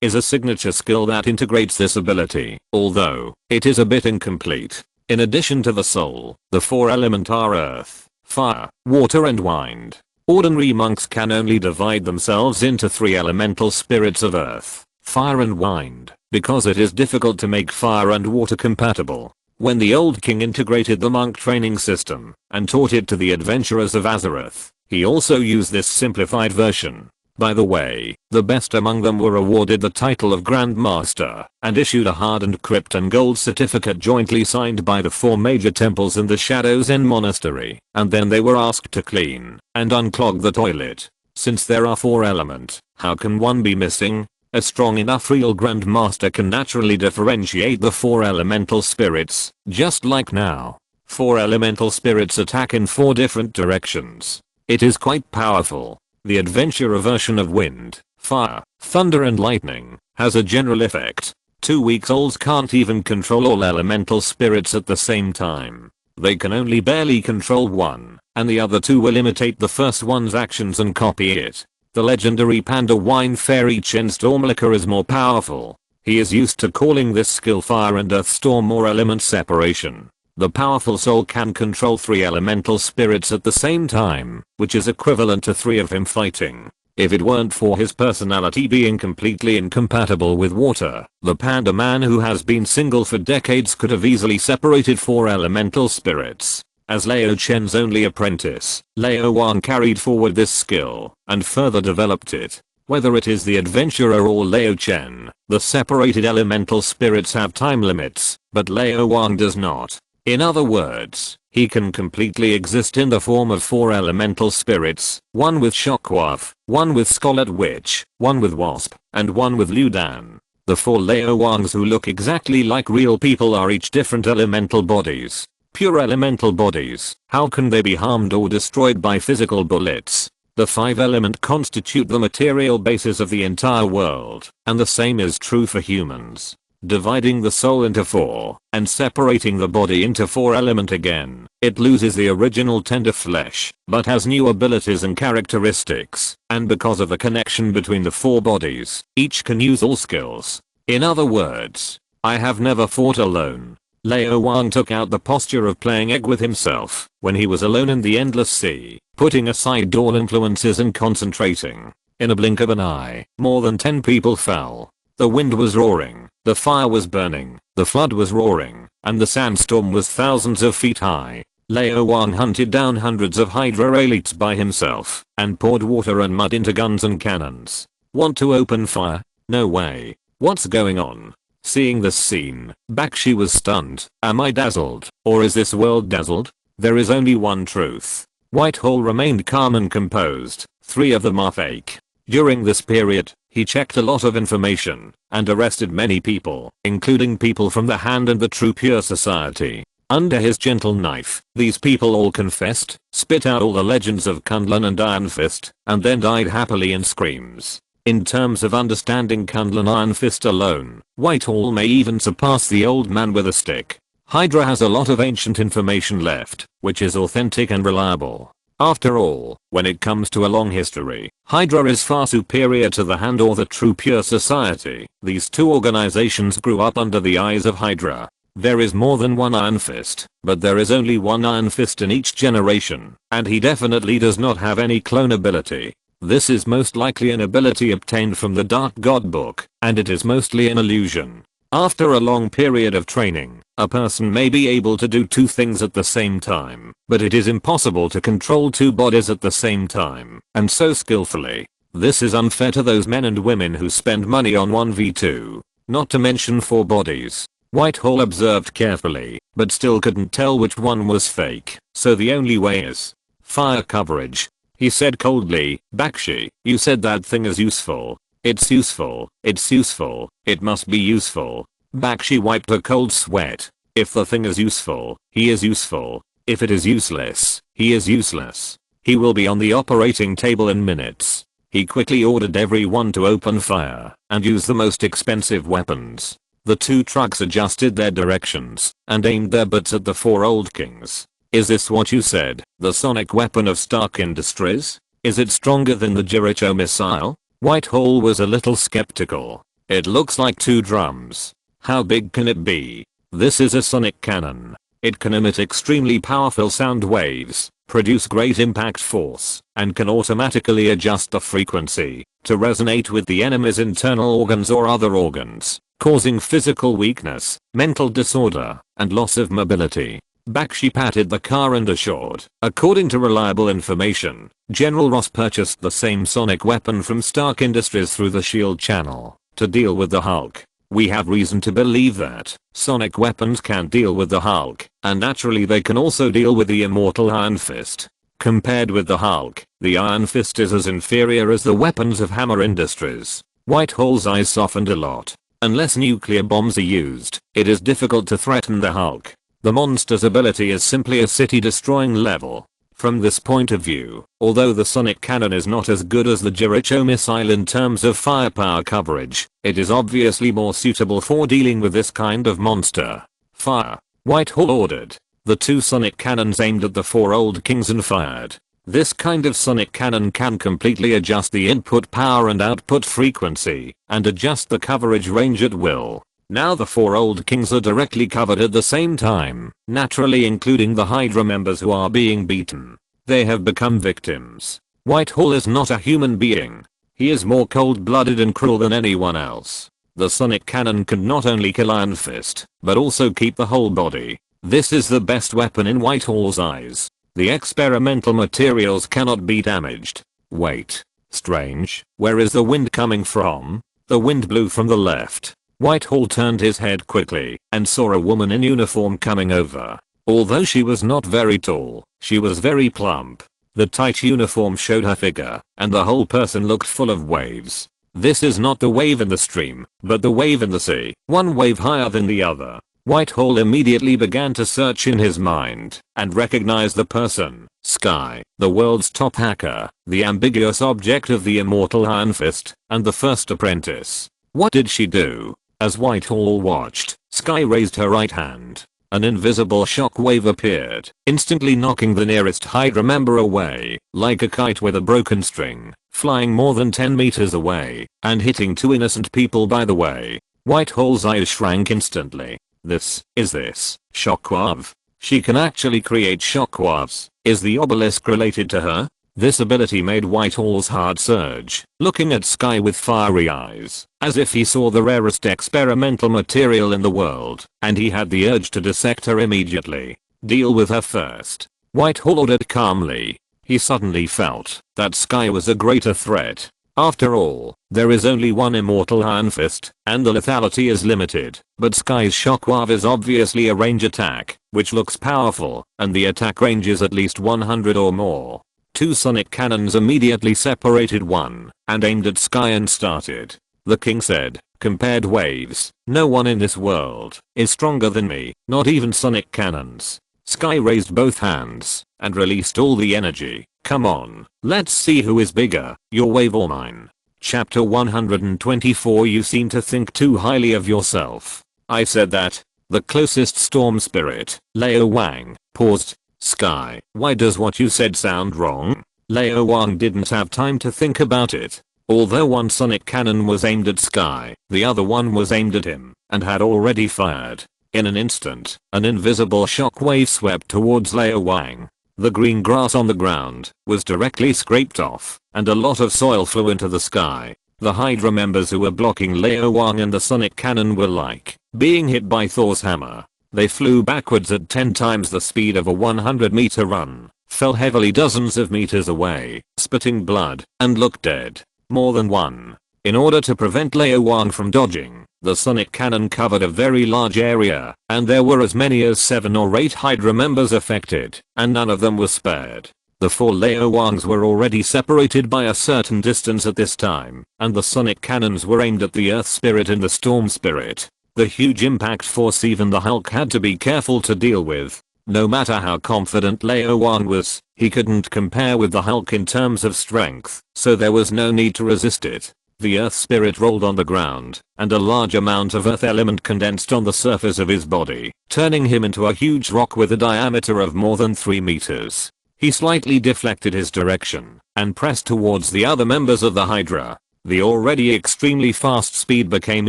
is a signature skill that integrates this ability, although it is a bit incomplete. In addition to the soul, the four elements are earth, fire, water and wind. Ordinary monks can only divide themselves into three elemental spirits of earth, fire and wind, because it is difficult to make fire and water compatible. When the old king integrated the monk training system and taught it to the adventurers of Azeroth, he also used this simplified version. By the way, the best among them were awarded the title of Grand Master and issued a hardened crypt and gold certificate jointly signed by the four major temples in the Shadows End Monastery, and then they were asked to clean and unclog the toilet. Since there are four elements, how can one be missing? A strong enough real Grand Master can naturally differentiate the four elemental spirits, just like now. Four elemental spirits attack in four different directions. It is quite powerful. The adventurer version of wind, fire, thunder and lightning has a general effect. 2 weeks olds can't even control all elemental spirits at the same time. They can only barely control one, and the other two will imitate the first one's actions and copy it. The legendary panda wine fairy Chen Stormlicker is more powerful. He is used to calling this skill fire and earth storm or element separation. The powerful soul can control three elemental spirits at the same time, which is equivalent to three of him fighting. If it weren't for his personality being completely incompatible with water, the panda man who has been single for decades could have easily separated four elemental spirits. As Lao Chen's only apprentice, Lao Wang carried forward this skill and further developed it. Whether it is the adventurer or Lao Chen, the separated elemental spirits have time limits, but Lao Wang does not. In other words, he can completely exist in the form of four elemental spirits, one with Shockwave, one with Scarlet Witch, one with Wasp, and one with Ludan. The four Lao Wangs who look exactly like real people are each different elemental bodies. Pure elemental bodies, how can they be harmed or destroyed by physical bullets? The five elements constitute the material basis of the entire world, and the same is true for humans. Dividing the soul into four, and separating the body into four elements again, it loses the original tender flesh, but has new abilities and characteristics, and because of the connection between the four bodies, each can use all skills. In other words, I have never fought alone. Lao Wang took out the posture of playing egg with himself when he was alone in the endless sea, putting aside all influences and concentrating. In a blink of an eye, more than 10 people fell. The wind was roaring, the fire was burning, the flood was roaring, and the sandstorm was thousands of feet high. Lao Wang hunted down hundreds of Hydra elites by himself, and poured water and mud into guns and cannons. Want to open fire? No way. What's going on? Seeing this scene, Bakshi was stunned. Am I dazzled, or is this world dazzled? There is only one truth. Whitehall remained calm and composed. 3 of them are fake. During this period, he checked a lot of information and arrested many people, including people from the Hand and the True Pure Society. Under his gentle knife, these people all confessed, spit out all the legends of Kunlun and Iron Fist, and then died happily in screams. In terms of understanding Kunlun Iron Fist alone, Whitehall may even surpass the old man with a stick. Hydra has a lot of ancient information left, which is authentic and reliable. After all, when it comes to a long history, Hydra is far superior to the Hand or the True Pure Society. These two organizations grew up under the eyes of Hydra. There is more than one Iron Fist, but there is only one Iron Fist in each generation, and he definitely does not have any clone ability. This is most likely an ability obtained from the Dark God book, and it is mostly an illusion. After a long period of training, a person may be able to do 2 things at the same time, but it is impossible to control 2 bodies at the same time, and so skillfully. This is unfair to those men and women who spend money on 1v2, not to mention 4 bodies. Whitehall observed carefully, but still couldn't tell which one was fake, so the only way is fire coverage. He said coldly, Bakshi, you said that thing is useful. It's useful, it's useful, it must be useful. Bakshi wiped a cold sweat. If the thing is useful, he is useful. If it is useless, he is useless. He will be on the operating table in minutes. He quickly ordered everyone to open fire and use the most expensive weapons. The two trucks adjusted their directions and aimed their butts at the four old kings. Is this what you said, the sonic weapon of Stark Industries? Is it stronger than the Jericho missile? Whitehall was a little skeptical. It looks like two drums. How big can it be? This is a sonic cannon. It can emit extremely powerful sound waves, produce great impact force, and can automatically adjust the frequency to resonate with the enemy's internal organs or other organs, causing physical weakness, mental disorder, and loss of mobility. Bakshi patted the car and assured, according to reliable information, General Ross purchased the same sonic weapon from Stark Industries through the SHIELD channel to deal with the Hulk. We have reason to believe that sonic weapons can deal with the Hulk, and naturally they can also deal with the immortal Iron Fist. Compared with the Hulk, the Iron Fist is as inferior as the weapons of Hammer Industries. Whitehall's eyes softened a lot. Unless nuclear bombs are used, it is difficult to threaten the Hulk. The monster's ability is simply a city-destroying level. From this point of view, although the sonic cannon is not as good as the Jericho missile in terms of firepower coverage, it is obviously more suitable for dealing with this kind of monster. Fire! Whitehall ordered. The two sonic cannons aimed at the four old kings and fired. This kind of sonic cannon can completely adjust the input power and output frequency, and adjust the coverage range at will. Now the four old kings are directly covered at the same time, naturally including the Hydra members who are being beaten. They have become victims. Whitehall is not a human being. He is more cold-blooded and cruel than anyone else. The sonic cannon can not only kill Iron Fist, but also keep the whole body. This is the best weapon in Whitehall's eyes. The experimental materials cannot be damaged. Wait. Strange. Where is the wind coming from? The wind blew from the left. Whitehall turned his head quickly and saw a woman in uniform coming over. Although she was not very tall, she was very plump. The tight uniform showed her figure, and the whole person looked full of waves. This is not the wave in the stream, but the wave in the sea, one wave higher than the other. Whitehall immediately began to search in his mind and recognize the person. Sky, the world's top hacker, the ambiguous object of the immortal Iron Fist, and the first apprentice. What did she do? As Whitehall watched, Sky raised her right hand. An invisible shockwave appeared, instantly knocking the nearest Hydra member away, like a kite with a broken string, flying more than 10 meters away, and hitting two innocent people by the way. Whitehall's eyes shrank instantly. This shockwave? She can actually create shockwaves. Is the obelisk related to her? This ability made Whitehall's heart surge, looking at Sky with fiery eyes, as if he saw the rarest experimental material in the world, and he had the urge to dissect her immediately. Deal with her first. Whitehall ordered calmly. He suddenly felt that Sky was a greater threat. After all, there is only one immortal Iron Fist, and the lethality is limited, but Sky's shockwave is obviously a range attack, which looks powerful, and the attack range is at least 100 or more. Two sonic cannons immediately separated one, and aimed at Sky and started. The king said, compared waves, no one in this world is stronger than me, not even sonic cannons. Sky raised both hands, and released all the energy. Come on, let's see who is bigger, your wave or mine. Chapter 124. You seem to think too highly of yourself. I said that. The closest storm spirit, Lao Wang, paused. Sky, why does what you said sound wrong? Lao Wang didn't have time to think about it. Although one sonic cannon was aimed at Sky, the other one was aimed at him, and had already fired. In an instant, an invisible shockwave swept towards Lao Wang. The green grass on the ground was directly scraped off, and a lot of soil flew into the sky. The Hydra members who were blocking Lao Wang and the sonic cannon were like being hit by Thor's hammer. They flew backwards at 10 times the speed of a 100-meter run, fell heavily dozens of meters away, spitting blood, and looked dead. More than one. In order to prevent Lao Wang from dodging, the sonic cannon covered a very large area, and there were as many as 7 or 8 Hydra members affected, and none of them was spared. The 4 Lao Wangs were already separated by a certain distance at this time, and the sonic cannons were aimed at the Earth Spirit and the Storm Spirit. The huge impact force even the Hulk had to be careful to deal with. No matter how confident Lao Wang was, he couldn't compare with the Hulk in terms of strength, so there was no need to resist it. The earth spirit rolled on the ground, and a large amount of earth element condensed on the surface of his body, turning him into a huge rock with a diameter of more than 3 meters. He slightly deflected his direction, and pressed towards the other members of the Hydra. The already extremely fast speed became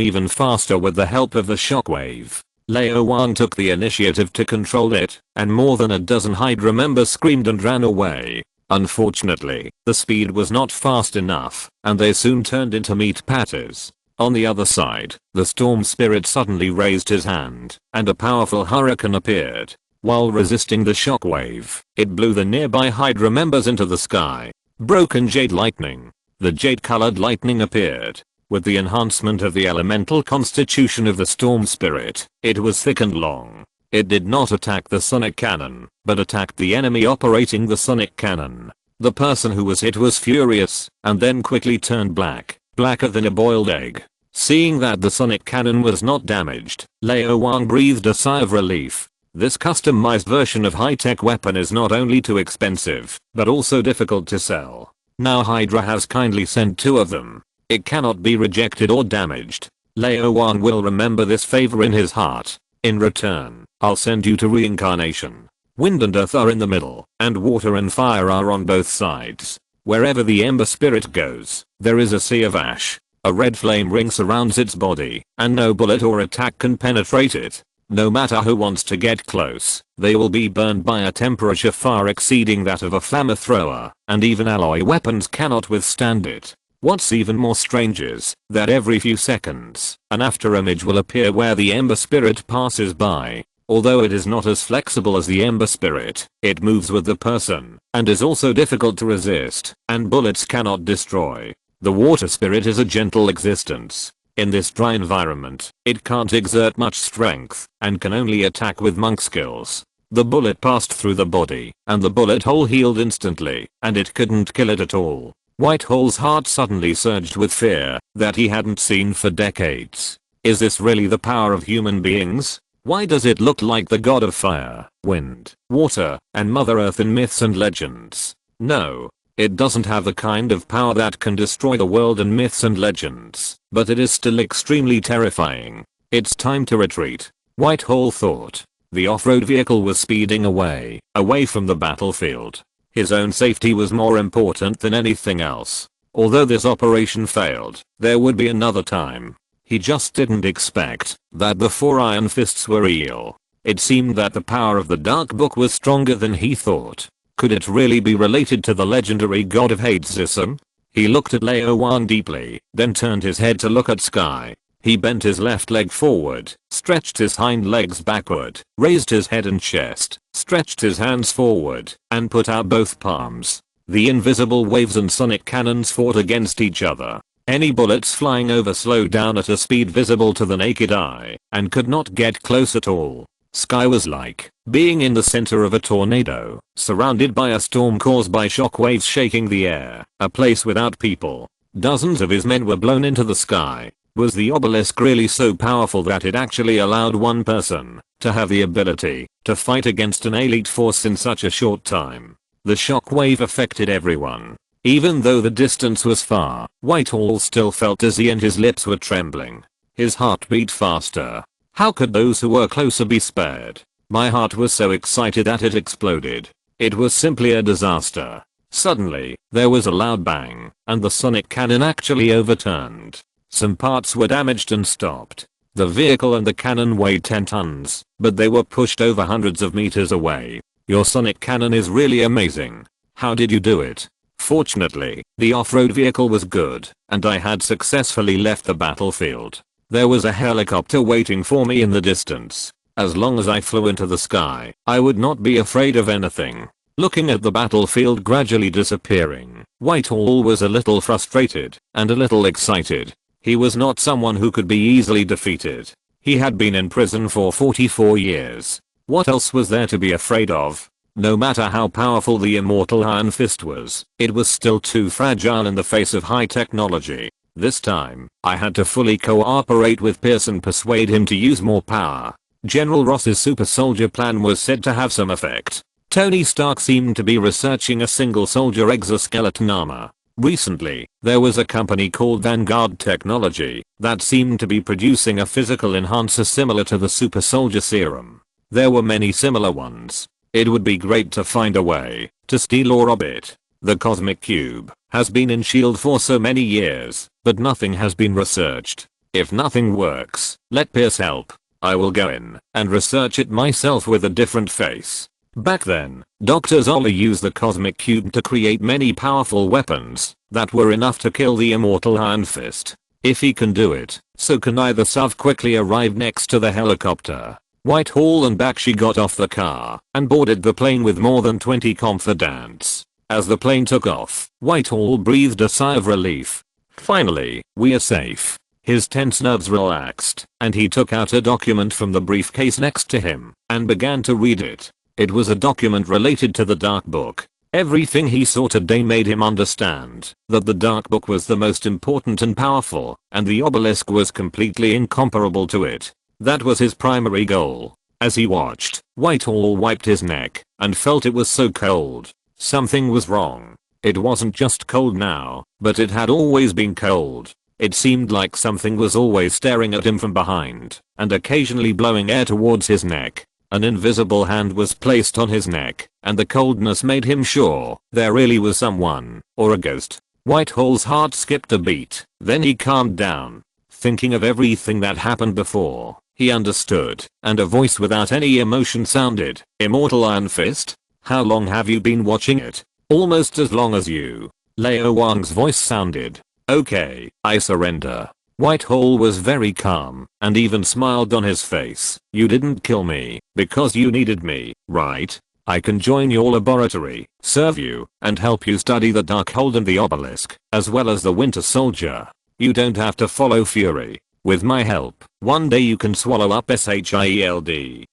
even faster with the help of the shockwave. Lao Wang took the initiative to control it, and more than a dozen Hydra members screamed and ran away. Unfortunately, the speed was not fast enough, and they soon turned into meat patties. On the other side, the storm spirit suddenly raised his hand, and a powerful hurricane appeared. While resisting the shockwave, it blew the nearby Hydra members into the sky. Broken jade lightning. The jade-colored lightning appeared. With the enhancement of the elemental constitution of the storm spirit, it was thick and long. It did not attack the sonic cannon, but attacked the enemy operating the sonic cannon. The person who was hit was furious, and then quickly turned black, blacker than a boiled egg. Seeing that the sonic cannon was not damaged, Lao Wang breathed a sigh of relief. This customized version of high-tech weapon is not only too expensive, but also difficult to sell. Now Hydra has kindly sent 2 of them. It cannot be rejected or damaged. Lao Wang will remember this favor in his heart. In return, I'll send you to reincarnation. Wind and earth are in the middle, and water and fire are on both sides. Wherever the ember spirit goes, there is a sea of ash. A red flame ring surrounds its body, and no bullet or attack can penetrate it. No matter who wants to get close, they will be burned by a temperature far exceeding that of a flamethrower, and even alloy weapons cannot withstand it. What's even more strange is that every few seconds, an afterimage will appear where the ember spirit passes by. Although it is not as flexible as the ember spirit, it moves with the person, and is also difficult to resist, and bullets cannot destroy. The water spirit is a gentle existence. In this dry environment, it can't exert much strength, and can only attack with monk skills. The bullet passed through the body, and the bullet hole healed instantly, and it couldn't kill it at all. Whitehole's heart suddenly surged with fear that he hadn't seen for decades. Is this really the power of human beings? Why does it look like the god of fire, wind, water, and Mother Earth in myths and legends? No. It doesn't have the kind of power that can destroy the world in myths and legends, but it is still extremely terrifying. It's time to retreat, Whitehole thought. The off-road vehicle was speeding away from the battlefield. His own safety was more important than anything else. Although this operation failed, there would be another time. He just didn't expect that the 4 iron fists were real. It seemed that the power of the Dark Book was stronger than he thought. Could it really be related to the legendary god of Hadesism? He looked at Lao Wang deeply, then turned his head to look at sky. He bent his left leg forward, stretched his hind legs backward, raised his head and chest, stretched his hands forward, and put out both palms. The invisible waves and sonic cannons fought against each other. Any bullets flying over slowed down at a speed visible to the naked eye, and could not get close at all. Sky was like being in the center of a tornado, surrounded by a storm caused by shockwaves shaking the air, a place without people. Dozens of his men were blown into the sky. Was the obelisk really so powerful that it actually allowed one person to have the ability to fight against an elite force in such a short time? The shockwave affected everyone. Even though the distance was far, Whitehall still felt dizzy and his lips were trembling. His heart beat faster. How could those who were closer be spared? My heart was so excited that it exploded. It was simply a disaster. Suddenly, there was a loud bang, and the sonic cannon actually overturned. Some parts were damaged and stopped. The vehicle and the cannon weighed 10 tons, but they were pushed over hundreds of meters away. Your sonic cannon is really amazing. How did you do it? Fortunately, the off-road vehicle was good, and I had successfully left the battlefield. There was a helicopter waiting for me in the distance. As long as I flew into the sky, I would not be afraid of anything. Looking at the battlefield gradually disappearing, Whitehall was a little frustrated and a little excited. He was not someone who could be easily defeated. He had been in prison for 44 years. What else was there to be afraid of? No matter how powerful the immortal Iron Fist was, it was still too fragile in the face of high technology. This time, I had to fully cooperate with Pierce and persuade him to use more power. General Ross's super soldier plan was said to have some effect. Tony Stark seemed to be researching a single soldier exoskeleton armor. Recently, there was a company called Vanguard Technology that seemed to be producing a physical enhancer similar to the super soldier serum. There were many similar ones. It would be great to find a way to steal or rob it. The Cosmic Cube has been in SHIELD for so many years, but nothing has been researched. If nothing works, let Pierce help. I will go in and research it myself with a different face. Back then, Dr. Zola used the Cosmic Cube to create many powerful weapons that were enough to kill the immortal Iron Fist. If he can do it, so can I. The Suv quickly arrived next to the helicopter. Whitehall and Bakshi got off the car and boarded the plane with more than 20 confidants. As the plane took off, Whitehall breathed a sigh of relief. Finally, we are safe. His tense nerves relaxed, and he took out a document from the briefcase next to him and began to read it. It was a document related to the Dark Book. Everything he saw today made him understand that the Dark Book was the most important and powerful, and the obelisk was completely incomparable to it. That was his primary goal. As he watched, Whitehall wiped his neck and felt it was so cold. Something was wrong. It wasn't just cold now, but it had always been cold. It seemed like something was always staring at him from behind and occasionally blowing air towards his neck. An invisible hand was placed on his neck, and the coldness made him sure there really was someone, or a ghost. Whitehall's heart skipped a beat, then he calmed down. Thinking of everything that happened before, he understood, and a voice without any emotion sounded, "Immortal Iron Fist? How long have you been watching it?" "Almost as long as you." Lao Wang's voice sounded. "Okay, I surrender." Whitehall was very calm and even smiled on his face. "You didn't kill me because you needed me, right? I can join your laboratory, serve you, and help you study the Darkhold and the Obelisk, as well as the Winter Soldier. You don't have to follow Fury. With my help, one day you can swallow up SHIELD,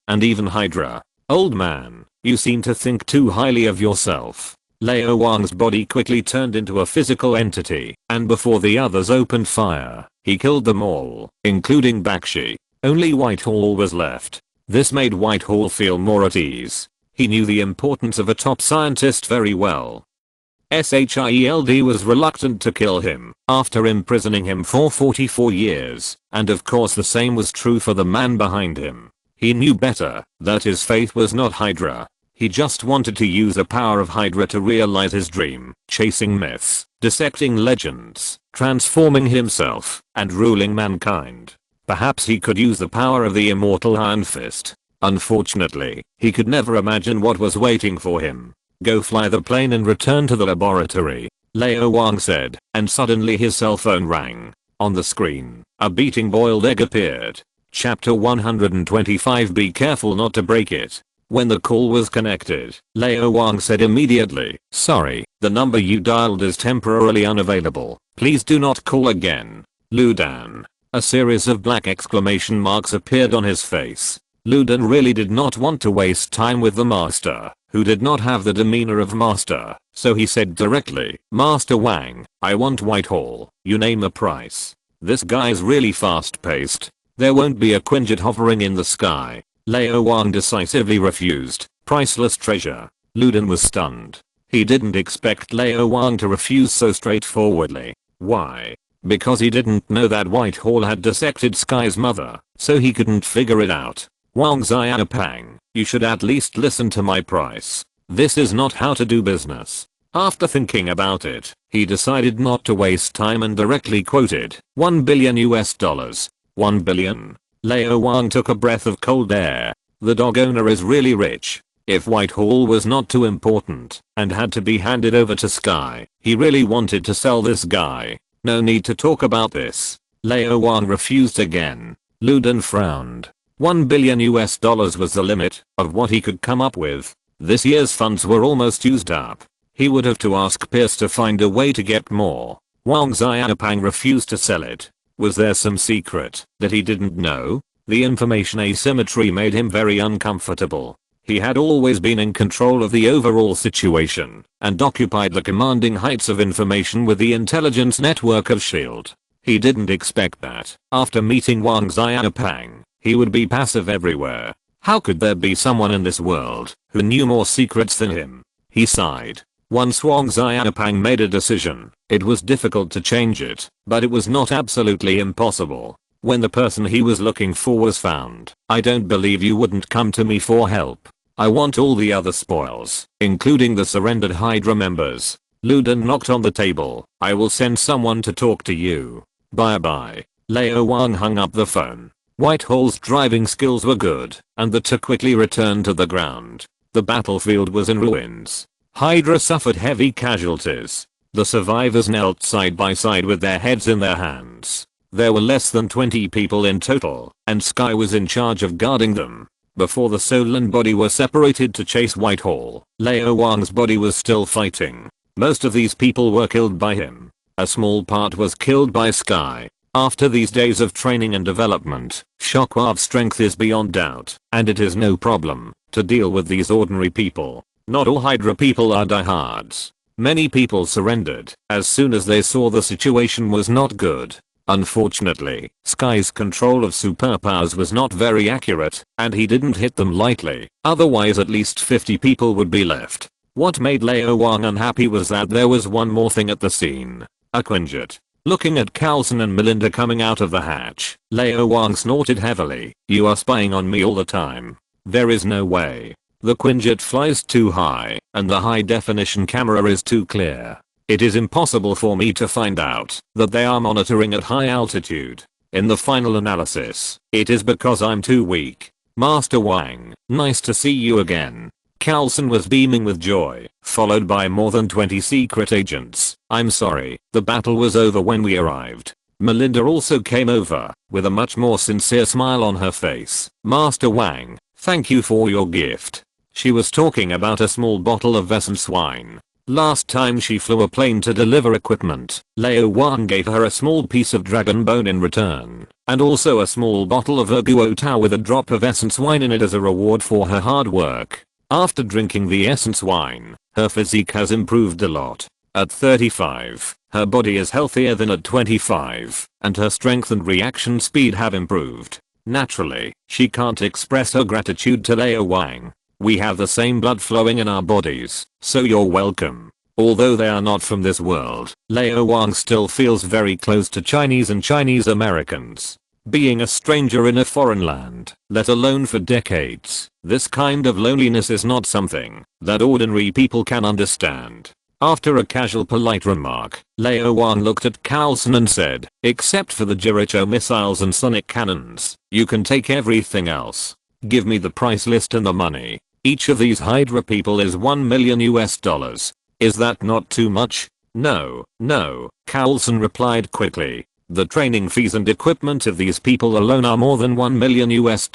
and even Hydra." "Old man, you seem to think too highly of yourself." Lao Wang's body quickly turned into a physical entity, and before the others opened fire, he killed them all, including Bakshi. Only Whitehall was left. This made Whitehall feel more at ease. He knew the importance of a top scientist very well. SHIELD was reluctant to kill him after imprisoning him for 44 years, and of course the same was true for the man behind him. He knew better that his faith was not Hydra. He just wanted to use the power of Hydra to realize his dream, chasing myths, dissecting legends, transforming himself, and ruling mankind. Perhaps he could use the power of the immortal Iron Fist. Unfortunately, he could never imagine what was waiting for him. "Go fly the plane and return to the laboratory," Lao Wang said, and suddenly his cell phone rang. On the screen, a beating boiled egg appeared. Chapter 125. Be careful not to break it. When the call was connected, Lao Wang said immediately, "Sorry, the number you dialed is temporarily unavailable. Please do not call again. Ludan." A series of black exclamation marks appeared on his face. Ludan really did not want to waste time with the master, who did not have the demeanor of master, so he said directly, "Master Wang, I want Whitehall. You name a price." This guy's really fast paced. There won't be a Quinjet hovering in the sky. Lao Wang decisively refused. Priceless treasure. Ludan was stunned. He didn't expect Lao Wang to refuse so straightforwardly. Why? Because he didn't know that Whitehall had dissected Sky's mother, so he couldn't figure it out. "Wang Xiaopang, you should at least listen to my price. This is not how to do business." After thinking about it, he decided not to waste time and directly quoted $1 billion US. $1 billion. Lao Wang took a breath of cold air. The dog owner is really rich. If Whitehall was not too important and had to be handed over to Sky, he really wanted to sell this guy. No need to talk about this. Lao Wang refused again. Ludan frowned. $1 billion US was the limit of what he could come up with. This year's funds were almost used up. He would have to ask Pierce to find a way to get more. Wang Xiaopang refused to sell it. Was there some secret that he didn't know? The information asymmetry made him very uncomfortable. He had always been in control of the overall situation and occupied the commanding heights of information with the intelligence network of SHIELD. He didn't expect that, after meeting Wang Xiaopang, he would be passive everywhere. How could there be someone in this world who knew more secrets than him? He sighed. Once Wang Xiaopang made a decision, it was difficult to change it, but it was not absolutely impossible. When the person he was looking for was found, I don't believe you wouldn't come to me for help. I want all the other spoils, including the surrendered Hydra members. Luden knocked on the table. I will send someone to talk to you. Bye bye. Lao Wang hung up the phone. Whitehall's driving skills were good, and the two quickly returned to the ground. The battlefield was in ruins. Hydra suffered heavy casualties. The survivors knelt side by side with their heads in their hands. There were less than 20 people in total, and Sky was in charge of guarding them. Before the soul and body were separated to chase Whitehall, Lao Wang's body was still fighting. Most of these people were killed by him. A small part was killed by Sky. After these days of training and development, Shockwave's strength is beyond doubt, and it is no problem to deal with these ordinary people. Not all Hydra people are diehards. Many people surrendered as soon as they saw the situation was not good. Unfortunately, Sky's control of superpowers was not very accurate, and he didn't hit them lightly, otherwise at least 50 people would be left. What made Lao Wang unhappy was that there was one more thing at the scene. A Quinjet. Looking at Carlson and Melinda coming out of the hatch, Lao Wang snorted heavily. You are spying on me all the time. There is no way. The Quinjet flies too high, and the high definition camera is too clear. It is impossible for me to find out that they are monitoring at high altitude. In the final analysis, it is because I'm too weak. Master Wang, nice to see you again. Carlson was beaming with joy, followed by more than 20 secret agents. I'm sorry, the battle was over when we arrived. Melinda also came over, with a much more sincere smile on her face. Master Wang, thank you for your gift. She was talking about a small bottle of essence wine. Last time she flew a plane to deliver equipment, Lao Wang gave her a small piece of dragon bone in return, and also a small bottle of Erguo Tao with a drop of essence wine in it as a reward for her hard work. After drinking the essence wine, her physique has improved a lot. At 35, her body is healthier than at 25, and her strength and reaction speed have improved. Naturally, she can't express her gratitude to Lao Wang. We have the same blood flowing in our bodies, so you're welcome. Although they are not from this world, Lao Wang still feels very close to Chinese and Chinese Americans. Being a stranger in a foreign land, let alone for decades, this kind of loneliness is not something that ordinary people can understand. After a casual polite remark, Lao Wang looked at Carlson and said, except for the Jericho missiles and sonic cannons, you can take everything else. Give me the price list and the money. Each of these Hydra people is $1 million US. Is that not too much? No, Carlson replied quickly. The training fees and equipment of these people alone are more than $1 million US.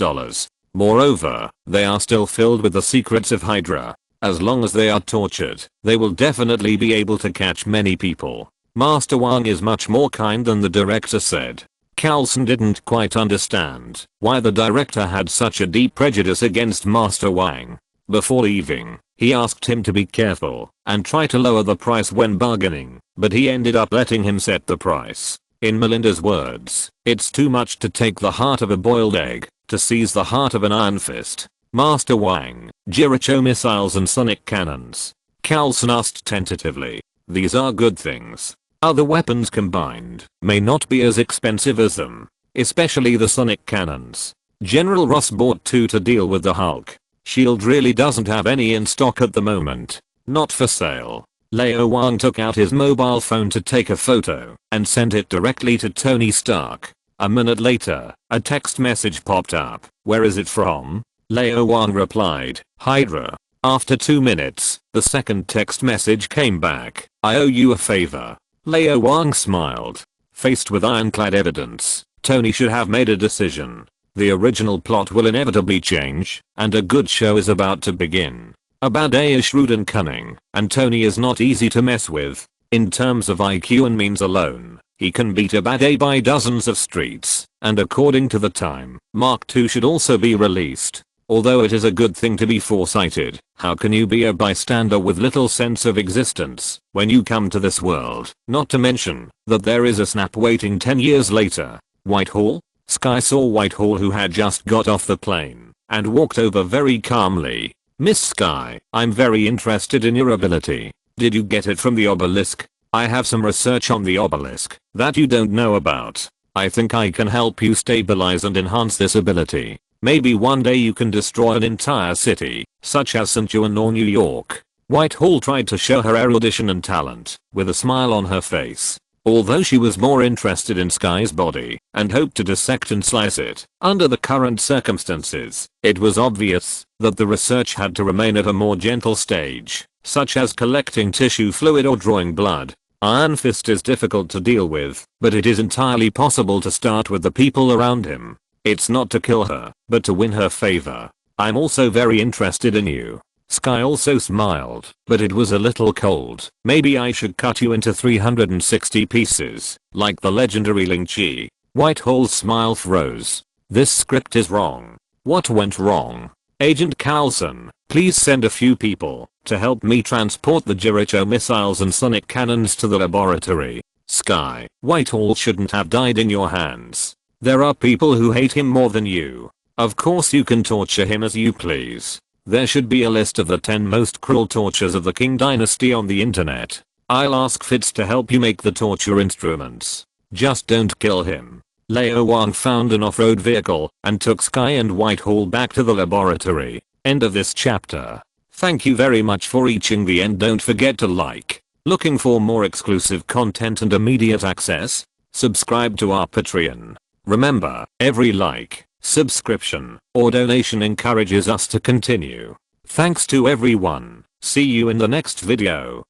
Moreover, they are still filled with the secrets of Hydra. As long as they are tortured, they will definitely be able to catch many people. Master Wang is much more kind than the director said. Carlson didn't quite understand why the director had such a deep prejudice against Master Wang. Before leaving, he asked him to be careful and try to lower the price when bargaining, but he ended up letting him set the price. In Melinda's words, it's too much to take the heart of a boiled egg, to seize the heart of an iron fist. Master Wang, Jericho missiles and sonic cannons. Carlson asked tentatively. These are good things. Other weapons combined may not be as expensive as them, especially the sonic cannons. General Ross bought 2 to deal with the Hulk. Shield really doesn't have any in stock at the moment. Not for sale. Lao Wang took out his mobile phone to take a photo and sent it directly to Tony Stark. A minute later, a text message popped up. Where is it from? Lao Wang replied, Hydra. After 2 minutes, the second text message came back. I owe you a favor. Lao Wang smiled. Faced with ironclad evidence, Tony should have made a decision. The original plot will inevitably change, and a good show is about to begin. Abade is shrewd and cunning, and Tony is not easy to mess with. In terms of IQ and means alone, he can beat Abade by dozens of streets, and according to the time, Mark II should also be released. Although it is a good thing to be foresighted, how can you be a bystander with little sense of existence when you come to this world? Not to mention that there is a snap waiting 10 years later. Whitehall? Sky saw Whitehall, who had just got off the plane, and walked over very calmly. Miss Sky, I'm very interested in your ability. Did you get it from the obelisk? I have some research on the obelisk that you don't know about. I think I can help you stabilize and enhance this ability. Maybe one day you can destroy an entire city, such as St. Juan or New York. Whitehall tried to show her erudition and talent, with a smile on her face. Although she was more interested in Sky's body, and hoped to dissect and slice it, under the current circumstances, it was obvious that the research had to remain at a more gentle stage, such as collecting tissue fluid or drawing blood. Iron Fist is difficult to deal with, but it is entirely possible to start with the people around him. It's not to kill her, but to win her favor. I'm also very interested in you. Sky also smiled, but it was a little cold. Maybe I should cut you into 360 pieces, like the legendary Ling Chi. Whitehall's smile froze. This script is wrong. What went wrong? Agent Carlson, please send a few people to help me transport the Jericho missiles and sonic cannons to the laboratory. Sky, Whitehall shouldn't have died in your hands. There are people who hate him more than you. Of course you can torture him as you please. There should be a list of the 10 most cruel tortures of the King Dynasty on the internet. I'll ask Fitz to help you make the torture instruments. Just don't kill him. Lao Wang found an off-road vehicle and took Sky and Whitehall back to the laboratory. End of this chapter. Thank you very much for reaching the end. Don't forget to like. Looking for more exclusive content and immediate access? Subscribe to our Patreon. Remember, every like, subscription, or donation encourages us to continue. Thanks to everyone. See you in the next video.